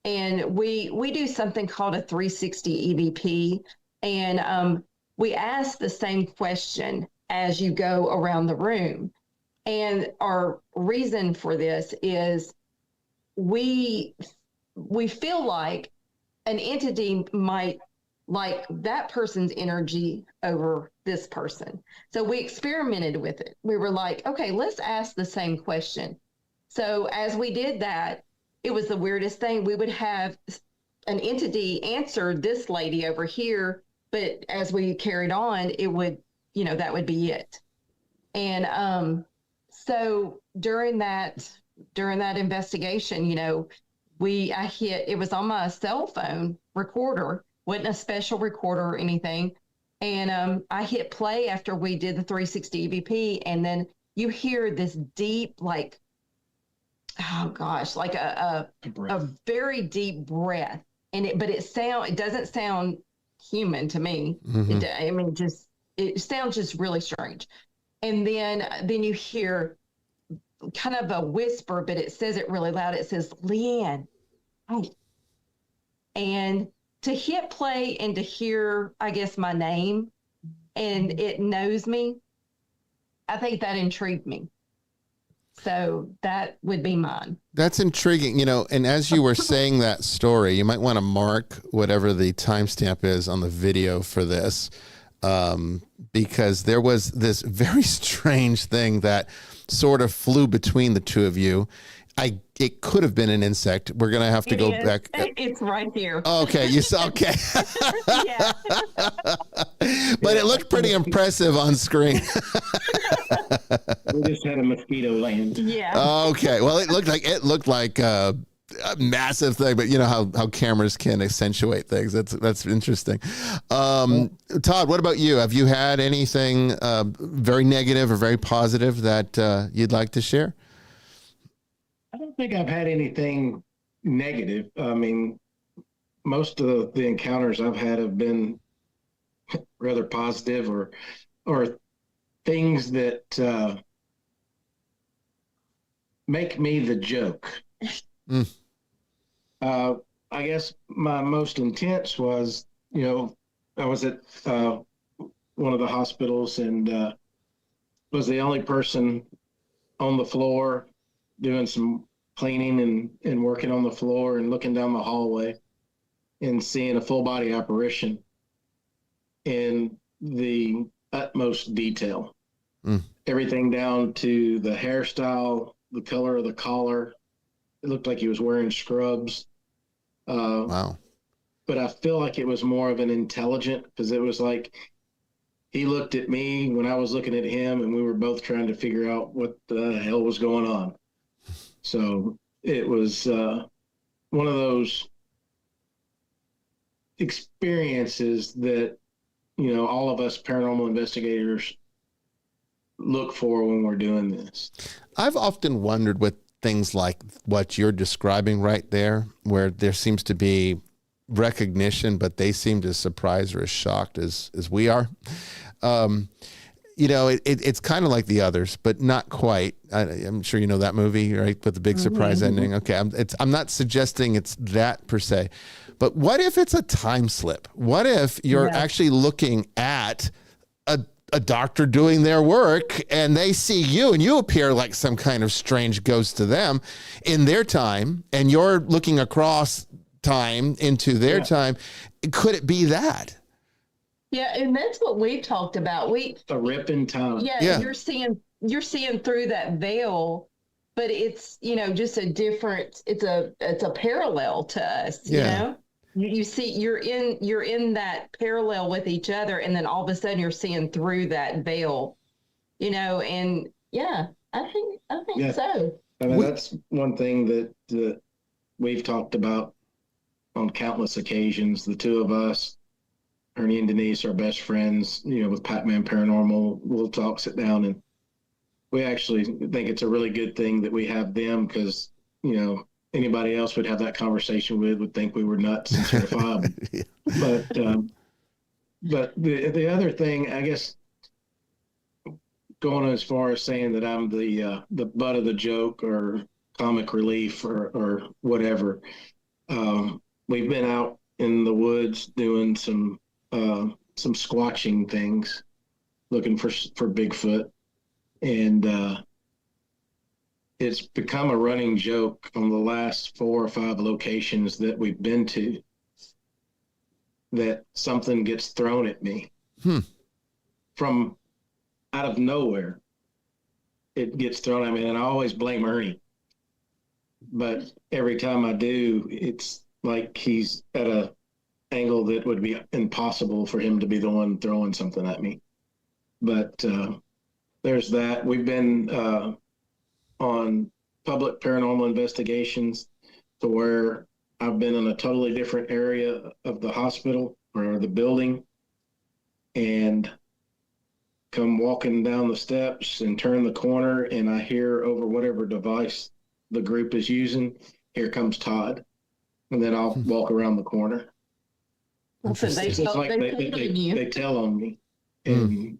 And we do something called a 360 EVP. And we ask the same question as you go around the room. And our reason for this is we feel like an entity might like that person's energy over this person. So we experimented with it. We were like, okay, let's ask the same question. So as we did that, it was the weirdest thing. We would have an entity answer this lady over here, but as we carried on, it would, that would be it. And so during that investigation, it was on my cell phone recorder, wasn't a special recorder or anything. And I hit play after we did the 360 EVP, and then you hear this deep, like, oh gosh, like a very deep breath, and it doesn't sound human to me. Mhm. It sounds just really strange. And then you hear kind of a whisper, but it says it really loud. It says, "Leanne." Oh. And to hit play and to hear, I guess, my name, and it knows me, I think that intrigued me. So that would be mine. That's intriguing, and as you were saying that story, you might want to mark whatever the timestamp is on the video for this, because there was this very strange thing that sort of flew between the two of you. It could have been an insect. We're going to have to go back. It's right here. Okay, you saw, okay. Yeah. But it looked pretty impressive on screen. We just had a mosquito land. Yeah. Okay, well, it looked like a massive thing, but you know how cameras can accentuate things. That's interesting. Todd, what about you? Have you had anything very negative or very positive that you'd like to share? I don't think I've had anything negative. I mean, most of the encounters I've had have been rather positive or things that make me the joke. Mm. I guess my most intense was, I was at one of the hospitals and was the only person on the floor doing some cleaning and working on the floor and looking down the hallway and seeing a full body apparition in the utmost detail. Mm. Everything down to the hairstyle, the color of the collar. It looked like he was wearing scrubs. Wow. But I feel like it was more of an intelligent, because it was like he looked at me when I was looking at him, and we were both trying to figure out what the hell was going on. So it was one of those experiences that, all of us paranormal investigators look for when we're doing this. I've often wondered with things like what you're describing right there, where there seems to be recognition, but they seem as surprised or as shocked as we are. It's kind of like The Others, but not quite. I'm sure you know that movie, right? With the big surprise ending. Okay, I'm not suggesting it's that per se, but what if it's a time slip? What if you're actually looking at a doctor doing their work and they see you and you appear like some kind of strange ghost to them in their time, and you're looking across time into their time? Could it be that? Yeah, and that's what we talked about. A rip in time. Yeah. You're seeing through that veil, but it's just a different. It's a parallel to us. You know, you see you're in that parallel with each other, and then all of a sudden you're seeing through that veil. And I think so. I mean, that's one thing that we've talked about on countless occasions. The two of us, Ernie and Denise, are best friends, with Pac-Man Paranormal. We'll talk, sit down, and we actually think it's a really good thing that we have them, because, anybody else would have that conversation with would think we were nuts and certifiable. But the other thing, I guess, going as far as saying that I'm the butt of the joke or comic relief or whatever, we've been out in the woods doing some squatching things, looking for Bigfoot, and it's become a running joke on the last 4 or 5 locations that we've been to that something gets thrown at me from out of nowhere. It gets thrown at me, and I always blame Ernie, but every time I do, it's like he's at a angle that would be impossible for him to be the one throwing something at me. But there's that. We've been on public paranormal investigations to where I've been in a totally different area of the hospital or the building, and come walking down the steps and turn the corner, and I hear over whatever device the group is using, here comes Todd. And then I'll walk around the corner. So they It's tell, like they tell you. they tell on me. And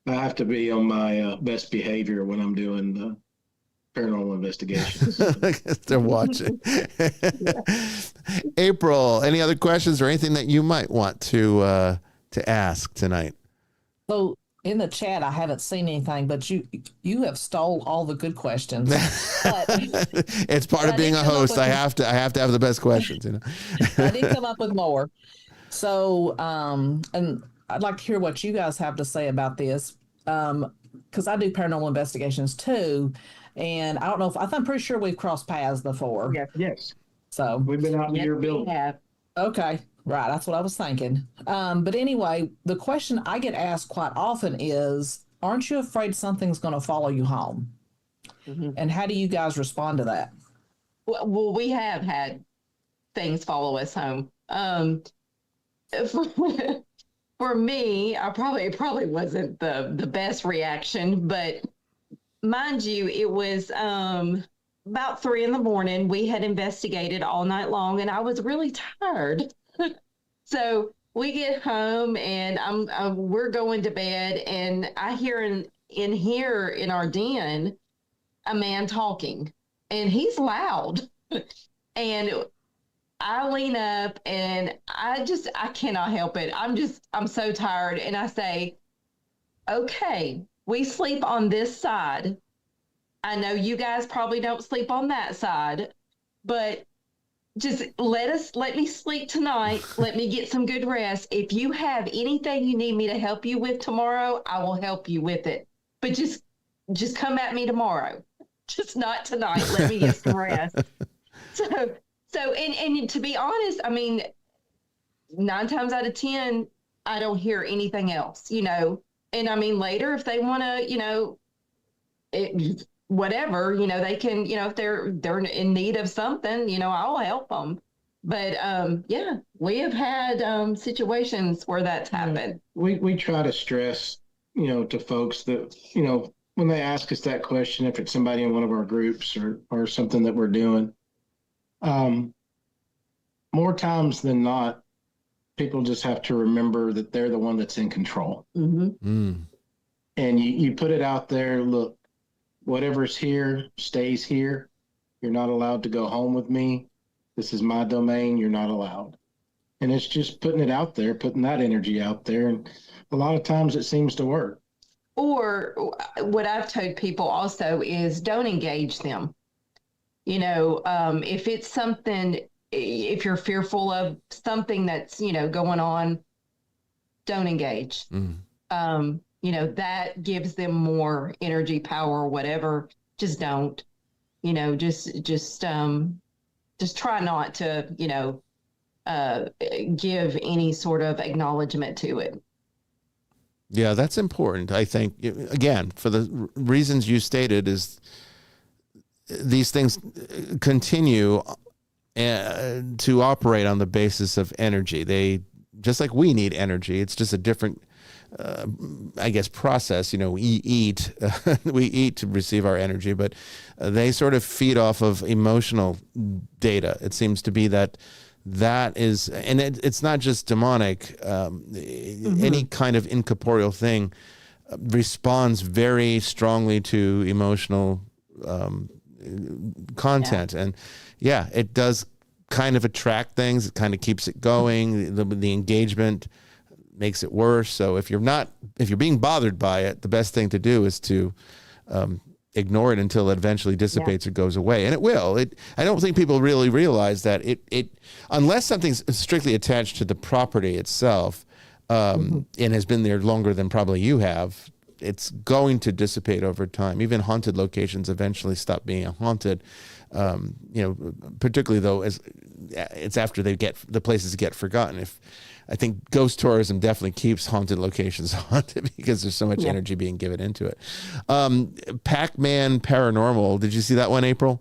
I have to be on my best behavior when I'm doing the paranormal investigations. They're watching. April, any other questions or anything that you might want to ask tonight? So in the chat, I haven't seen anything, but you have stole all the good questions. But It's part of being a host. I have to have the best questions. I did come up with more. So, and I'd like to hear what you guys have to say about this, because I do paranormal investigations too, and I don't know if I'm pretty sure we've crossed paths before. Yes. So We've been out in Yes, your we building. have. okay, right, that's what I was thinking. But anyway, the question I get asked quite often is, "Aren't you afraid something's going to follow you home?" Mhm. And how do you guys respond to that? Well, we have had things follow us home. For me, it probably wasn't the best reaction, but mind you, it was about 3 a.m. We had investigated all night long, and I was really tired. So we get home, and we're going to bed, and I hear in here in our den a man talking, and he's loud, and I lean up, and I cannot help it. I'm so tired. And I say, okay, we sleep on this side. I know you guys probably don't sleep on that side, but just let me sleep tonight. Let me get some good rest. If you have anything you need me to help you with tomorrow, I will help you with it. But just come at me tomorrow. Just not tonight. Let me get some rest. So, and to be honest, I mean, 9 times out of 10, I don't hear anything else, and I mean, later, if they want to, whatever, they can, if they're in need of something, I'll help them. But, yeah, we have had situations where that's happened. We try to stress, to folks that, when they ask us that question, if it's somebody in one of our groups or something that we're doing, more times than not, people just have to remember that they're the one that's in control. Mm-hmm. And you put it out there, look, whatever's here stays here. You're not allowed to go home with me. This is my domain. You're not allowed. And it's just putting it out there, putting that energy out there. And a lot of times it seems to work. Or what I've told people also is don't engage them. If it's something, if you're fearful of something that's, going on, don't engage. That gives them more energy, power, whatever. Just don't, just try not to, give any sort of acknowledgement to it. Yeah, that's important. I think, again, for the reasons you stated, is these things continue to operate on the basis of energy. They, just like we need energy, it's just a different, process. We eat, we eat to receive our energy, but they sort of feed off of emotional data. It seems to be that is, and it's not just demonic. Any kind of incorporeal thing responds very strongly to emotional content. And it does kind of attract things. It kind of keeps it going. The engagement makes it worse. So if you're being bothered by it, the best thing to do is to ignore it until it eventually dissipates or goes away. And it will. I don't think people really realize that it unless something's strictly attached to the property itself, and has been there longer than probably you have, it's going to dissipate over time. Even haunted locations eventually stop being haunted. Particularly though, as it's after the places get forgotten. I think ghost tourism definitely keeps haunted locations haunted because there's so much energy being given into it. Pac-Man Paranormal. Did you see that one, April?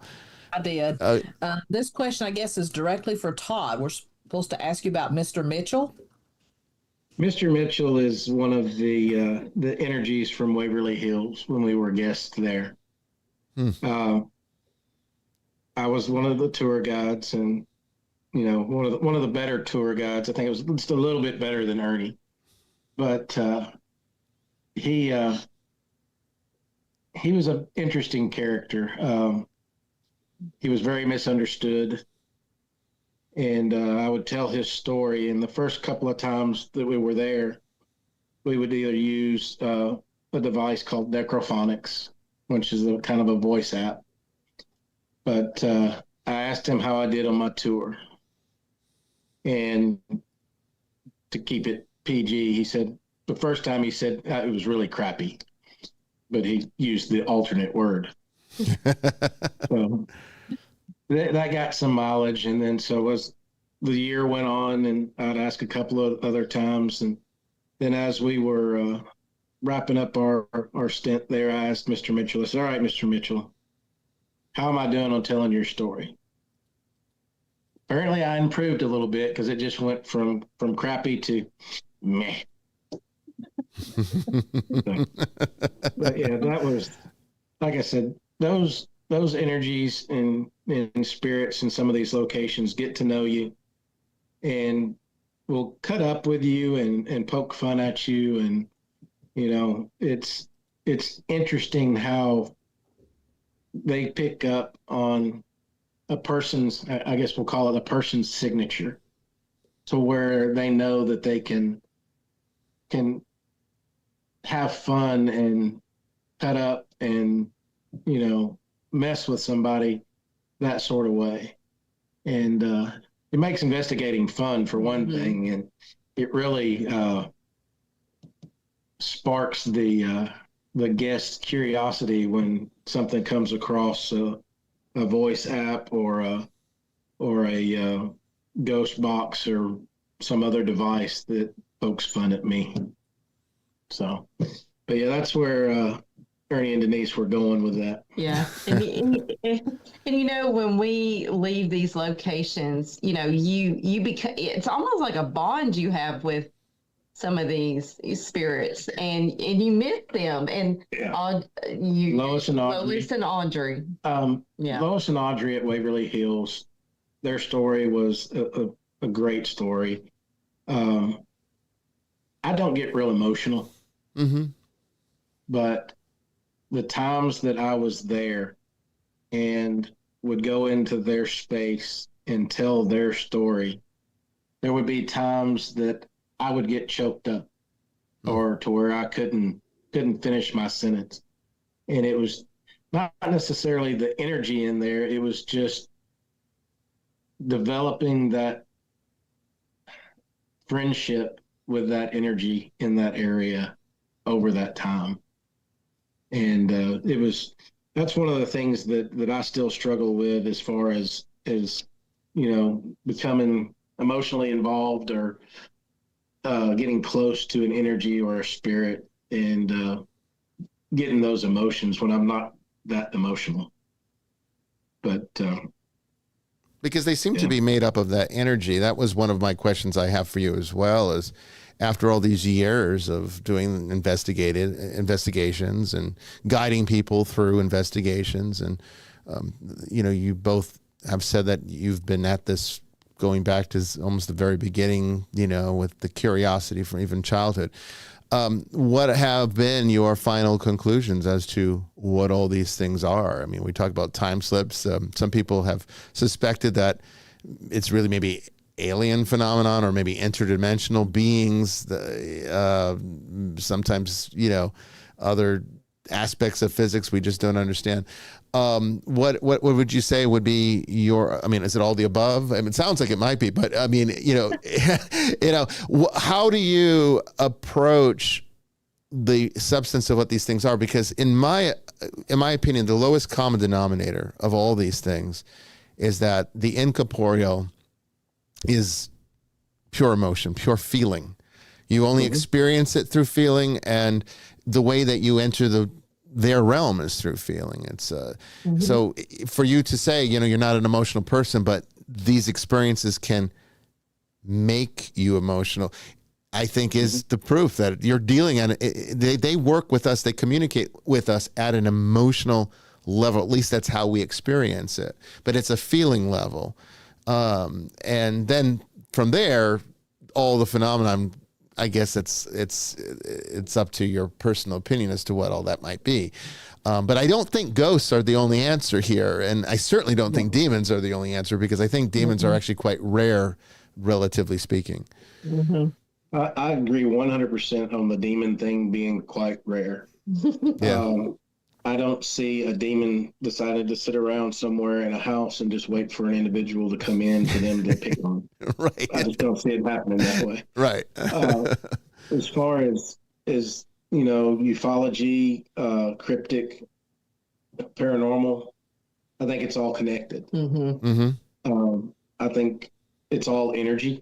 I did. This question, I guess, is directly for Todd. We're supposed to ask you about Mr. Mitchell. Mr. Mitchell is one of the energies from Waverly Hills when we were guests there. I was one of the tour guides, and one of the better tour guides. I think it was just a little bit better than Ernie, but he was an interesting character. He was very misunderstood, and I would tell his story. And the first couple of times that we were there, we would either use a device called Necrophonics, which is a kind of a voice app. But I asked him how I did on my tour, and to keep it PG, he said the first time he said it was really crappy, but he used the alternate word. So that got some mileage. And then so as the year went on, and I'd ask a couple of other times, and then as we were wrapping up our stint there, I asked Mr. Mitchell, I said, all right, Mr. Mitchell, how am I doing on telling your story? Apparently I improved a little bit, because it just went from crappy to meh. But yeah, that was, like I said, those energies and spirits in some of these locations get to know you and will cut up with you and poke fun at you. And, it's interesting how they pick up on a person's, I guess we'll call it a person's signature, to where they know that they can have fun and cut up and, mess with somebody that sort of way. And it makes investigating fun, for one thing, and it really sparks the guest's curiosity when something comes across a voice app or a ghost box or some other device that pokes fun at me. So, but yeah, that's where Ernie and Denise were going with that. Yeah. And when we leave these locations, you become, it's almost like a bond you have with some of these spirits, and you miss them. And Lois and Audrey. Lois and Audrey at Waverly Hills, their story was a great story. I don't get real emotional, but the times that I was there and would go into their space and tell their story, there would be times that I would get choked up or to where I couldn't finish my sentence. And it was not necessarily the energy in there. It was just developing that friendship with that energy in that area over that time. And that's one of the things that I still struggle with, as far as becoming emotionally involved or getting close to an energy or a spirit, and getting those emotions when I'm not that emotional. But because they seem to be made up of that energy. That was one of my questions I have for you as well, is after all these years of doing investigations and guiding people through investigations, and you both have said that you've been at this going back to almost the very beginning, with the curiosity from even childhood. What have been your final conclusions as to what all these things are? I mean, we talk about time slips. Some people have suspected that it's really maybe alien phenomenon, or maybe interdimensional beings. Sometimes, other aspects of physics we just don't understand. What would you say would be your? I mean, is it all the above? I mean, it sounds like it might be, but I mean, how do you approach the substance of what these things are? Because in my opinion, the lowest common denominator of all these things is that the incorporeal is pure emotion, pure feeling. You only experience it through feeling, and the way that you enter their realm is through feeling. It's so for you to say, you're not an emotional person, but these experiences can make you emotional, I think is the proof that you're dealing on it. They work with us, they communicate with us at an emotional level. At least that's how we experience it, but it's a feeling level. And then from there, all the phenomenon, I guess it's up to your personal opinion as to what all that might be. But I don't think ghosts are the only answer here. And I certainly don't think demons are the only answer, because I think demons are actually quite rare, relatively speaking. I agree 100% on the demon thing being quite rare. Yeah. I don't see a demon decided to sit around somewhere in a house and just wait for an individual to come in for them to pick on. Right. I just don't see it happening that way. Right. As far as ufology, cryptic, paranormal, I think it's all connected. I think it's all energy,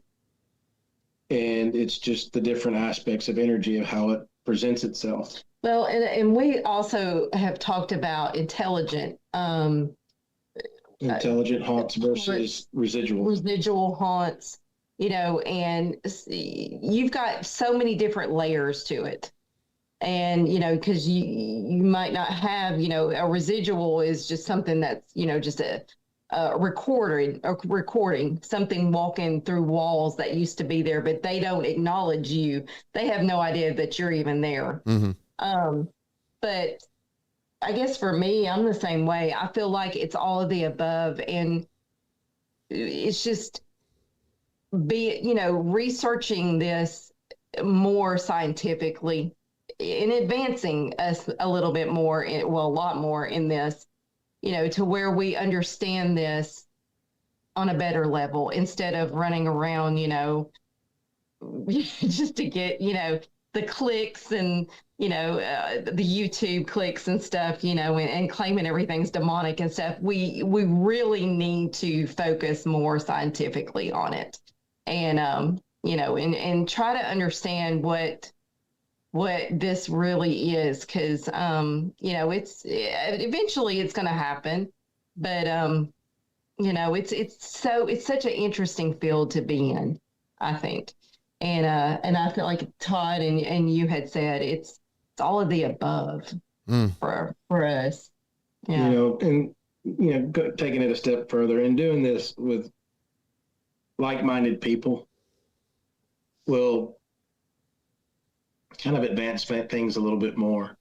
and it's just the different aspects of energy of how it presents itself. Well, and we also have talked about intelligent haunts versus residual haunts, and you've got so many different layers to it. And, because you might not have, a residual is just something that's, just a recording, something walking through walls that used to be there, but they don't acknowledge you. They have no idea that you're even there. But I guess for me, I'm the same way. I feel like it's all of the above, and it's just researching this more scientifically and advancing us a little bit more, a lot more in this, to where we understand this on a better level, instead of running around, just to get, the clicks and, the YouTube clicks and stuff, and claiming everything's demonic and stuff. We really need to focus more scientifically on it, and, and try to understand what this really is. 'Cause, it's eventually it's going to happen, but, it's such an interesting field to be in, I think. And I feel like Todd and you had said it's all of the above for us. Yeah. Taking it a step further and doing this with like-minded people will kind of advance things a little bit more.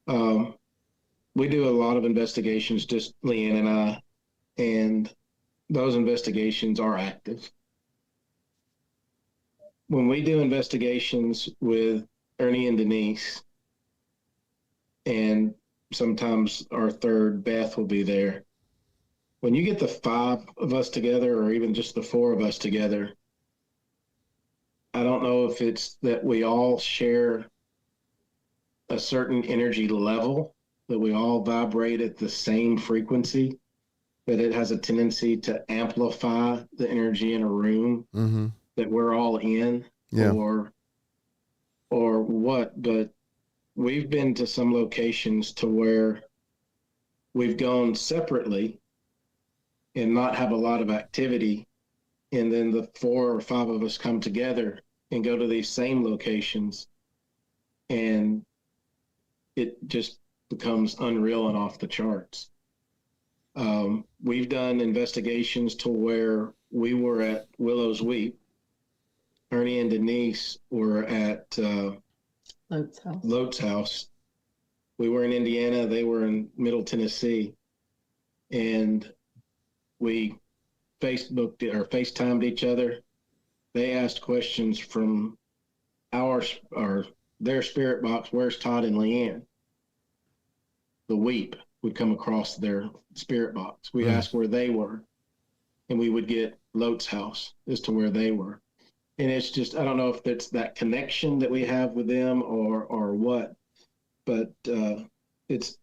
We do a lot of investigations, just Leanne and I, and those investigations are active. When we do investigations with Ernie and Denise, and sometimes our third, Beth, will be there. When you get the 5 of us together, or even just the 4 of us together, I don't know if it's that we all share a certain energy level, that we all vibrate at the same frequency, that it has a tendency to amplify the energy in a room that we're all in, or what. But we've been to some locations to where we've gone separately and not have a lot of activity, and then the 4 or 5 of us come together and go to these same locations, and it just becomes unreal and off the charts. We've done investigations to where we were at Willow's Weep. Ernie and Denise were at Lote's house. We were in Indiana. They were in Middle Tennessee. And we Facebooked or FaceTimed each other. They asked questions from their spirit box. Where's Todd and Leanne? The Weep would come across their spirit box. We'd ask where they were, and we would get Lote's house as to where they were. And it's just, I don't know if it's that connection that we have with them or what, but it's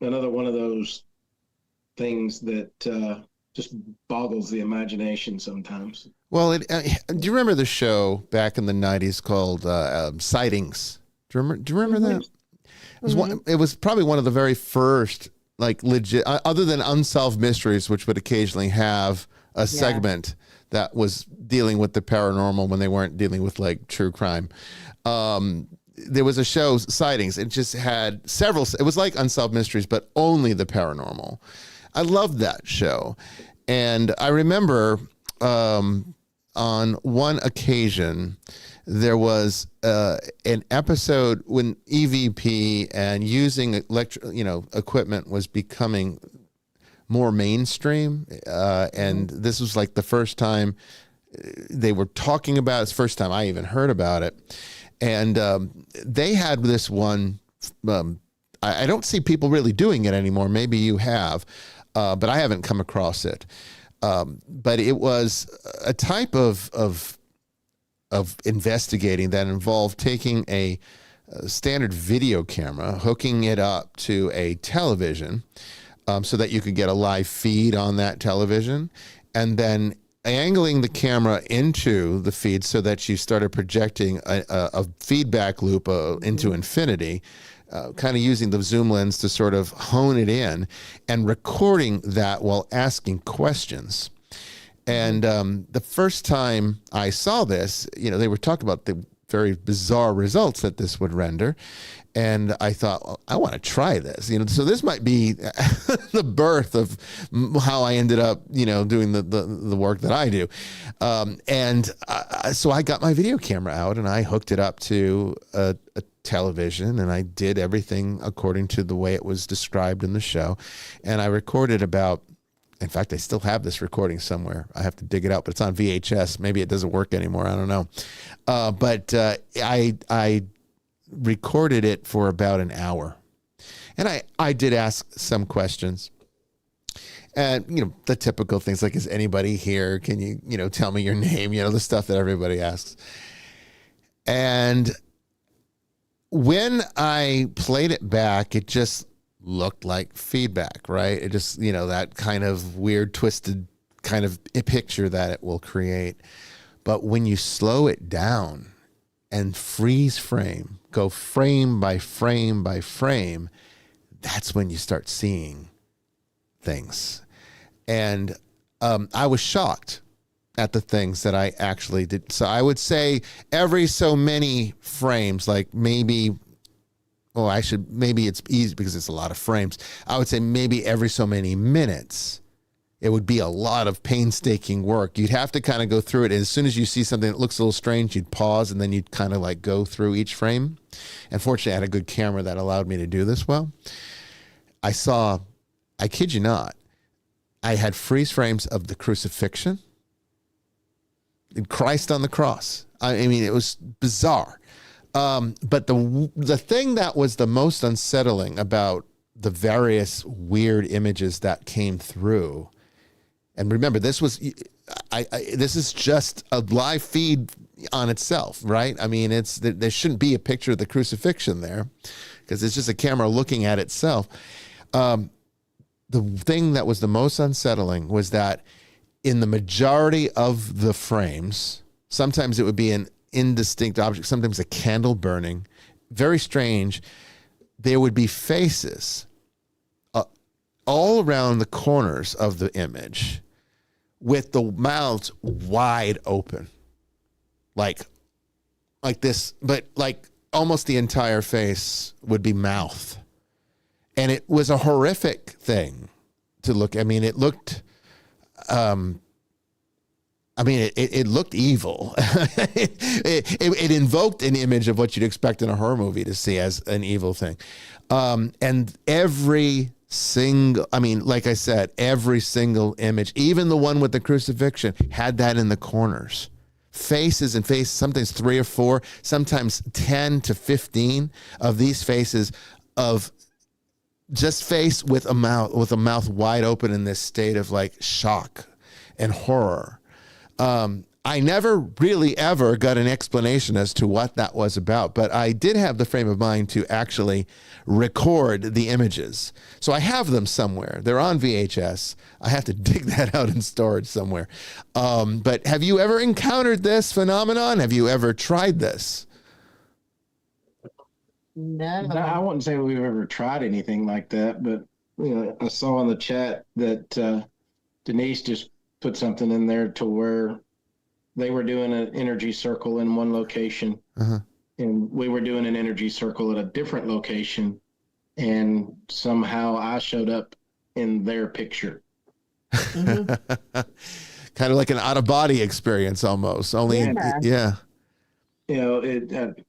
another one of those things that just boggles the imagination sometimes. Well, do you remember the show back in the 90s called Sightings? Do you remember that? It was probably one of the very first, like, legit, other than Unsolved Mysteries, which would occasionally have a segment that was dealing with the paranormal when they weren't dealing with, like, true crime. There was a show, Sightings. It just had several. It was like Unsolved Mysteries, but only the paranormal. I loved that show. And I remember on one occasion, there was an episode when EVP and using equipment was becoming more mainstream. And this was like the first time they were talking about it. It's the first time I even heard about it. And they had this one, I don't see people really doing it anymore. Maybe you have, but I haven't come across it. But it was a type of investigating that involved taking a standard video camera, hooking it up to a television so that you could get a live feed on that television, and then angling the camera into the feed so that you started projecting a feedback loop into infinity, kind of using the zoom lens to sort of hone it in and recording that while asking questions. And the first time I saw this, they were talking about the very bizarre results that this would render. And I thought, well, I want to try this, so this might be the birth of how I ended up, doing the work that I do. So I got my video camera out and I hooked it up to a television, and I did everything according to the way it was described in the show. And I recorded in fact, I still have this recording somewhere. I have to dig it out, but it's on VHS. Maybe it doesn't work anymore. I don't know. But I recorded it for about an hour, and I did ask some questions, and the typical things like, is anybody here? Can you tell me your name? The stuff that everybody asks. And when I played it back, it just looked like feedback, right? It just, that kind of weird, twisted kind of a picture that it will create. But when you slow it down and freeze frame, go frame by frame by frame, that's when you start seeing things. And I was shocked at the things that I actually did. So I would say every so many frames, like maybe it's easy because it's a lot of frames. I would say maybe every so many minutes, it would be a lot of painstaking work. You'd have to kind of go through it. And as soon as you see something that looks a little strange, you'd pause, and then you'd kind of like go through each frame. And fortunately, I had a good camera that allowed me to do this well. I kid you not, I had freeze frames of the crucifixion and Christ on the cross. I mean, it was bizarre. But the thing that was the most unsettling about the various weird images that came through, and remember, this is just a live feed on itself, right? I mean, there shouldn't be a picture of the crucifixion there because it's just a camera looking at itself. The thing that was the most unsettling was that in the majority of the frames, sometimes it would be an indistinct object, sometimes a candle burning, very strange. There would be faces all around the corners of the image with the mouths wide open, like this, but like almost the entire face would be mouth. And it was a horrific thing to look. I mean, it looked, it looked evil. it invoked an image of what you'd expect in a horror movie to see as an evil thing. And every single image, even the one with the crucifixion, had that in the corners. Faces and faces, sometimes 3 or 4, sometimes 10 to 15 of these faces of just face with a mouth wide open in this state of like shock and horror. I never really ever got an explanation as to what that was about, but I did have the frame of mind to actually record the images. So I have them somewhere. They're on VHS. I have to dig that out in storage somewhere. But have you ever encountered this phenomenon? Have you ever tried this? No. I wouldn't say we've ever tried anything like that, but I saw in the chat that Denise just put something in there to where they were doing an energy circle in one location, and we were doing an energy circle at a different location, and somehow I showed up in their picture. Kind of like an out of body experience almost. Only, yeah.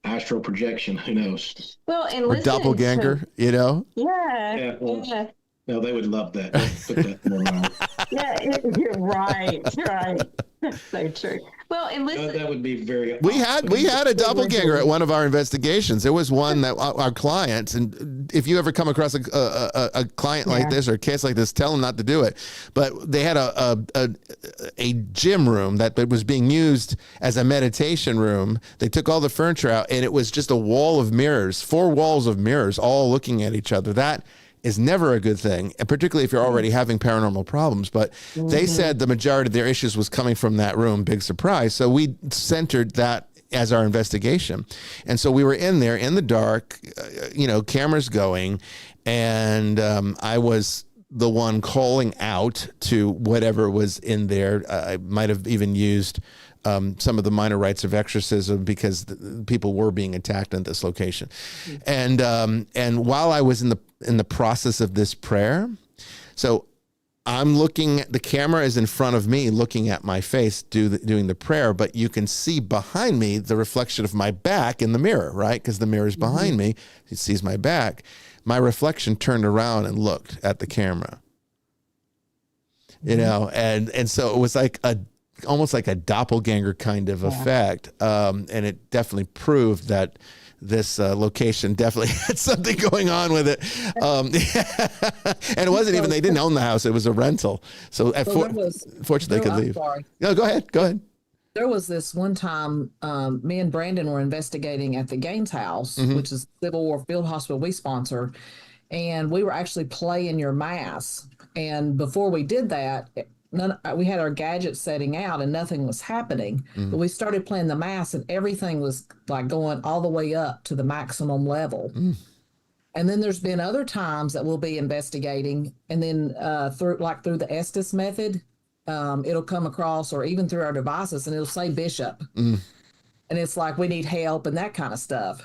Astral projection, who knows? Well, and Or doppelganger, Yeah. Yeah. No, they would love that. Put that in their mouth. Yeah, you're right. That's so true. Well, and listen, That would be very. We had a doppelganger at one of our investigations. There was one that our clients, and if you ever come across a client like this or a case like this, tell them not to do it. But they had a gym room that was being used as a meditation room. They took all the furniture out, and it was just a wall of mirrors, 4 walls of mirrors, all looking at each other. That is never a good thing, and particularly if you're already having paranormal problems. But they said the majority of their issues was coming from that room. Big surprise. So we centered that as our investigation. And so we were in there in the dark, cameras going, and I was the one calling out to whatever was in there. I might have even used some of the minor rites of exorcism because people were being attacked at this location. And while I was in the process of this prayer, so I'm looking at the camera is in front of me, looking at my face, doing the prayer, but you can see behind me the reflection of my back in the mirror, right? Because the mirror is behind me. It sees my back. My reflection turned around and looked at the camera, and so it was like almost like a doppelganger kind of effect. And it definitely proved that this location definitely had something going on with it. And it wasn't even, they didn't own the house. It was a rental. So fortunately they could leave. No, go ahead. There was this one time, me and Brandon were investigating at the Gaines House, which is Civil War Field Hospital we sponsor. And we were actually playing your mass. And before we did that, we had our gadgets setting out and nothing was happening. But we started playing the mass and everything was like going all the way up to the maximum level. And then there's been other times that we'll be investigating, and then through the Estes method, it'll come across, or even through our devices, and it'll say Bishop. And it's like, we need help and that kind of stuff.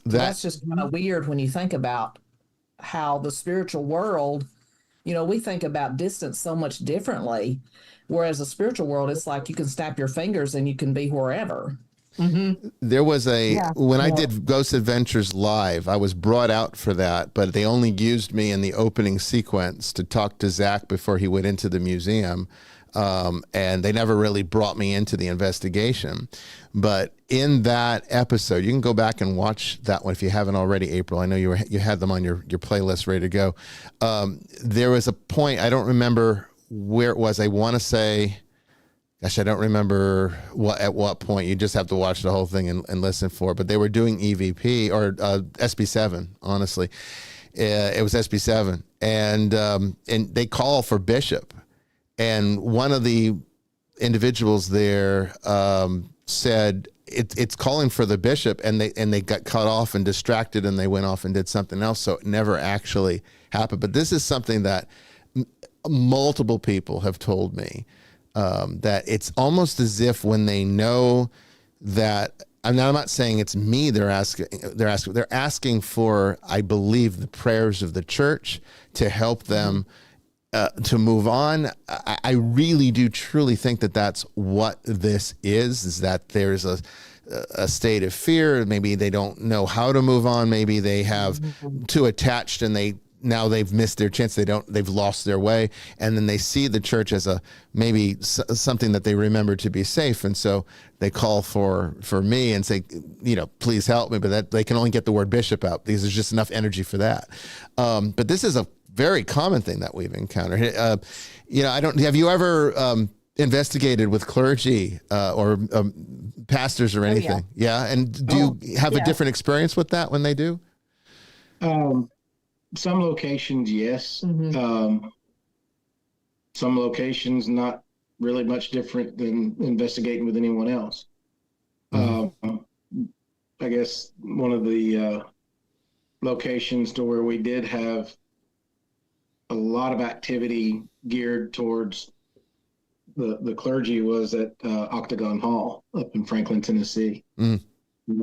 That's just kind of weird when you think about how the spiritual world, we think about distance so much differently, whereas the spiritual world, it's like you can snap your fingers and you can be wherever. There was when I did Ghost Adventures Live, I was brought out for that, but they only used me in the opening sequence to talk to Zach before he went into the museum. And they never really brought me into the investigation. But in that episode, you can go back and watch that one if you haven't already, April. I know you had them on your playlist ready to go. There was a point, I don't remember where it was. I want to say, gosh, I don't remember at what point. You just have to watch the whole thing and listen for it. But they were doing EVP or SB7, honestly. It was SB7. And they call for Bishop. And one of the individuals there said it's calling for the bishop, and they got cut off and distracted, and they went off and did something else. So it never actually happened. But this is something that multiple people have told me, that it's almost as if when they know that. I'm not saying it's me. They're asking for, I believe, the prayers of the church to help them. To move on. I really do truly think that that's what this is that there's a state of fear. Maybe they don't know how to move on. Maybe they have too attached and they've missed their chance. They've lost their way. And then they see the church as maybe something that they remember to be safe. And so they call for me and say, please help me. But that they can only get the word bishop out because there's just enough energy for that. But this is a very common thing that we've encountered. Have you ever investigated with clergy or pastors or anything? Yeah. And do you have a different experience with that when they do? Some locations, yes. Some locations, not really much different than investigating with anyone else. I guess, one of the locations to where we did have a lot of activity geared towards the clergy was at Octagon Hall up in Franklin, Tennessee. Mm.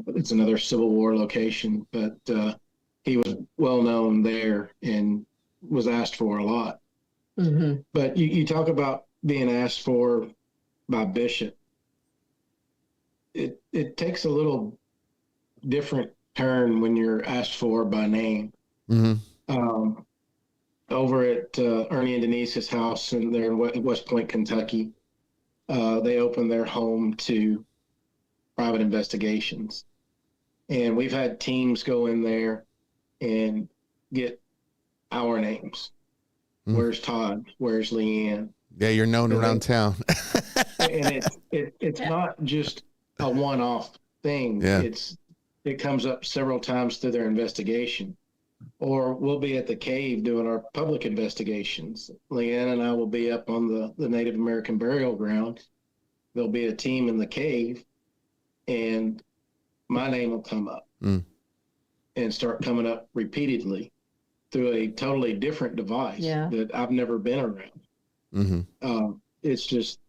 It's another Civil War location, but he was well known there and was asked for a lot. Mm-hmm. But you talk about being asked for by Bishop. It takes a little different turn when you're asked for by name. Mm-hmm. Over at Ernie and Denise's house in there in West Point, Kentucky, they opened their home to private investigations. And we've had teams go in there and get our names. Where's Todd? Where's Leanne? Yeah, you're known around town. And it's not just a one-off thing. Yeah. It comes up several times through their investigation. Or we'll be at the cave doing our public investigations. Leanne and I will be up on the Native American burial ground. There'll be a team in the cave, and my name will come up and start coming up repeatedly through a totally different device that I've never been around. Mm-hmm. It's just,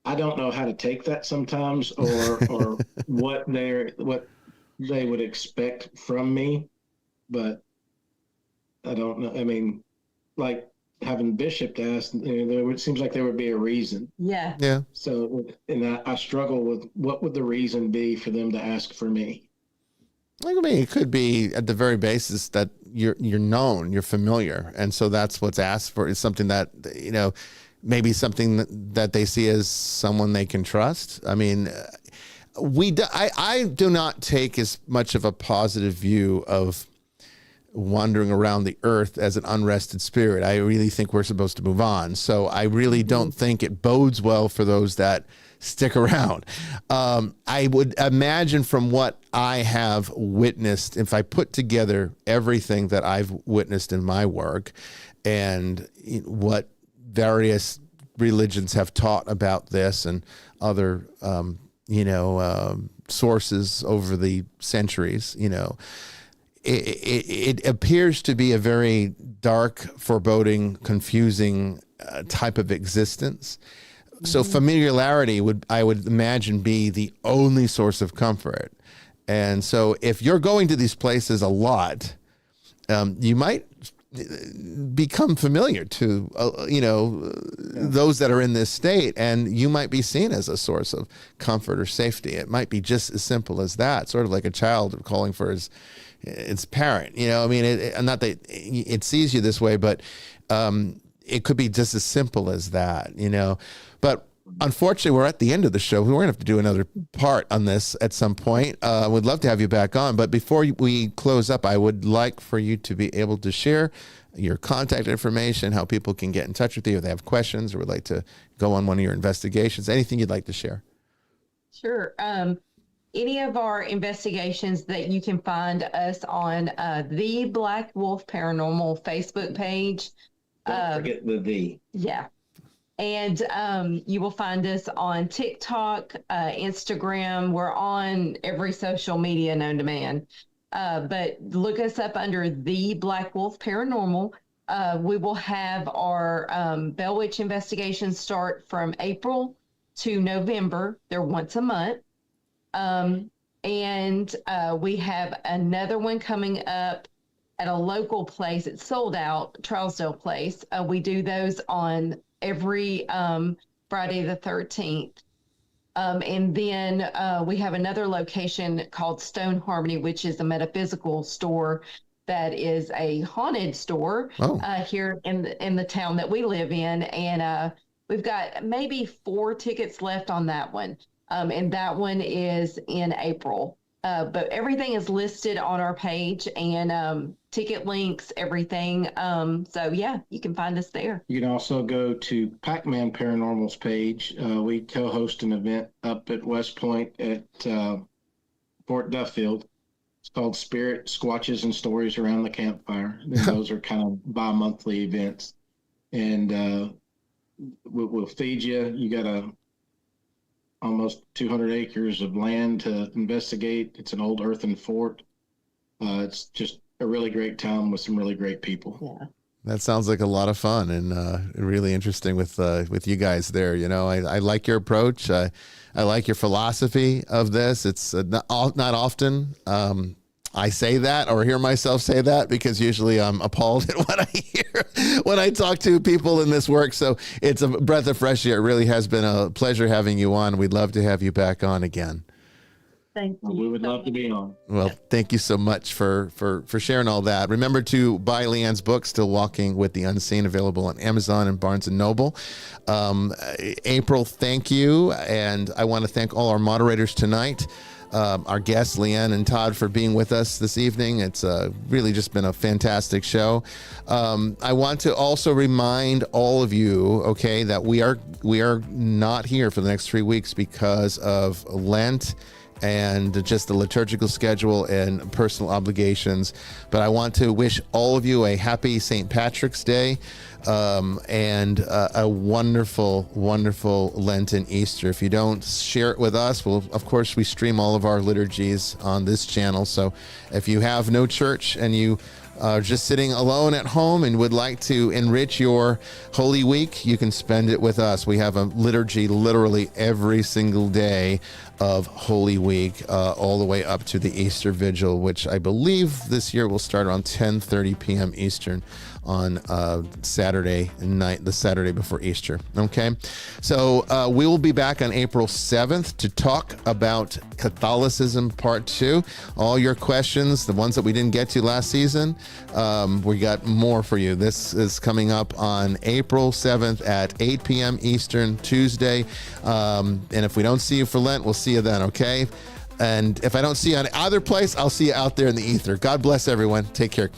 I don't know how to take that sometimes, or what they would expect from me, but I don't know. I mean, like having Bishop to ask, it seems like there would be a reason. Yeah. Yeah. So, and I struggle with what would the reason be for them to ask for me. I mean, it could be at the very basis that you're known, you're familiar, and so that's what's asked for. Is something that maybe something that they see as someone they can trust. I mean, I do not take as much of a positive view of wandering around the earth as an unrested spirit. I really think we're supposed to move on. So I really don't think it bodes well for those that stick around. I would imagine from what I have witnessed, if I put together everything that I've witnessed in my work and what various religions have taught about this and other, sources over the centuries, it appears to be a very dark, foreboding, confusing type of existence. So familiarity I would imagine, be the only source of comfort. And so if you're going to these places a lot, you might become familiar to, those that are in this state, and you might be seen as a source of comfort or safety. It might be just as simple as that, sort of like a child calling for its parent. I mean, not that it sees you this way, but it could be just as simple as that, But unfortunately, we're at the end of the show. We're going to have to do another part on this at some point. We'd love to have you back on. But before we close up, I would like for you to be able to share your contact information, how people can get in touch with you if they have questions or would like to go on one of your investigations, anything you'd like to share. Sure. Any of our investigations that you can find us on the Black Wolf Paranormal Facebook page. Don't forget the. Yeah. And you will find us on TikTok, Instagram. We're on every social media known to man. But look us up under the Black Wolf Paranormal. We will have our Bell Witch investigations start from April to November. They're once a month. And we have another one coming up at a local place. It's sold out, Trousdale Place. We do those on every Friday the 13th. And then we have another location called Stone Harmony, which is a metaphysical store that is a haunted store here in the town that we live in. And we've got maybe 4 tickets left on that one. And that one is in April. But everything is listed on our page, and ticket links, everything. So yeah, you can find us there. You can also go to Pac-Man Paranormal's page. We co-host an event up at West Point at Fort Duffield. It's called Spirit Squatches and Stories Around the Campfire. And those are kind of bi-monthly events. And we'll feed you. You got almost 200 acres of land to investigate. It's an old earthen fort. It's just a really great town with some really great people. Yeah. That sounds like a lot of fun and really interesting with you guys there. You know, I like your approach. I like your philosophy of this. It's not often I say that or hear myself say that, because usually I'm appalled at what I hear when I talk to people in this work. So it's a breath of fresh air. It really has been a pleasure having you on. We'd love to have you back on again. Thank you. We would love to be on. Well, thank you so much for sharing all that. Remember to buy Leanne's book, Still Walking with the Unseen, available on Amazon and Barnes & Noble. April, thank you. And I want to thank all our moderators tonight. Our guests, Leanne and Todd, for being with us this evening. It's really just been a fantastic show. I want to also remind all of you, okay, that we are not here for the next 3 weeks because of Lent and just the liturgical schedule and personal obligations. But I want to wish all of you a happy St. Patrick's Day and a wonderful, wonderful Lenten Easter. If you don't share it with us, well, of course, we stream all of our liturgies on this channel. So if you have no church and you are just sitting alone at home and would like to enrich your Holy Week, you can spend it with us. We have a liturgy literally every single day of Holy Week, all the way up to the Easter Vigil, which I believe this year will start around 10:30 p.m. Eastern on Saturday night, the Saturday before Easter. Okay, so we will be back on April 7th to talk about Catholicism Part 2. All your questions, the ones that we didn't get to last season, we got more for you. This is coming up on April 7th at 8 p.m. Eastern, Tuesday. And if we don't see you for Lent, we'll see you then, okay? And if I don't see you on either place, I'll see you out there in the ether. God bless everyone. Take care.